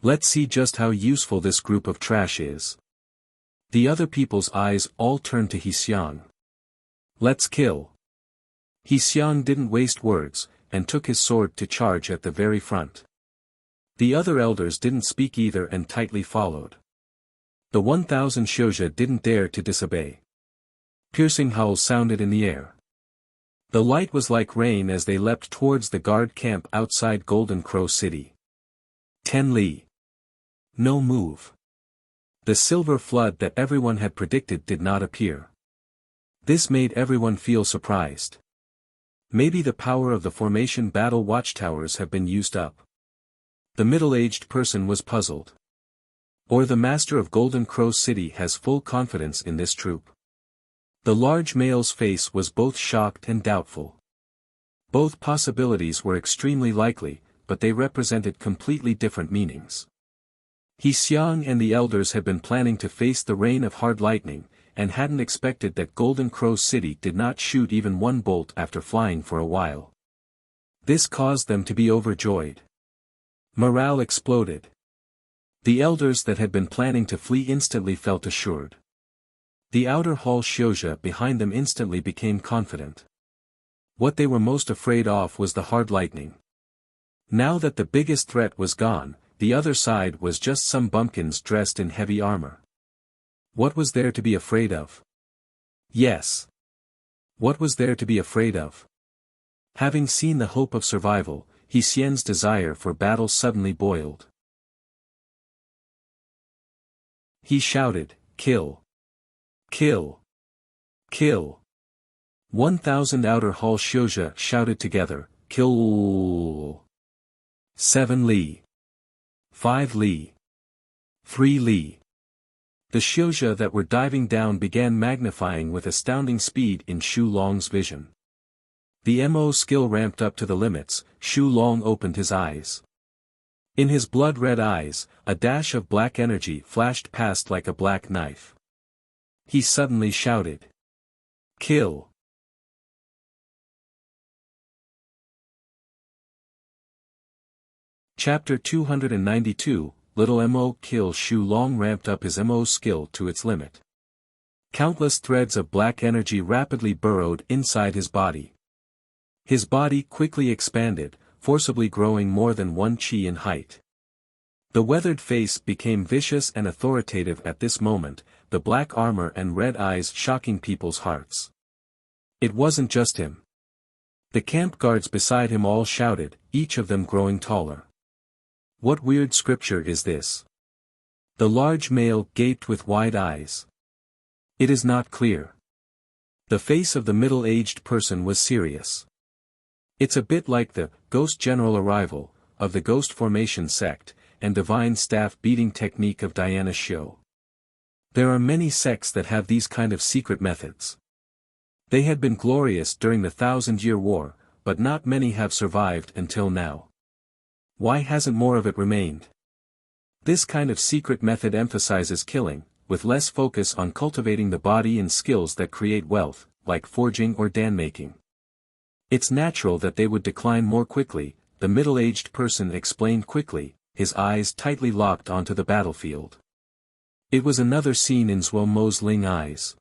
[SPEAKER 1] Let's see just how useful this group of trash is. The other people's eyes all turned to Xixiang. Let's kill. Xixiang didn't waste words, and took his sword to charge at the very front. The other elders didn't speak either and tightly followed. The 1,000 Xianxia didn't dare to disobey. Piercing howls sounded in the air. The light was like rain as they leapt towards the guard camp outside Golden Crow City. 10 li. No move. The silver flood that everyone had predicted did not appear. This made everyone feel surprised. Maybe the power of the formation battle watchtowers have been used up. The middle-aged person was puzzled. Or the master of Golden Crow City has full confidence in this troop. The large male's face was both shocked and doubtful. Both possibilities were extremely likely, but they represented completely different meanings. Xixiang and the elders had been planning to face the rain of hard lightning, and hadn't expected that Golden Crow City did not shoot even one bolt after flying for a while. This caused them to be overjoyed. Morale exploded. The elders that had been planning to flee instantly felt assured. The outer hall Xianxia behind them instantly became confident. What they were most afraid of was the hard lightning. Now that the biggest threat was gone, the other side was just some bumpkins dressed in heavy armor. What was there to be afraid of? Yes. What was there to be afraid of? Having seen the hope of survival, Xian's desire for battle suddenly boiled. He shouted, "Kill! Kill! Kill!" 1,000 outer hall Xianxia shouted together, "Kill!" 7 li. 5 li. 3 li. The Xianxia that were diving down began magnifying with astounding speed in Shu Long's vision. The MO skill ramped up to the limits. Shu Long opened his eyes. In his blood-red eyes, a dash of black energy flashed past like a black knife. He suddenly shouted, "Kill!" Chapter 292, Little Mo Kill. Shu Long ramped up his MO skill to its limit. Countless threads of black energy rapidly burrowed inside his body. His body quickly expanded, forcibly growing more than 1 chi in height. The weathered face became vicious and authoritative at this moment, the black armor and red eyes shocking people's hearts. It wasn't just him. The camp guards beside him all shouted, each of them growing taller. What weird scripture is this? The large male gaped with wide eyes. It is not clear. The face of the middle-aged person was serious. It's a bit like the ghost general arrival of the ghost formation sect, and divine staff beating technique of Diana's show. There are many sects that have these kind of secret methods. They had been glorious during the 1,000-year war, but not many have survived until now. Why hasn't more of it remained? This kind of secret method emphasizes killing, with less focus on cultivating the body and skills that create wealth, like forging or dan-making. It's natural that they would decline more quickly, the middle-aged person explained quickly, his eyes tightly locked onto the battlefield. It was another scene in Zhuo Mo's Ling eyes.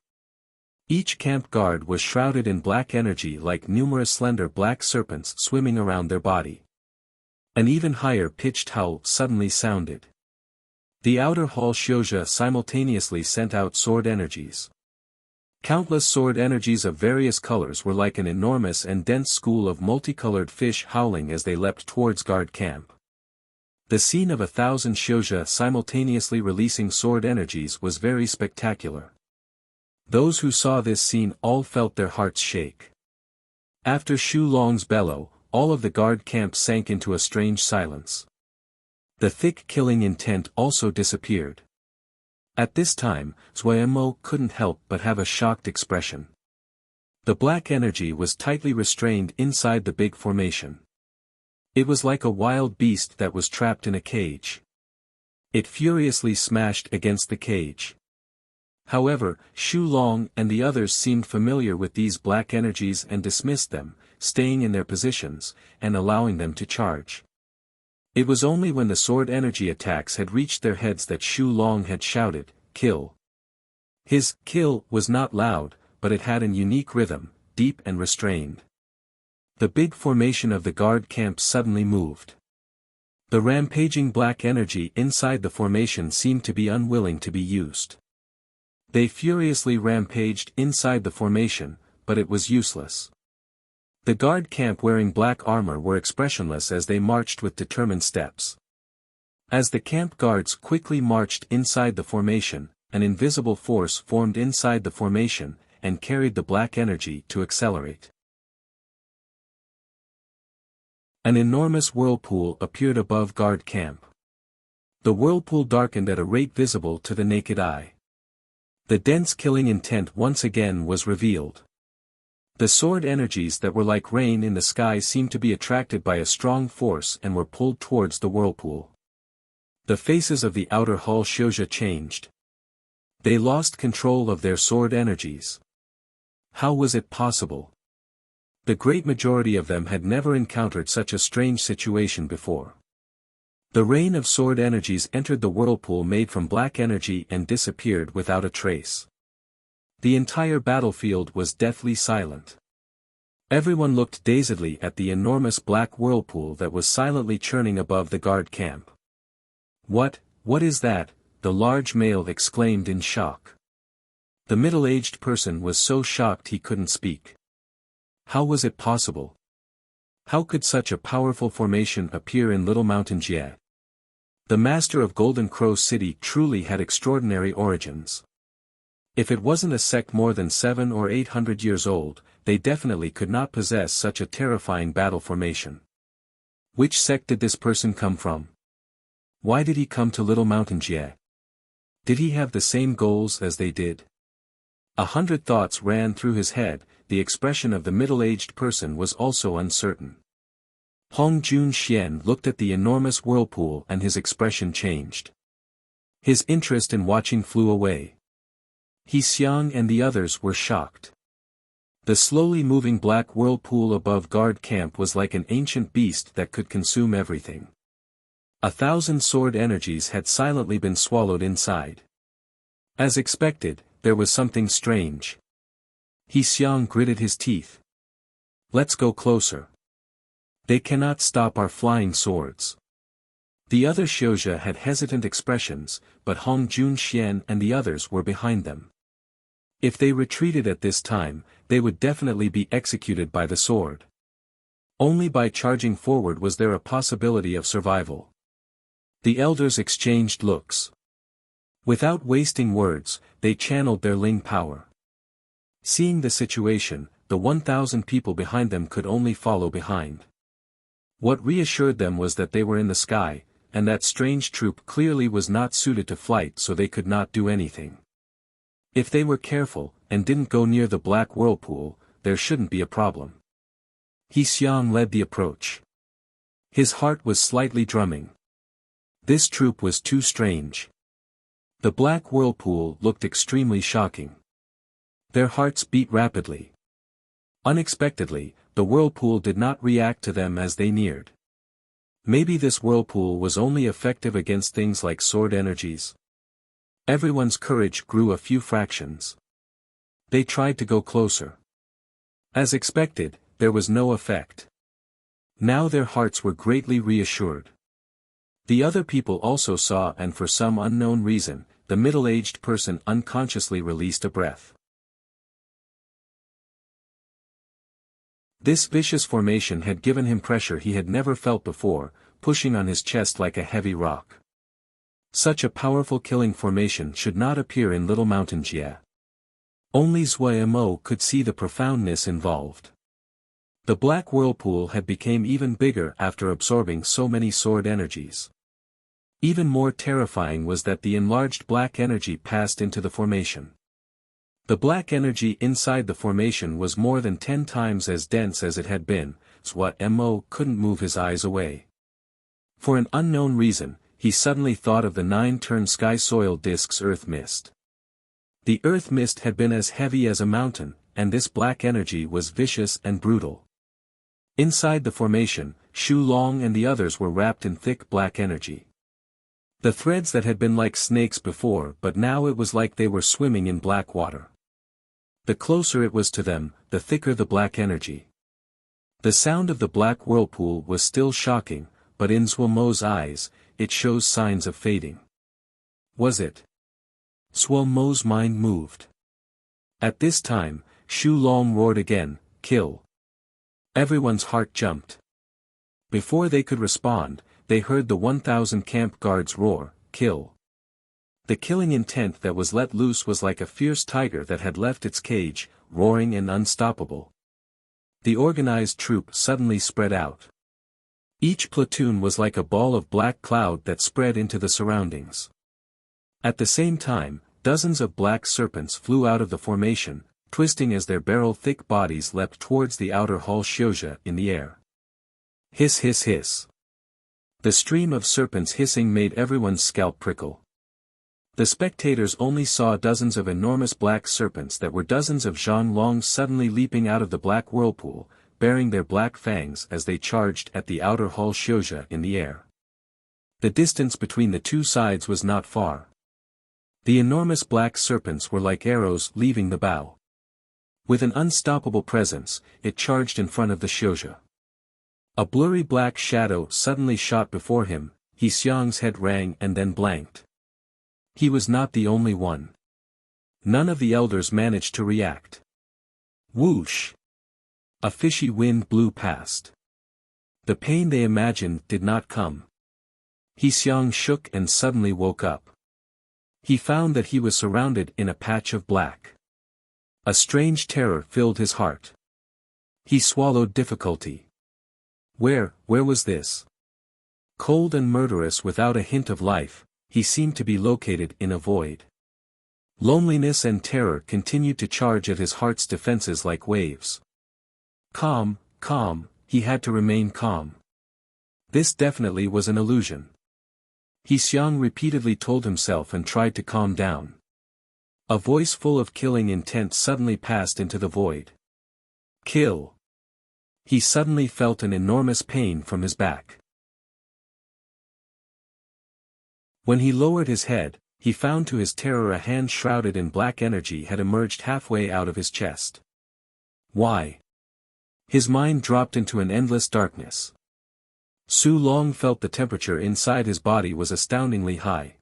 [SPEAKER 1] Each camp guard was shrouded in black energy like numerous slender black serpents swimming around their body. An even higher pitched howl suddenly sounded. The outer hall Xianxia simultaneously sent out sword energies. Countless sword energies of various colors were like an enormous and dense school of multicolored fish howling as they leapt towards guard camp. The scene of 1,000 Xianxia simultaneously releasing sword energies was very spectacular. Those who saw this scene all felt their hearts shake. After Shu Long's bellow, all of the guard camp sank into a strange silence. The thick killing intent also disappeared. At this time, Xuemo couldn't help but have a shocked expression. The black energy was tightly restrained inside the big formation. It was like a wild beast that was trapped in a cage. It furiously smashed against the cage. However, Xu Long and the others seemed familiar with these black energies and dismissed them, staying in their positions, and allowing them to charge. It was only when the sword energy attacks had reached their heads that Xu Long had shouted, "Kill." His "kill" was not loud, but it had an unique rhythm, deep and restrained. The big formation of the guard camp suddenly moved. The rampaging black energy inside the formation seemed to be unwilling to be used. They furiously rampaged inside the formation, but it was useless. The guard camp wearing black armor were expressionless as they marched with determined steps. As the camp guards quickly marched inside the formation, an invisible force formed inside the formation, and carried the black energy to accelerate. An enormous whirlpool appeared above guard camp. The whirlpool darkened at a rate visible to the naked eye. The dense killing intent once again was revealed. The sword energies that were like rain in the sky seemed to be attracted by a strong force and were pulled towards the whirlpool. The faces of the outer hull Xianxia changed. They lost control of their sword energies. How was it possible? The great majority of them had never encountered such a strange situation before. The rain of sword energies entered the whirlpool made from black energy and disappeared without a trace. The entire battlefield was deathly silent. Everyone looked dazedly at the enormous black whirlpool that was silently churning above the guard camp. What is that?" the large male exclaimed in shock. The middle-aged person was so shocked he couldn't speak. How was it possible? How could such a powerful formation appear in Little Mountain Jie? The master of Golden Crow City truly had extraordinary origins. If it wasn't a sect more than 700 or 800 years old, they definitely could not possess such a terrifying battle formation. Which sect did this person come from? Why did he come to Little Mountain Jie? Did he have the same goals as they did? 100 thoughts ran through his head. The expression of the middle-aged person was also uncertain. Hong Jun Xian looked at the enormous whirlpool and his expression changed. His interest in watching flew away. He Xiang and the others were shocked. The slowly moving black whirlpool above guard camp was like an ancient beast that could consume everything. 1,000 sword energies had silently been swallowed inside. As expected, there was something strange. He Xiang gritted his teeth. "Let's go closer. They cannot stop our flying swords." The other Xianxia had hesitant expressions, but Hong Jun Xian and the others were behind them. If they retreated at this time, they would definitely be executed by the sword. Only by charging forward was there a possibility of survival. The elders exchanged looks. Without wasting words, they channeled their Ling power. Seeing the situation, the 1,000 people behind them could only follow behind. What reassured them was that they were in the sky, and that strange troop clearly was not suited to flight, so they could not do anything. If they were careful, and didn't go near the black whirlpool, there shouldn't be a problem. He Xiang led the approach. His heart was slightly drumming. This troop was too strange. The black whirlpool looked extremely shocking. Their hearts beat rapidly. Unexpectedly, the whirlpool did not react to them as they neared. Maybe this whirlpool was only effective against things like sword energies. Everyone's courage grew a few fractions. They tried to go closer. As expected, there was no effect. Now their hearts were greatly reassured. The other people also saw, and for some unknown reason, the middle-aged person unconsciously released a breath. This vicious formation had given him pressure he had never felt before, pushing on his chest like a heavy rock. Such a powerful killing formation should not appear in Little Mountain Jie. Only Xuemo could see the profoundness involved. The black whirlpool had become even bigger after absorbing so many sword energies. Even more terrifying was that the enlarged black energy passed into the formation. The black energy inside the formation was more than 10 times as dense as it had been, so Mo couldn't move his eyes away. For an unknown reason, he suddenly thought of the 9-turn sky soil disk's earth mist. The earth mist had been as heavy as a mountain, and this black energy was vicious and brutal. Inside the formation, Shu Long and the others were wrapped in thick black energy. The threads that had been like snakes before, but now it was like they were swimming in black water. The closer it was to them, the thicker the black energy. The sound of the black whirlpool was still shocking, but in Zhuo Mo's eyes, it shows signs of fading. Was it? Zhuo Mo's mind moved. At this time, Shu Long roared again, "Kill!" Everyone's heart jumped. Before they could respond, they heard the 1,000 camp guards roar, "Kill!" The killing intent that was let loose was like a fierce tiger that had left its cage, roaring and unstoppable. The organized troop suddenly spread out. Each platoon was like a ball of black cloud that spread into the surroundings. At the same time, dozens of black serpents flew out of the formation, twisting as their barrel-thick bodies leapt towards the outer hall Xianxia in the air. Hiss hiss hiss. The stream of serpents hissing made everyone's scalp prickle. The spectators only saw dozens of enormous black serpents that were dozens of Zhang Longs suddenly leaping out of the black whirlpool, bearing their black fangs as they charged at the outer hall Xianxia in the air. The distance between the two sides was not far. The enormous black serpents were like arrows leaving the bow. With an unstoppable presence, it charged in front of the Xianxia. A blurry black shadow suddenly shot before him, Xiang's head rang and then blanked. He was not the only one. None of the elders managed to react. Whoosh! A fishy wind blew past. The pain they imagined did not come. Xiang shook and suddenly woke up. He found that he was surrounded in a patch of black. A strange terror filled his heart. He swallowed difficulty. Where was this? Cold and murderous without a hint of life, he seemed to be located in a void. Loneliness and terror continued to charge at his heart's defenses like waves. Calm, he had to remain calm. This definitely was an illusion. Xiang repeatedly told himself and tried to calm down. A voice full of killing intent suddenly passed into the void. Kill! He suddenly felt an enormous pain from his back. When he lowered his head, he found to his terror a hand shrouded in black energy had emerged halfway out of his chest. Why? His mind dropped into an endless darkness. Su Long felt the temperature inside his body was astoundingly high.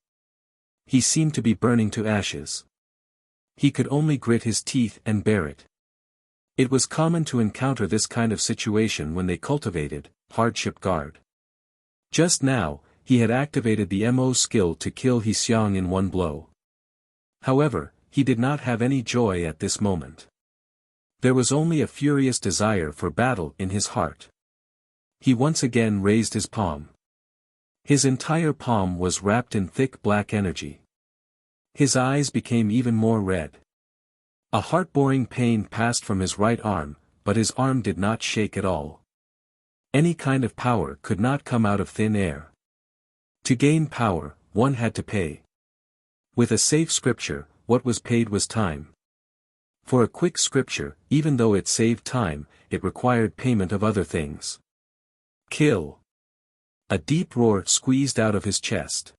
[SPEAKER 1] He seemed to be burning to ashes. He could only grit his teeth and bear it. It was common to encounter this kind of situation when they cultivated hardship guard. Just now, he had activated the Mo skill to kill Xiang in one blow. However, he did not have any joy at this moment. There was only a furious desire for battle in his heart. He once again raised his palm. His entire palm was wrapped in thick black energy. His eyes became even more red. A heart-boring pain passed from his right arm, but his arm did not shake at all. Any kind of power could not come out of thin air. To gain power, one had to pay. With a safe scripture, what was paid was time. For a quick scripture, even though it saved time, it required payment of other things. Kill! A deep roar squeezed out of his chest.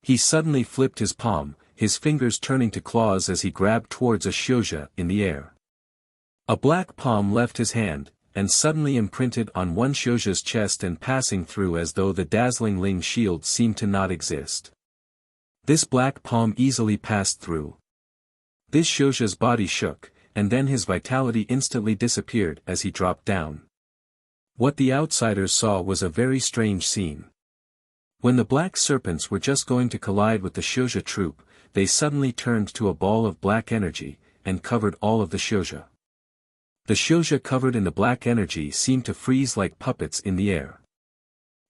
[SPEAKER 1] He suddenly flipped his palm, his fingers turning to claws as he grabbed towards a Xianxia in the air. A black palm left his hand, and suddenly imprinted on one Xianxia's chest and passing through as though the dazzling Ling shield seemed to not exist. This black palm easily passed through. This Xianxia's body shook, and then his vitality instantly disappeared as he dropped down. What the outsiders saw was a very strange scene. When the black serpents were just going to collide with the Xianxia troop, they suddenly turned to a ball of black energy, and covered all of the Xianxia. The Xianxia covered in the black energy seemed to freeze like puppets in the air.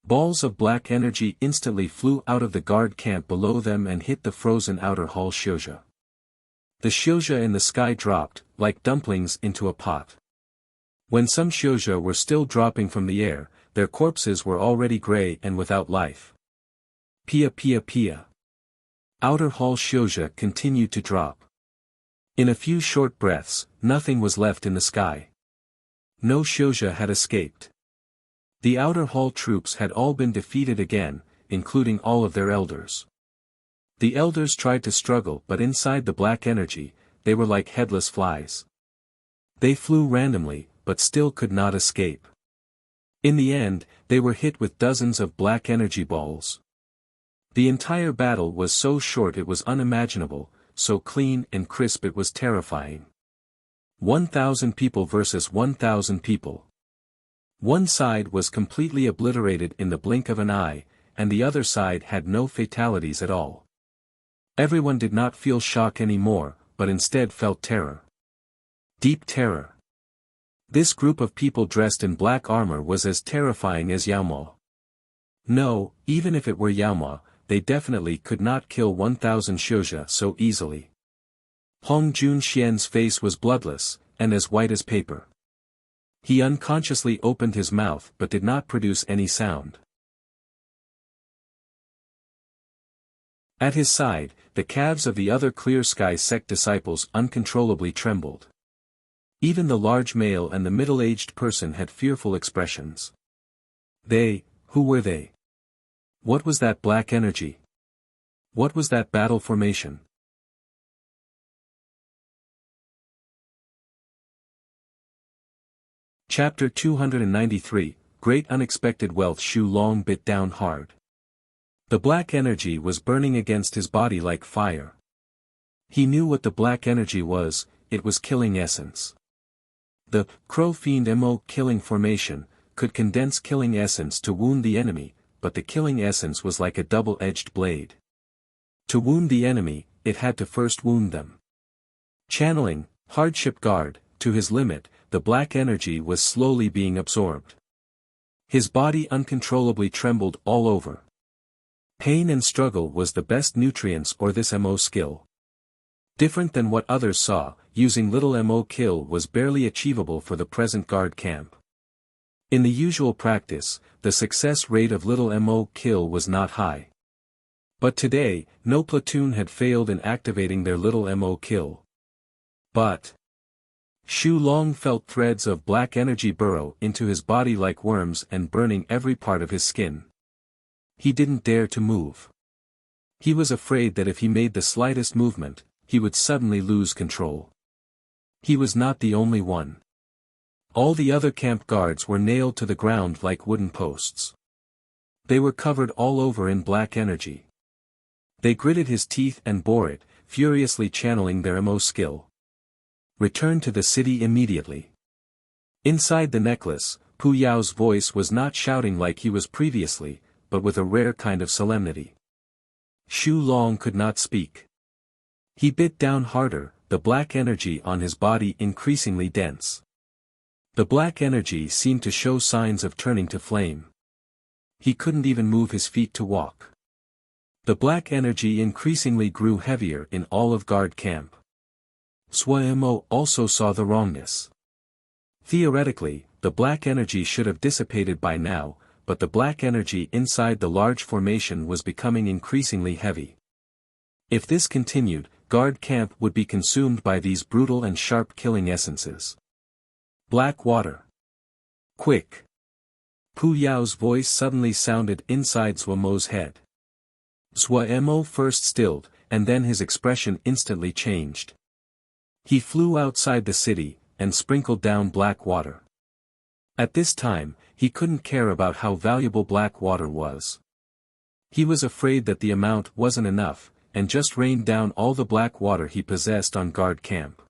[SPEAKER 1] Balls of black energy instantly flew out of the guard camp below them and hit the frozen outer hall Xianxia. The Xianxia in the sky dropped, like dumplings into a pot. When some Xianxia were still dropping from the air, their corpses were already gray and without life. Pia pia pia. Outer hall Xianxia continued to drop. In a few short breaths, nothing was left in the sky. No Xianxia had escaped. The outer hall troops had all been defeated again, including all of their elders. The elders tried to struggle, but inside the black energy, they were like headless flies. They flew randomly, but still could not escape. In the end, they were hit with dozens of black energy balls. The entire battle was so short it was unimaginable, so clean and crisp it was terrifying. 1,000 people versus 1,000 people. One side was completely obliterated in the blink of an eye, and the other side had no fatalities at all. Everyone did not feel shock anymore, but instead felt terror. Deep terror. This group of people dressed in black armor was as terrifying as Yaoma. No, even if it were Yaoma, they definitely could not kill 1,000 Xianxia so easily. Hong Junxian's face was bloodless, and as white as paper. He unconsciously opened his mouth but did not produce any sound. At his side, the calves of the other Clear Sky sect disciples uncontrollably trembled. Even the large male and the middle-aged person had fearful expressions. Who were they? What was that black energy? What was that battle formation? Chapter 293, Great Unexpected Wealth. Xu Long bit down hard. The black energy was burning against his body like fire. He knew what the black energy was, it was killing essence. The Crow Fiend Mo killing formation could condense killing essence to wound the enemy, but the killing essence was like a double-edged blade. To wound the enemy, it had to first wound them. Channeling, hardship guard, to his limit, the black energy was slowly being absorbed. His body uncontrollably trembled all over. Pain and struggle was the best nutrients for this Mo skill. Different than what others saw, using little Mo kill was barely achievable for the present guard camp. In the usual practice, the success rate of little Mo kill was not high. But today, no platoon had failed in activating their little Mo kill. But Xu Long felt threads of black energy burrow into his body like worms and burning every part of his skin. He didn't dare to move. He was afraid that if he made the slightest movement, he would suddenly lose control. He was not the only one. All the other camp guards were nailed to the ground like wooden posts. They were covered all over in black energy. They gritted his teeth and bore it, furiously channeling their Mo skill. Return to the city immediately. Inside the necklace, Pu Yao's voice was not shouting like he was previously, but with a rare kind of solemnity. Xu Long could not speak. He bit down harder, the black energy on his body increasingly dense. The black energy seemed to show signs of turning to flame. He couldn't even move his feet to walk. The black energy increasingly grew heavier in all of guard camp. Mo also saw the wrongness. Theoretically, the black energy should have dissipated by now, but the black energy inside the large formation was becoming increasingly heavy. If this continued, guard camp would be consumed by these brutal and sharp killing essences. Black water. Quick! Pu Yao's voice suddenly sounded inside Mo's head. Mo first stilled, and then his expression instantly changed. He flew outside the city, and sprinkled down black water. At this time, he couldn't care about how valuable black water was. He was afraid that the amount wasn't enough, and just rained down all the black water he possessed on guard camp.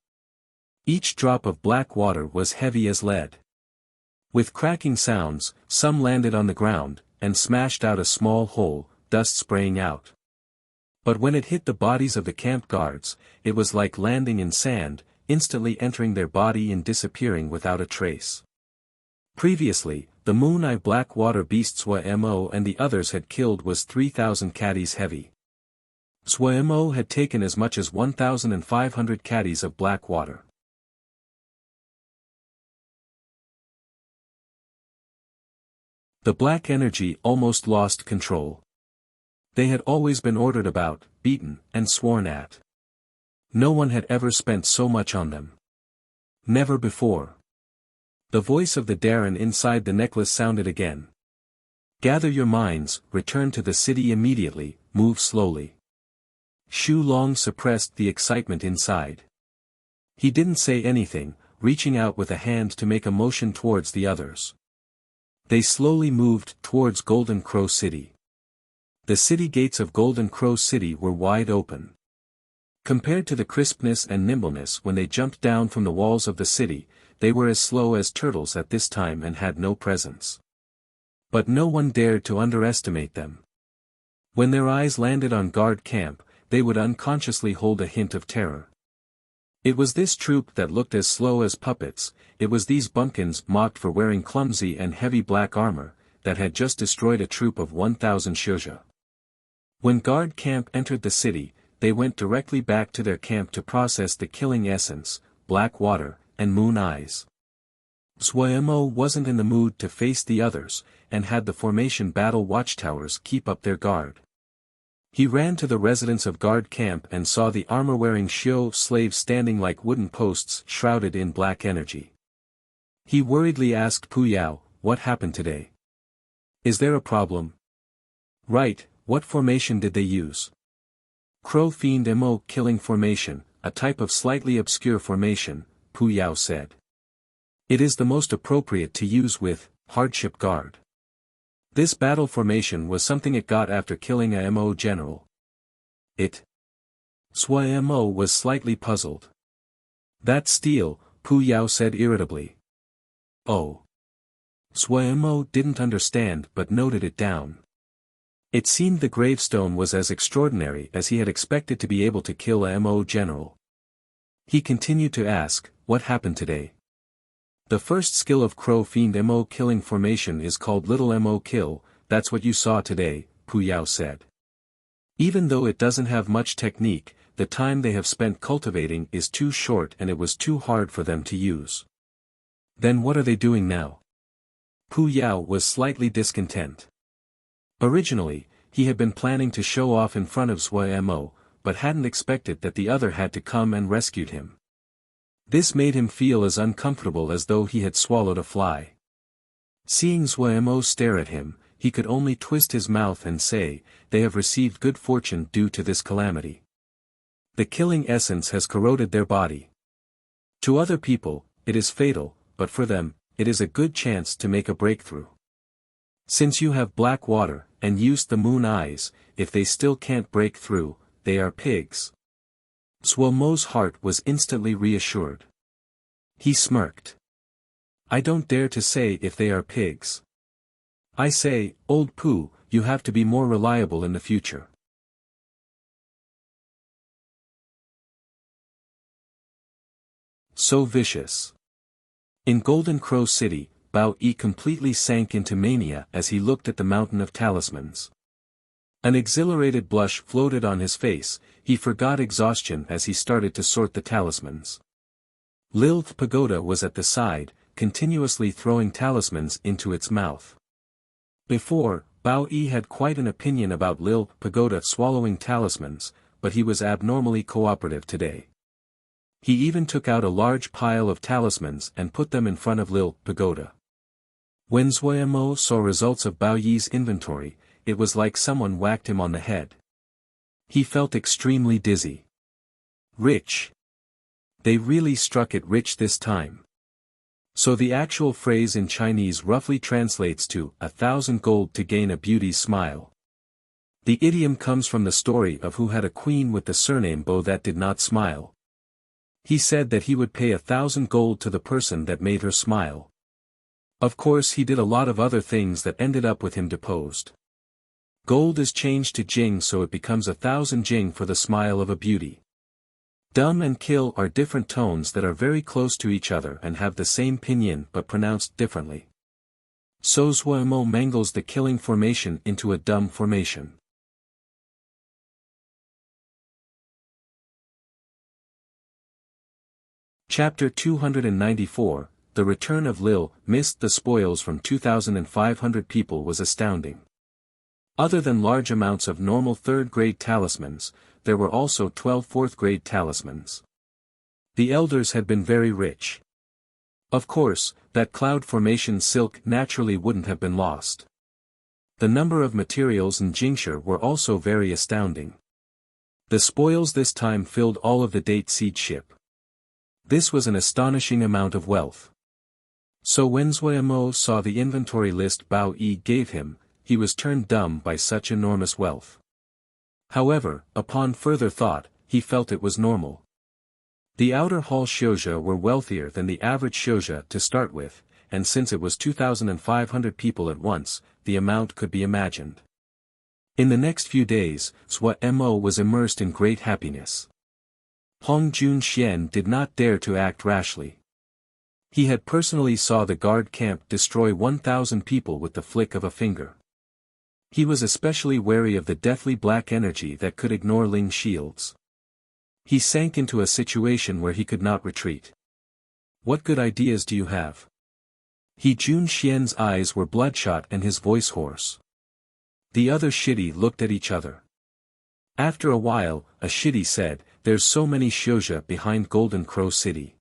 [SPEAKER 1] Each drop of black water was heavy as lead. With cracking sounds, some landed on the ground, and smashed out a small hole, dust spraying out. But when it hit the bodies of the camp guards, it was like landing in sand, instantly entering their body and disappearing without a trace. Previously, The moon-eye black water beast Mo and the others had killed was 3,000 caddies heavy. Mo had taken as much as 1,500 caddies of black water. The black energy almost lost control. They had always been ordered about, beaten, and sworn at. No one had ever spent so much on them. Never before. The voice of the Darren inside the necklace sounded again. Gather your minds, return to the city immediately, move slowly. Xu Long suppressed the excitement inside. He didn't say anything, reaching out with a hand to make a motion towards the others. They slowly moved towards Golden Crow City. The city gates of Golden Crow City were wide open. Compared to the crispness and nimbleness when they jumped down from the walls of the city, they were as slow as turtles at this time and had no presence. But no one dared to underestimate them. When their eyes landed on guard camp, they would unconsciously hold a hint of terror. It was this troop that looked as slow as puppets, it was these bumpkins mocked for wearing clumsy and heavy black armor, that had just destroyed a troop of 1,000 Shuzha. When guard camp entered the city, they went directly back to their camp to process the killing essence, black water, and moon eyes. Mo wasn't in the mood to face the others, and had the formation battle watchtowers keep up their guard. He ran to the residence of guard camp and saw the armor-wearing Xiu slaves standing like wooden posts shrouded in black energy. He worriedly asked Pu Yao, "What happened today? Is there a problem?" "Right, what formation did they use?" "Crow Fiend Mo killing formation, a type of slightly obscure formation," Pu Yao said. "It is the most appropriate to use with hardship guard. This battle formation was something it got after killing a Mo general." "It?" Mo was slightly puzzled. "That steel," Pu Yao said irritably. "Oh." Mo didn't understand but noted it down. It seemed the gravestone was as extraordinary as he had expected to be able to kill a Mo general. He continued to ask, "What happened today?" "The first skill of Crow Fiend Mo killing formation is called Little Mo Kill, that's what you saw today," Pu Yao said. "Even though it doesn't have much technique, the time they have spent cultivating is too short and it was too hard for them to use." "Then what are they doing now?" Pu Yao was slightly discontent. Originally, he had been planning to show off in front of Mo, but hadn't expected that the other had to come and rescued him. This made him feel as uncomfortable as though he had swallowed a fly. Seeing Mo stare at him, he could only twist his mouth and say, "They have received good fortune due to this calamity. The killing essence has corroded their body. To other people, it is fatal, but for them, it is a good chance to make a breakthrough. Since you have black water, and used the moon eyes, if they still can't break through, they are pigs." Mo's heart was instantly reassured. He smirked. "I don't dare to say if they are pigs. I say, old Pu, you have to be more reliable in the future." So vicious. In Golden Crow City, Bao Yi completely sank into mania as he looked at the mountain of talismans. An exhilarated blush floated on his face, he forgot exhaustion as he started to sort the talismans. Lilith Pagoda was at the side, continuously throwing talismans into its mouth. Before, Bao Yi had quite an opinion about Lilith Pagoda swallowing talismans, but he was abnormally cooperative today. He even took out a large pile of talismans and put them in front of Lilith Pagoda. When Mo saw results of Bao Yi's inventory, it was like someone whacked him on the head. He felt extremely dizzy. Rich. They really struck it rich this time. So the actual phrase in Chinese roughly translates to 1,000 gold to gain a beauty's smile. The idiom comes from the story of who had a queen with the surname Bo that did not smile. He said that he would pay 1,000 gold to the person that made her smile. Of course he did a lot of other things that ended up with him deposed. Gold is changed to Jing so it becomes 1,000 Jing for the smile of a beauty. Dumb and kill are different tones that are very close to each other and have the same pinyin but pronounced differently. Sozuemo mangles the killing formation into a dumb formation. Chapter 294, The Return of Lil missed the spoils from 2,500 people was astounding. Other than large amounts of normal third-grade talismans, there were also 12 fourth-grade talismans. The elders had been very rich. Of course, that cloud formation silk naturally wouldn't have been lost. The number of materials in Jingxia were also very astounding. The spoils this time filled all of the date seed ship. This was an astonishing amount of wealth. So when Zuoyamo saw the inventory list Bao Yi gave him, he was turned dumb by such enormous wealth. However, upon further thought, he felt it was normal. The outer hall Xiozha were wealthier than the average Xiozha to start with, and since it was 2,500 people at once, the amount could be imagined. In the next few days, Zuoyamo was immersed in great happiness. Hong Junxian did not dare to act rashly. He had personally saw the guard camp destroy 1,000 people with the flick of a finger. He was especially wary of the deathly black energy that could ignore Ling's shields. He sank into a situation where he could not retreat. What good ideas do you have? He Junxian's eyes were bloodshot and his voice hoarse. The other Shidi looked at each other. After a while, a Shidi said, "There's so many Xiozha behind Golden Crow City.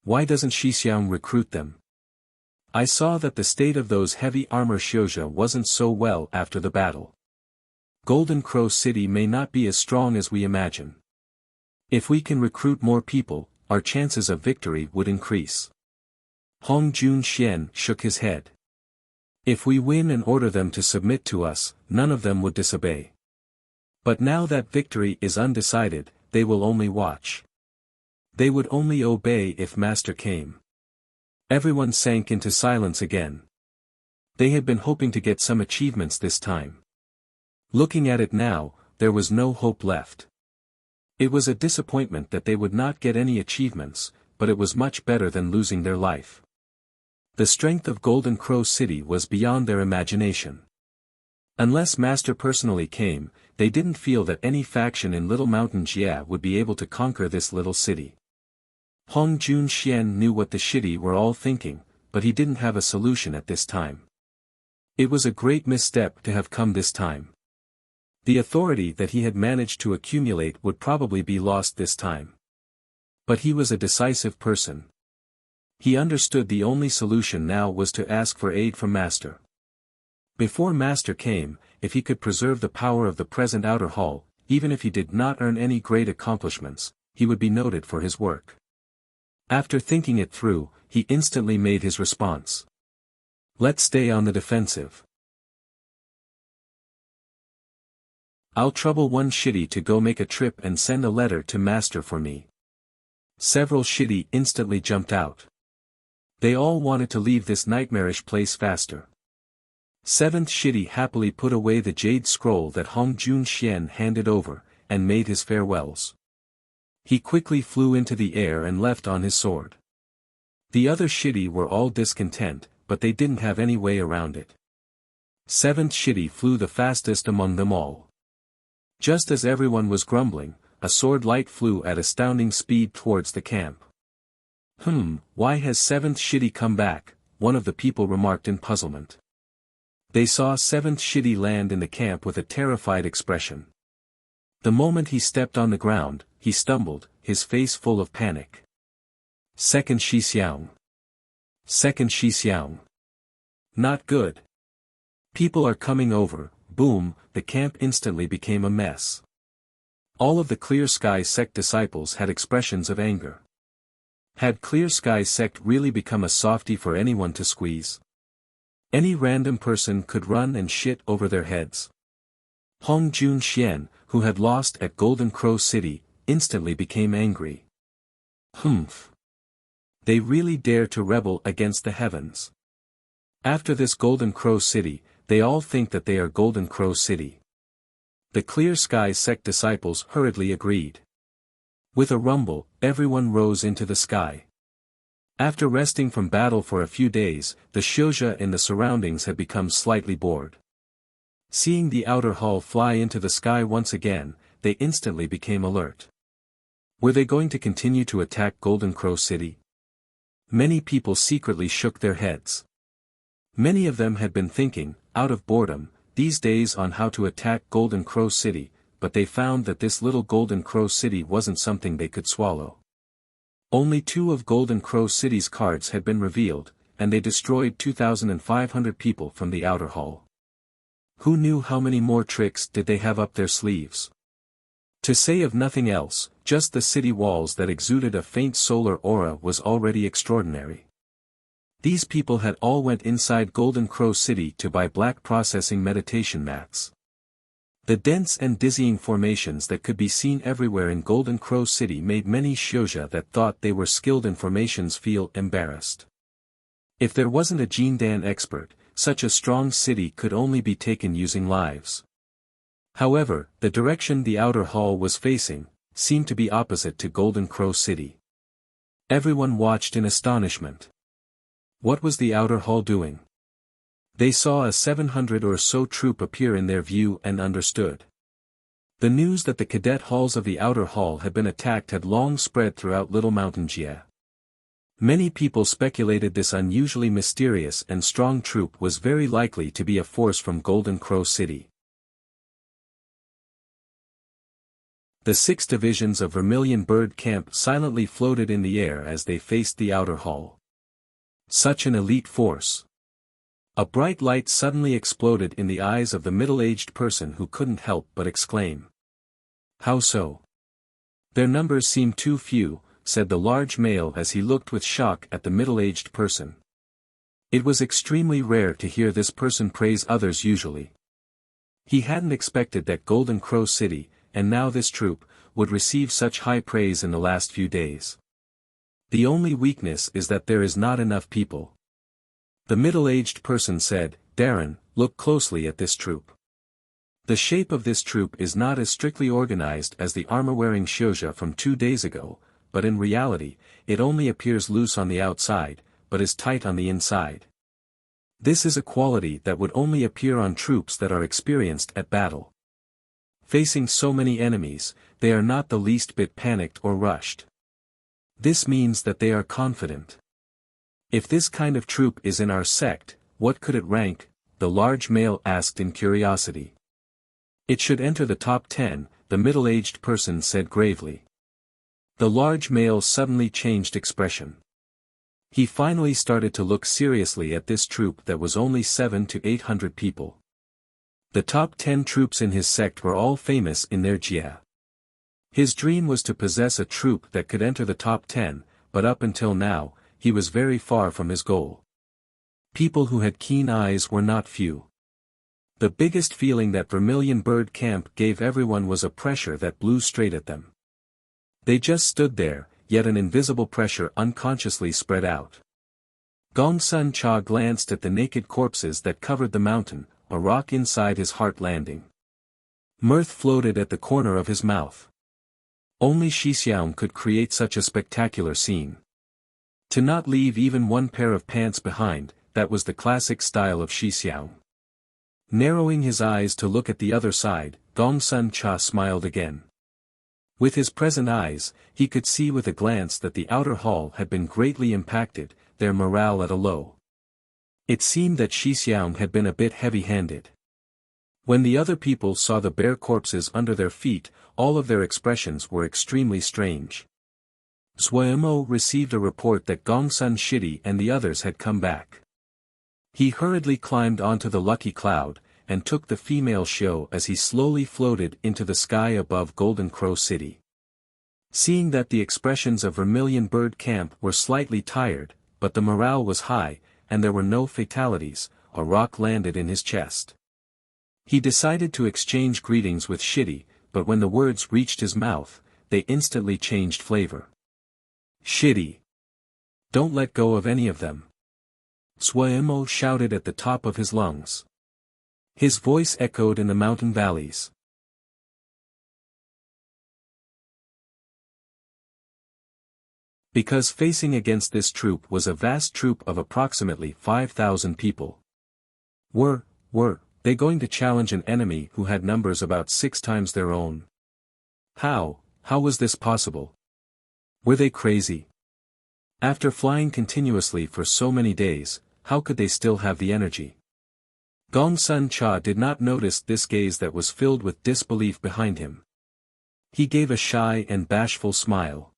[SPEAKER 1] Why doesn't Xixiang recruit them? I saw that the state of those heavy armor Xiozha wasn't so well after the battle. Golden Crow City may not be as strong as we imagine. If we can recruit more people, our chances of victory would increase." Hong Junxian shook his head. If we win and order them to submit to us, none of them would disobey. But now that victory is undecided, they will only watch. They would only obey if Master came. Everyone sank into silence again. They had been hoping to get some achievements this time. Looking at it now, there was no hope left. It was a disappointment that they would not get any achievements, but it was much better than losing their life. The strength of Golden Crow City was beyond their imagination. Unless Master personally came, they didn't feel that any faction in Little Mountain Jia would be able to conquer this little city. Hong Junxian knew what the Shidi were all thinking, but he didn't have a solution at this time. It was a great misstep to have come this time. The authority that he had managed to accumulate would probably be lost this time. But he was a decisive person. He understood the only solution now was to ask for aid from Master. Before Master came, if he could preserve the power of the present outer hall, even if he did not earn any great accomplishments, he would be noted for his work. After thinking it through, he instantly made his response. Let's stay on the defensive. I'll trouble one Shidi to go make a trip and send a letter to Master for me. Several Shidi instantly jumped out. They all wanted to leave this nightmarish place faster. Seventh Shidi happily put away the jade scroll that Hong Junxian handed over, and made his farewells. He quickly flew into the air and left on his sword. The other Shidi were all discontent, but they didn't have any way around it. Seventh Shidi flew the fastest among them all. Just as everyone was grumbling, a sword light flew at astounding speed towards the camp. Why has Seventh Shidi come back? One of the people remarked in puzzlement. They saw Seventh Shidi land in the camp with a terrified expression. The moment he stepped on the ground, he stumbled, his face full of panic. Second Xixiang. Second Xixiang. Not good. People are coming over. Boom, the camp instantly became a mess. All of the Clear Sky sect disciples had expressions of anger. Had Clear Sky sect really become a softie for anyone to squeeze? Any random person could run and shit over their heads. Hong Junxian, who had lost at Golden Crow City, instantly became angry. They really dare to rebel against the heavens. After this Golden Crow City, they all think that they are Golden Crow City. The Clear Sky sect disciples hurriedly agreed. With a rumble, everyone rose into the sky. After resting from battle for a few days, the Xianxia in the surroundings had become slightly bored. Seeing the outer hall fly into the sky once again, they instantly became alert. Were they going to continue to attack Golden Crow City? Many people secretly shook their heads. Many of them had been thinking, out of boredom, these days on how to attack Golden Crow City, but they found that this little Golden Crow City wasn't something they could swallow. Only 2 of Golden Crow City's cards had been revealed, and they destroyed 2,500 people from the outer hall. Who knew how many more tricks did they have up their sleeves? To say of nothing else, just the city walls that exuded a faint solar aura was already extraordinary. These people had all went inside Golden Crow City to buy black processing meditation mats. The dense and dizzying formations that could be seen everywhere in Golden Crow City made many Xianxia that thought they were skilled in formations feel embarrassed. If there wasn't a Jindan expert, such a strong city could only be taken using lives. However, the direction the outer hall was facing seemed to be opposite to Golden Crow City. Everyone watched in astonishment. What was the outer hall doing? They saw a 700 or so troop appear in their view and understood. The news that the cadet halls of the outer hall had been attacked had long spread throughout Little Mountain Jia. Many people speculated this unusually mysterious and strong troop was very likely to be a force from Golden Crow City. The 6 divisions of Vermilion Bird Camp silently floated in the air as they faced the outer hall. Such an elite force. A bright light suddenly exploded in the eyes of the middle-aged person who couldn't help but exclaim. How so? Their numbers seem too few, said the large male as he looked with shock at the middle-aged person. It was extremely rare to hear this person praise others usually. He hadn't expected that Golden Crow City, and now this troop, would receive such high praise in the last few days. The only weakness is that there is not enough people. The middle-aged person said, Darren, look closely at this troop. The shape of this troop is not as strictly organized as the armor-wearing Xianxia from 2 days ago, but in reality, it only appears loose on the outside, but is tight on the inside. This is a quality that would only appear on troops that are experienced at battle. Facing so many enemies, they are not the least bit panicked or rushed. This means that they are confident. If this kind of troop is in our sect, what could it rank? The large male asked in curiosity. It should enter the top 10, the middle-aged person said gravely. The large male suddenly changed expression. He finally started to look seriously at this troop that was only 700 to 800 people. The top 10 troops in his sect were all famous in their jia. His dream was to possess a troop that could enter the top 10, but up until now, he was very far from his goal. People who had keen eyes were not few. The biggest feeling that Vermilion Bird Camp gave everyone was a pressure that blew straight at them. They just stood there, yet an invisible pressure unconsciously spread out. Gong Sun Cha glanced at the naked corpses that covered the mountain, a rock inside his heart landing. Mirth floated at the corner of his mouth. Only Xixiang could create such a spectacular scene. To not leave even one pair of pants behind, that was the classic style of Xixiang. Narrowing his eyes to look at the other side, Gong Sun Cha smiled again. With his present eyes, he could see with a glance that the outer hall had been greatly impacted, their morale at a low. It seemed that Xixiang had been a bit heavy-handed. When the other people saw the bare corpses under their feet, all of their expressions were extremely strange. Zhuemo received a report that Gongsun Shidi and the others had come back. He hurriedly climbed onto the lucky cloud, and took the female show as he slowly floated into the sky above Golden Crow City. Seeing that the expressions of Vermilion Bird Camp were slightly tired, but the morale was high, and there were no fatalities, a rock landed in his chest. He decided to exchange greetings with Shidi, but when the words reached his mouth, they instantly changed flavor. Shidi! Don't let go of any of them. Zhuemo shouted at the top of his lungs. His voice echoed in the mountain valleys. Because facing against this troop was a vast troop of approximately 5,000 people. Were they going to challenge an enemy who had numbers about 6 times their own? How was this possible? Were they crazy? After flying continuously for so many days, how could they still have the energy? Gong Sun Cha did not notice this gaze that was filled with disbelief behind him. He gave a shy and bashful smile.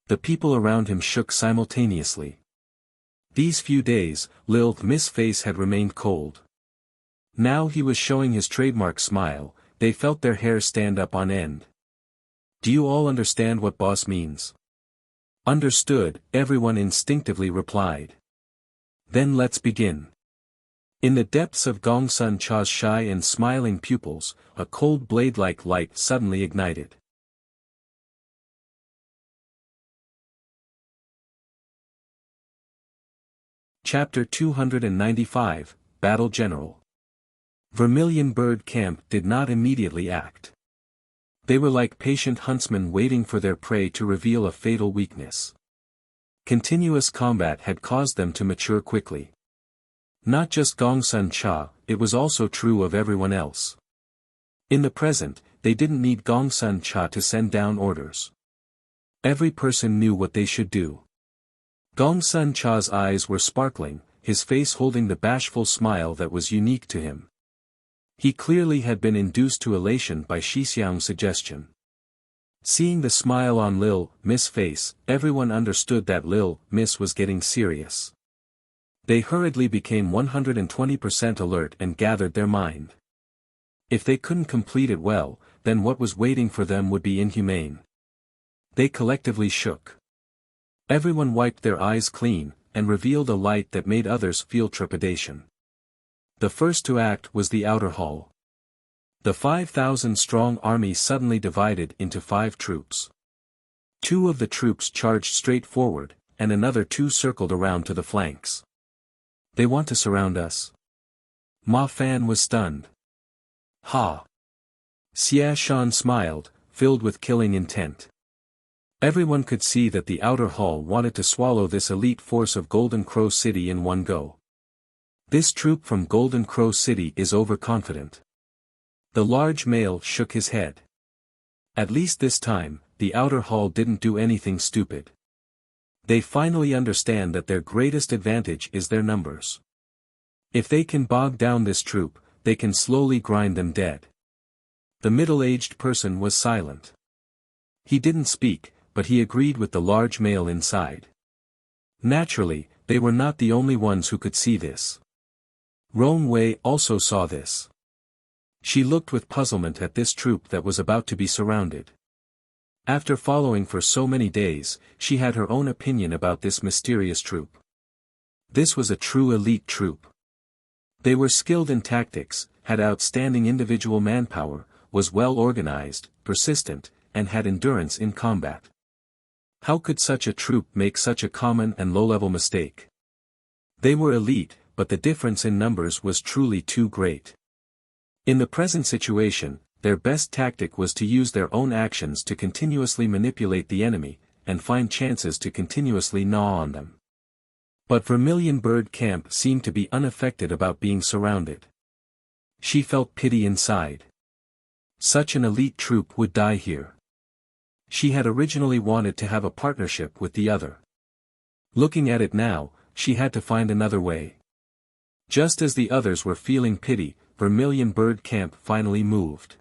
[SPEAKER 1] The people around him shook simultaneously. These few days, Lil Miss face had remained cold. Now he was showing his trademark smile. They felt their hair stand up on end. Do you all understand what boss means? Understood, everyone instinctively replied. Then let's begin. In the depths of Gong Sun Cha's shy and smiling pupils, a cold blade-like light suddenly ignited. Chapter 295, Battle General. Vermilion Bird Camp did not immediately act. They were like patient huntsmen waiting for their prey to reveal a fatal weakness. Continuous combat had caused them to mature quickly. Not just Gong Sun Cha, it was also true of everyone else. In the present, they didn't need Gong Sun Cha to send down orders. Every person knew what they should do. Gong Sun Cha's eyes were sparkling, his face holding the bashful smile that was unique to him. He clearly had been induced to elation by Shixiang's suggestion. Seeing the smile on Lil Miss' face, everyone understood that Lil Miss was getting serious. They hurriedly became 120% alert and gathered their mind. If they couldn't complete it well, then what was waiting for them would be inhumane. They collectively shook. Everyone wiped their eyes clean, and revealed a light that made others feel trepidation. The first to act was the outer hall. The 5,000-strong army suddenly divided into 5 troops. 2 of the troops charged straight forward, and another 2 circled around to the flanks. They want to surround us. Ma Fan was stunned. Ha! Xia Shan smiled, filled with killing intent. Everyone could see that the outer hall wanted to swallow this elite force of Golden Crow City in one go. This troop from Golden Crow City is overconfident. The large male shook his head. At least this time, the outer hall didn't do anything stupid. They finally understand that their greatest advantage is their numbers. If they can bog down this troop, they can slowly grind them dead. The middle-aged person was silent. He didn't speak, but he agreed with the large male inside. Naturally, they were not the only ones who could see this. Rong Wei also saw this. She looked with puzzlement at this troop that was about to be surrounded. After following for so many days, she had her own opinion about this mysterious troop. This was a true elite troop. They were skilled in tactics, had outstanding individual manpower, was well organized, persistent, and had endurance in combat. How could such a troop make such a common and low-level mistake? They were elite, but the difference in numbers was truly too great. In the present situation, their best tactic was to use their own actions to continuously manipulate the enemy, and find chances to continuously gnaw on them. But Vermilion Bird Camp seemed to be unaffected about being surrounded. She felt pity inside. Such an elite troop would die here. She had originally wanted to have a partnership with the other. Looking at it now, she had to find another way. Just as the others were feeling pity, Vermilion Bird Camp finally moved.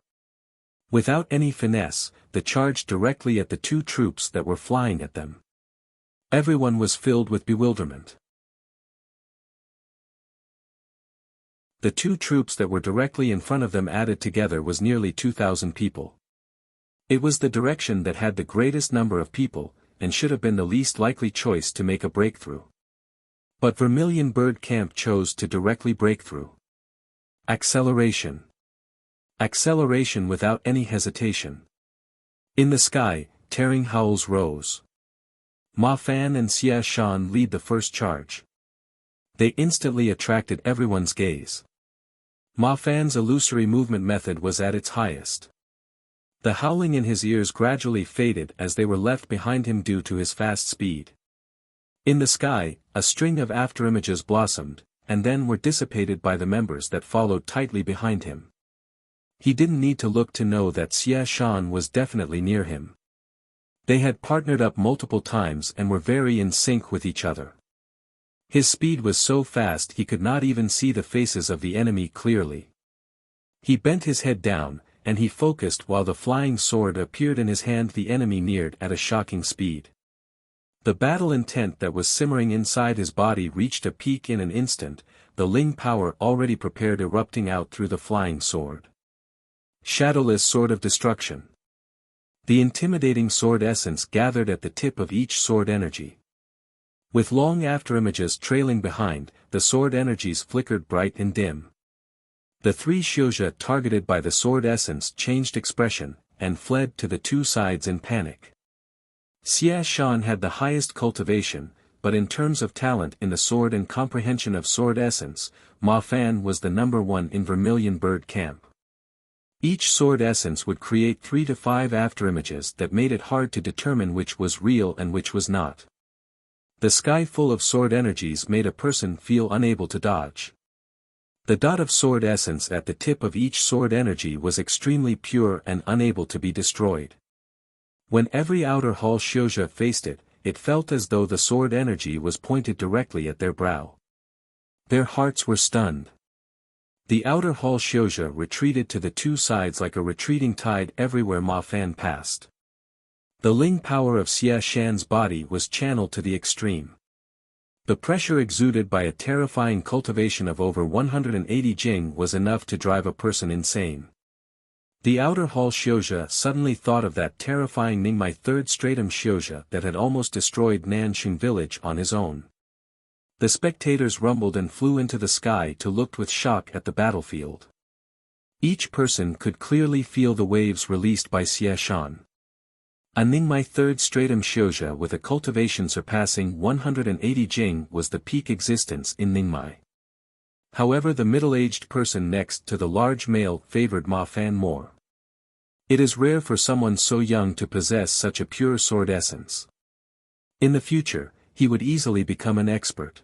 [SPEAKER 1] Without any finesse, they charged directly at the 2 troops that were flying at them. Everyone was filled with bewilderment. The 2 troops that were directly in front of them added together was nearly 2,000 people. It was the direction that had the greatest number of people, and should have been the least likely choice to make a breakthrough. But Vermilion Bird Camp chose to directly break through. Acceleration. Acceleration without any hesitation. In the sky, tearing howls rose. Ma Fan and Xia Shan lead the first charge. They instantly attracted everyone's gaze. Ma Fan's illusory movement method was at its highest. The howling in his ears gradually faded as they were left behind him due to his fast speed. In the sky, a string of afterimages blossomed, and then were dissipated by the members that followed tightly behind him. He didn't need to look to know that Xia Shan was definitely near him. They had partnered up multiple times and were very in sync with each other. His speed was so fast he could not even see the faces of the enemy clearly. He bent his head down, and he focused while the flying sword appeared in his hand. The enemy neared at a shocking speed. The battle intent that was simmering inside his body reached a peak in an instant, the Ling power already prepared erupting out through the flying sword. Shadowless sword of destruction. The intimidating sword essence gathered at the tip of each sword energy. With long afterimages trailing behind, the sword energies flickered bright and dim. The three Xianxia targeted by the sword essence changed expression, and fled to the two sides in panic. Xia Shan had the highest cultivation, but in terms of talent in the sword and comprehension of sword essence, Ma Fan was the number one in Vermilion Bird Camp. Each sword essence would create 3 to 5 afterimages that made it hard to determine which was real and which was not. The sky full of sword energies made a person feel unable to dodge. The dot of sword essence at the tip of each sword energy was extremely pure and unable to be destroyed. When every outer hall Xianxia faced it, it felt as though the sword energy was pointed directly at their brow. Their hearts were stunned. The outer hall Xianxia retreated to the two sides like a retreating tide everywhere Ma Fan passed. The Ling power of Xia Shan's body was channeled to the extreme. The pressure exuded by a terrifying cultivation of over 180 Jing was enough to drive a person insane. The outer hall Xianxia suddenly thought of that terrifying Ningmai third stratum Xianxia that had almost destroyed Nanxun village on his own. The spectators rumbled and flew into the sky to look with shock at the battlefield. Each person could clearly feel the waves released by Xia Shan. A Ningmai third stratum Xianxia with a cultivation surpassing 180 Jing was the peak existence in Ningmai. However, the middle-aged person next to the large male favored Ma Fan more. It is rare for someone so young to possess such a pure sword essence. In the future, he would easily become an expert.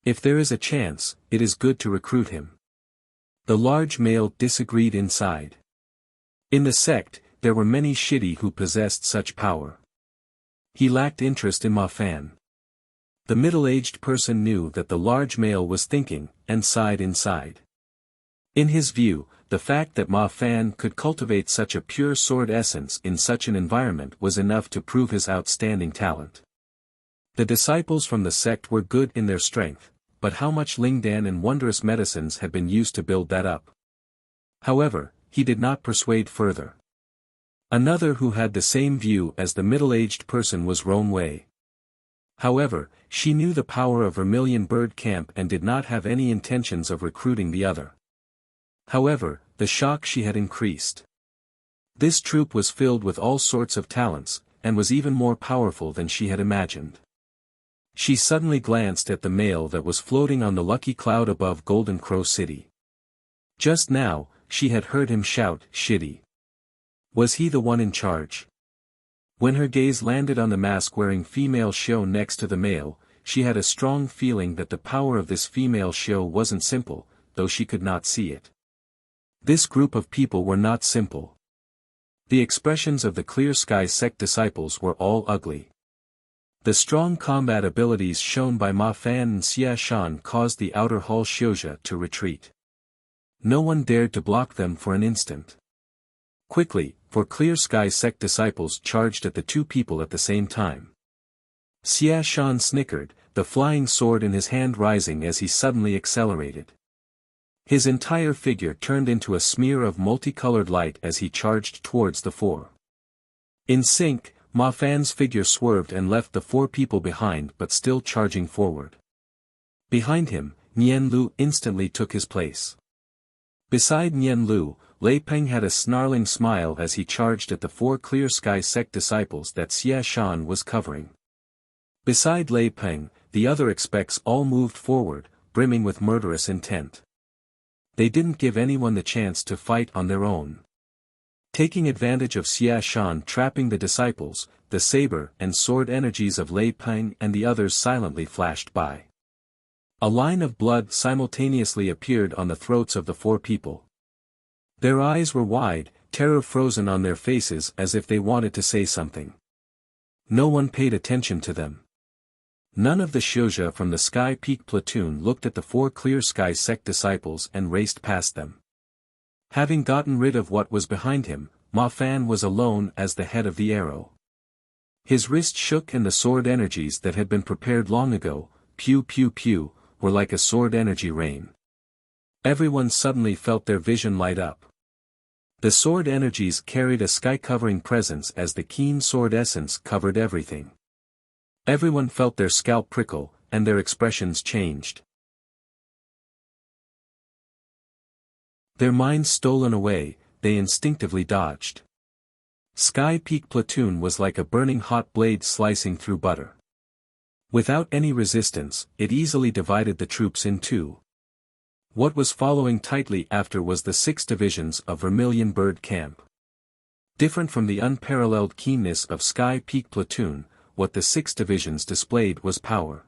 [SPEAKER 1] If there is a chance, it is good to recruit him. The large male disagreed inside. In the sect, there were many shitty who possessed such power. He lacked interest in Ma Fan. The middle-aged person knew that the large male was thinking, and sighed inside. In his view, the fact that Ma Fan could cultivate such a pure sword essence in such an environment was enough to prove his outstanding talent. The disciples from the sect were good in their strength, but how much Lingdan and wondrous medicines had been used to build that up? However, he did not persuade further. Another who had the same view as the middle-aged person was Roan Wei. However, she knew the power of Vermilion Bird Camp and did not have any intentions of recruiting the other. However, the shock she had increased. This troop was filled with all sorts of talents, and was even more powerful than she had imagined. She suddenly glanced at the male that was floating on the lucky cloud above Golden Crow City. Just now, she had heard him shout, "Shitty." Was he the one in charge? When her gaze landed on the mask-wearing female Xiao next to the male, she had a strong feeling that the power of this female Xiao wasn't simple, though she could not see it. This group of people were not simple. The expressions of the Clear Sky sect disciples were all ugly. The strong combat abilities shown by Ma Fan and Xia Shan caused the outer hall Xianxia to retreat. No one dared to block them for an instant. Quickly, for Clear Sky sect disciples charged at the two people at the same time. Xia Shan snickered, the flying sword in his hand rising as he suddenly accelerated. His entire figure turned into a smear of multicolored light as he charged towards the four. In sync, Ma Fan's figure swerved and left the four people behind but still charging forward. Behind him, Nian Lu instantly took his place. Beside Nian Lu, Lei Peng had a snarling smile as he charged at the four Clear Sky sect disciples that Xia Shan was covering. Beside Lei Peng, the other expects all moved forward, brimming with murderous intent. They didn't give anyone the chance to fight on their own. Taking advantage of Xia Shan trapping the disciples, the saber and sword energies of Lei Peng and the others silently flashed by. A line of blood simultaneously appeared on the throats of the four people. Their eyes were wide, terror frozen on their faces as if they wanted to say something. No one paid attention to them. None of the Xianxia from the Sky Peak platoon looked at the four Clear Sky sect disciples and raced past them. Having gotten rid of what was behind him, Ma Fan was alone as the head of the arrow. His wrist shook and the sword energies that had been prepared long ago, pew pew pew, were like a sword energy rain. Everyone suddenly felt their vision light up. The sword energies carried a sky-covering presence as the keen sword essence covered everything. Everyone felt their scalp prickle, and their expressions changed. Their minds stolen away, they instinctively dodged. Sky Peak platoon was like a burning hot blade slicing through butter. Without any resistance, it easily divided the troops in two. What was following tightly after was the 6 divisions of Vermilion Bird Camp. Different from the unparalleled keenness of Sky Peak platoon, what the 6 divisions displayed was power.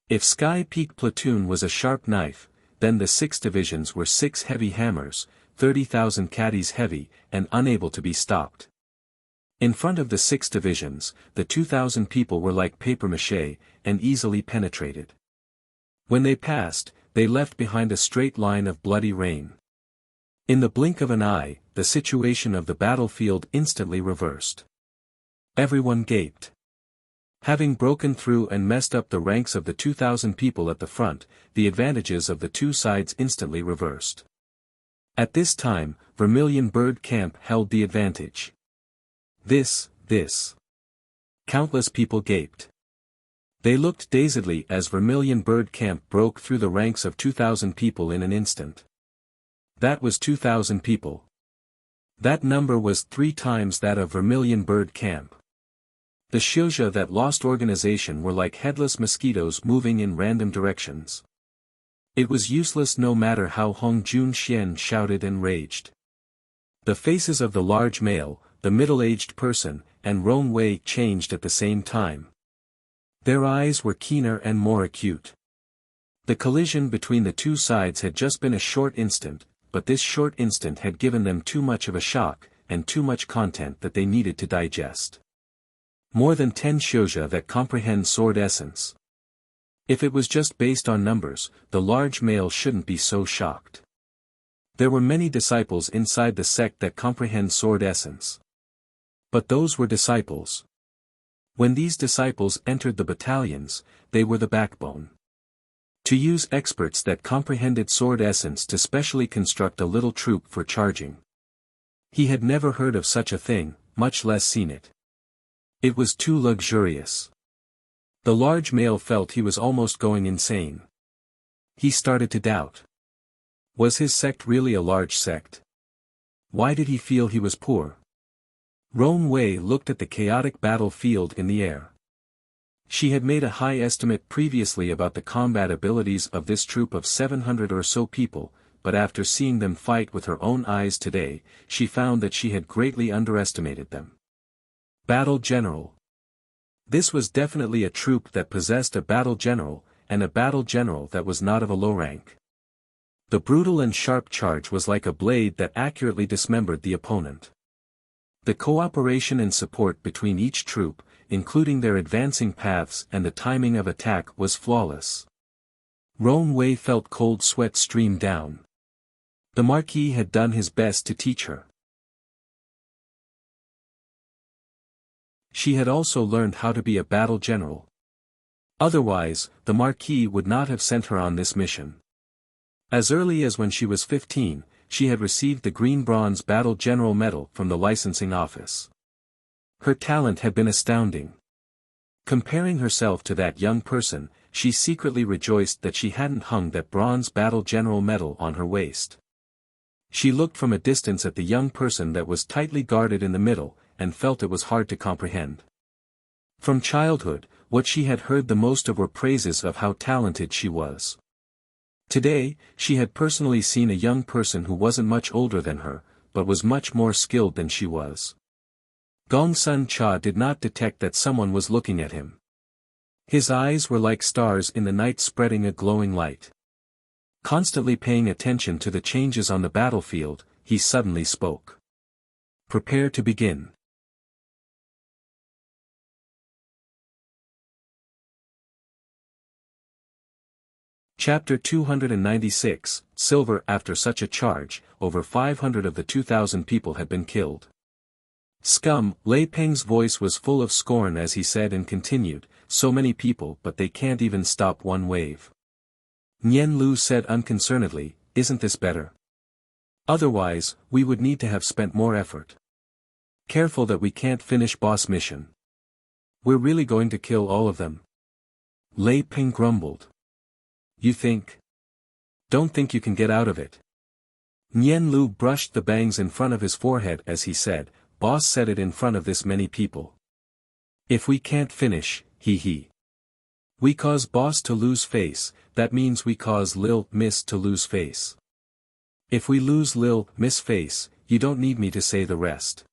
[SPEAKER 1] If Sky Peak platoon was a sharp knife, then the 6 divisions were 6 heavy hammers, 30,000 caddies heavy, and unable to be stopped. In front of the 6 divisions, the 2,000 people were like papier-mâché, and easily penetrated. When they passed, they left behind a straight line of bloody rain. In the blink of an eye, the situation of the battlefield instantly reversed. Everyone gaped. Having broken through and messed up the ranks of the 2,000 people at the front, the advantages of the two sides instantly reversed. At this time, Vermilion Bird Camp held the advantage. This. Countless people gaped. They looked dazedly as Vermilion Bird Camp broke through the ranks of 2,000 people in an instant. That was 2,000 people. That number was 3 times that of Vermilion Bird Camp. The Xianxia that lost organization were like headless mosquitoes moving in random directions. It was useless no matter how Hong Junxian shouted and raged. The faces of the large male, the middle-aged person, and Rong Wei changed at the same time. Their eyes were keener and more acute. The collision between the two sides had just been a short instant, but this short instant had given them too much of a shock, and too much content that they needed to digest. More than 10 Xianxia that comprehend sword essence. If it was just based on numbers, the large male shouldn't be so shocked. There were many disciples inside the sect that comprehend sword essence. But those were disciples. When these disciples entered the battalions, they were the backbone. To use experts that comprehended sword essence to specially construct a little troop for charging. He had never heard of such a thing, much less seen it. It was too luxurious. The large male felt he was almost going insane. He started to doubt. Was his sect really a large sect? Why did he feel he was poor? Rong Wei looked at the chaotic battlefield in the air. She had made a high estimate previously about the combat abilities of this troop of 700 or so people, but after seeing them fight with her own eyes today, she found that she had greatly underestimated them. Battle General. This was definitely a troop that possessed a battle general, and a battle general that was not of a low rank. The brutal and sharp charge was like a blade that accurately dismembered the opponent. The cooperation and support between each troop, including their advancing paths and the timing of attack, was flawless. Rong Wei felt cold sweat stream down. The Marquis had done his best to teach her. She had also learned how to be a battle general. Otherwise, the Marquis would not have sent her on this mission. As early as when she was 15, she had received the Green Bronze Battle General Medal from the licensing office. Her talent had been astounding. Comparing herself to that young person, she secretly rejoiced that she hadn't hung that Bronze Battle General Medal on her waist. She looked from a distance at the young person that was tightly guarded in the middle, and felt it was hard to comprehend. From childhood, what she had heard the most of were praises of how talented she was. Today, she had personally seen a young person who wasn't much older than her, but was much more skilled than she was. Gong Sun Cha did not detect that someone was looking at him. His eyes were like stars in the night spreading a glowing light. Constantly paying attention to the changes on the battlefield, he suddenly spoke. Prepare to begin. Chapter 296, Silver. After such a charge, over 500 of the 2,000 people had been killed. Scum. Lei Peng's voice was full of scorn as he said and continued, so many people but they can't even stop one wave. Nian Lu said unconcernedly, isn't this better? Otherwise, we would need to have spent more effort. Careful that we can't finish boss mission. We're really going to kill all of them. Lei Peng grumbled. You think? Don't think you can get out of it. Nian Lu brushed the bangs in front of his forehead as he said, boss said it in front of this many people. If we can't finish, he. We cause boss to lose face, that means we cause Lil Miss to lose face. If we lose Lil Miss face, you don't need me to say the rest.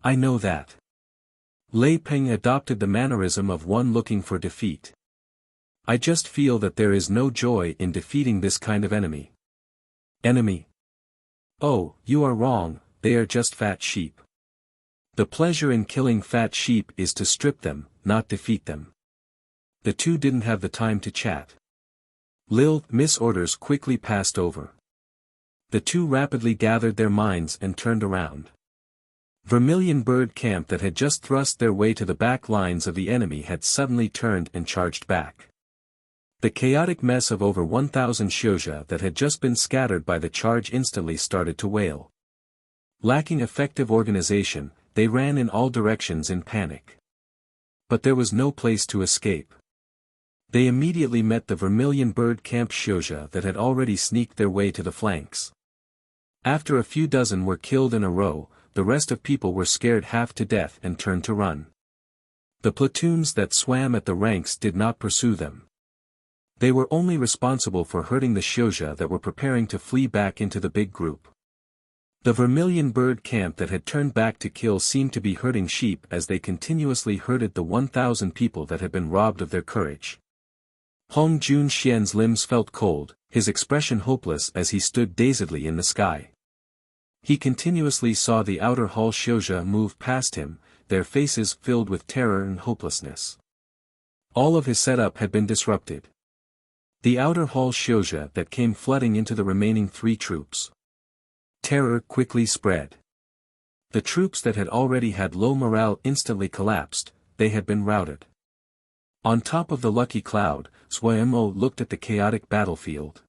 [SPEAKER 1] I know that. Lei Peng adopted the mannerism of one looking for defeat. I just feel that there is no joy in defeating this kind of enemy. Enemy? Oh, you are wrong, they are just fat sheep. The pleasure in killing fat sheep is to strip them, not defeat them. The two didn't have the time to chat. Lil Miss orders quickly passed over. The two rapidly gathered their minds and turned around. Vermilion Bird camp that had just thrust their way to the back lines of the enemy had suddenly turned and charged back. The chaotic mess of over 1,000 Xianxia that had just been scattered by the charge instantly started to wail. Lacking effective organization, they ran in all directions in panic. But there was no place to escape. They immediately met the Vermilion Bird camp Xianxia that had already sneaked their way to the flanks. After a few dozen were killed in a row, the rest of people were scared half to death and turned to run. The platoons that swam at the ranks did not pursue them. They were only responsible for hurting the Xianxia that were preparing to flee back into the big group. The Vermilion Bird camp that had turned back to kill seemed to be herding sheep as they continuously herded the 1,000 people that had been robbed of their courage. Hong Jun Xian's limbs felt cold, his expression hopeless as he stood dazedly in the sky. He continuously saw the outer hall Xianxia move past him, their faces filled with terror and hopelessness. All of his setup had been disrupted. The outer hall Xianxia that came flooding into the remaining 3 troops. Terror quickly spread. The troops that had already had low morale instantly collapsed, they had been routed. On top of the lucky cloud, Suemo looked at the chaotic battlefield.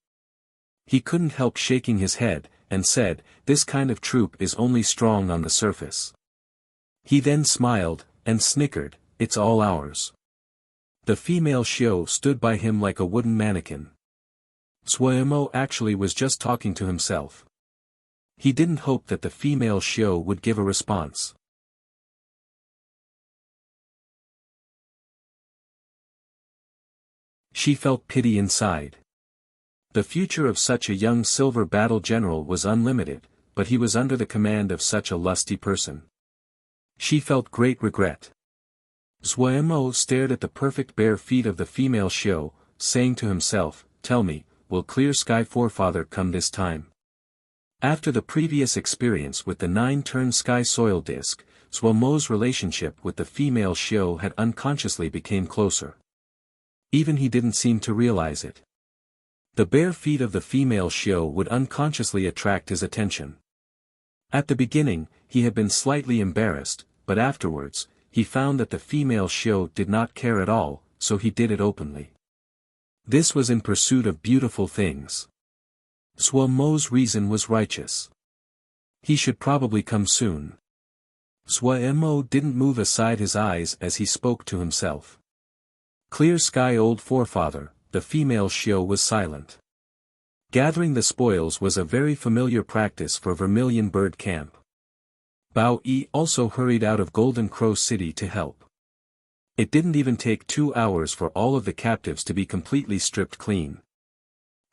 [SPEAKER 1] He couldn't help shaking his head, and said, this kind of troop is only strong on the surface. He then smiled, and snickered, it's all ours. The female Xiao stood by him like a wooden mannequin. Suemo actually was just talking to himself. He didn't hope that the female Xiao would give a response. She felt pity inside. The future of such a young silver battle general was unlimited, but he was under the command of such a lusty person. She felt great regret. Suemo stared at the perfect bare feet of the female Xiao, saying to himself, tell me, will Clear Sky Forefather come this time? After the previous experience with the 9-turn sky soil disk, Suemo's relationship with the female Xiao had unconsciously become closer. Even he didn't seem to realize it. The bare feet of the female Xiao would unconsciously attract his attention. At the beginning, he had been slightly embarrassed, but afterwards, he found that the female Xiao did not care at all, so he did it openly. This was in pursuit of beautiful things. Suemo's reason was righteous. He should probably come soon. Suemo didn't move aside his eyes as he spoke to himself. Clear Sky Old Forefather, the female Xiao was silent. Gathering the spoils was a very familiar practice for Vermilion Bird Camp. Bao Yi also hurried out of Golden Crow City to help. It didn't even take 2 hours for all of the captives to be completely stripped clean.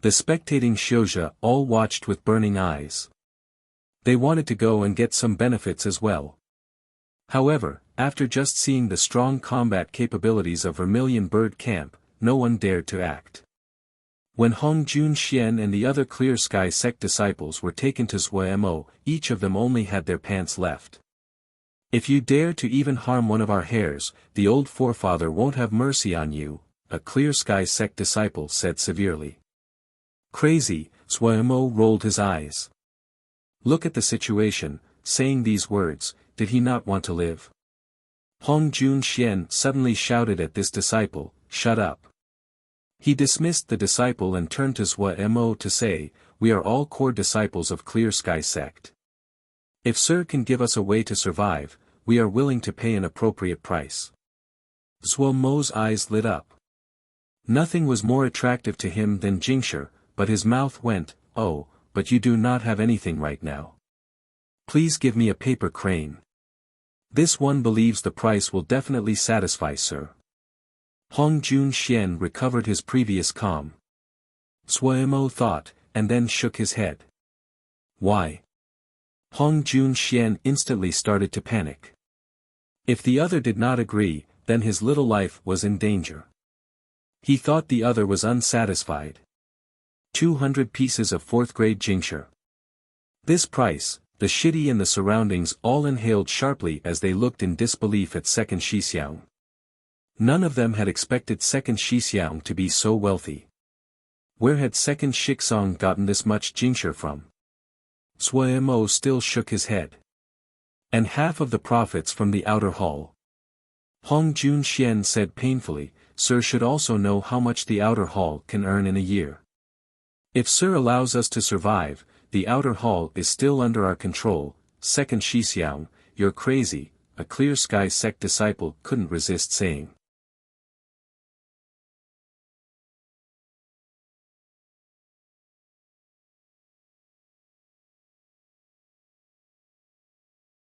[SPEAKER 1] The spectating Xiaoxia all watched with burning eyes. They wanted to go and get some benefits as well. However, after just seeing the strong combat capabilities of Vermilion Bird Camp, no one dared to act. When Hong Junxian and the other Clear Sky sect disciples were taken to Zuo, each of them only had their pants left. "If you dare to even harm one of our hairs, the old forefather won't have mercy on you," a Clear Sky sect disciple said severely. Crazy, Zuo rolled his eyes. Look at the situation. Saying these words, did he not want to live? Hong Junxian suddenly shouted at this disciple, "Shut up." He dismissed the disciple and turned to Zuo to say, "We are all core disciples of Clear Sky sect. If Sir can give us a way to survive, we are willing to pay an appropriate price." Zuo's eyes lit up. Nothing was more attractive to him than Jingshi, but his mouth went, "Oh, but you do not have anything right now. Please give me a paper crane. This one believes the price will definitely satisfy Sir." Hong Junxian recovered his previous calm. Zuo thought, and then shook his head. Why? Hong Junxian instantly started to panic. If the other did not agree, then his little life was in danger. He thought the other was unsatisfied. 200 pieces of 4th grade Jingshi. This price, the shitty and the surroundings all inhaled sharply as they looked in disbelief at Second Xixiang. None of them had expected Second Xixiang to be so wealthy. Where had Second Shixong gotten this much Jingshi from? Zuo still shook his head. And half of the profits from the outer hall. Hong Junxian said painfully, "Sir should also know how much the outer hall can earn in a year. If Sir allows us to survive, the outer hall is still under our control." Second Xixiang, "You're crazy," a Clear Sky sect disciple couldn't resist saying.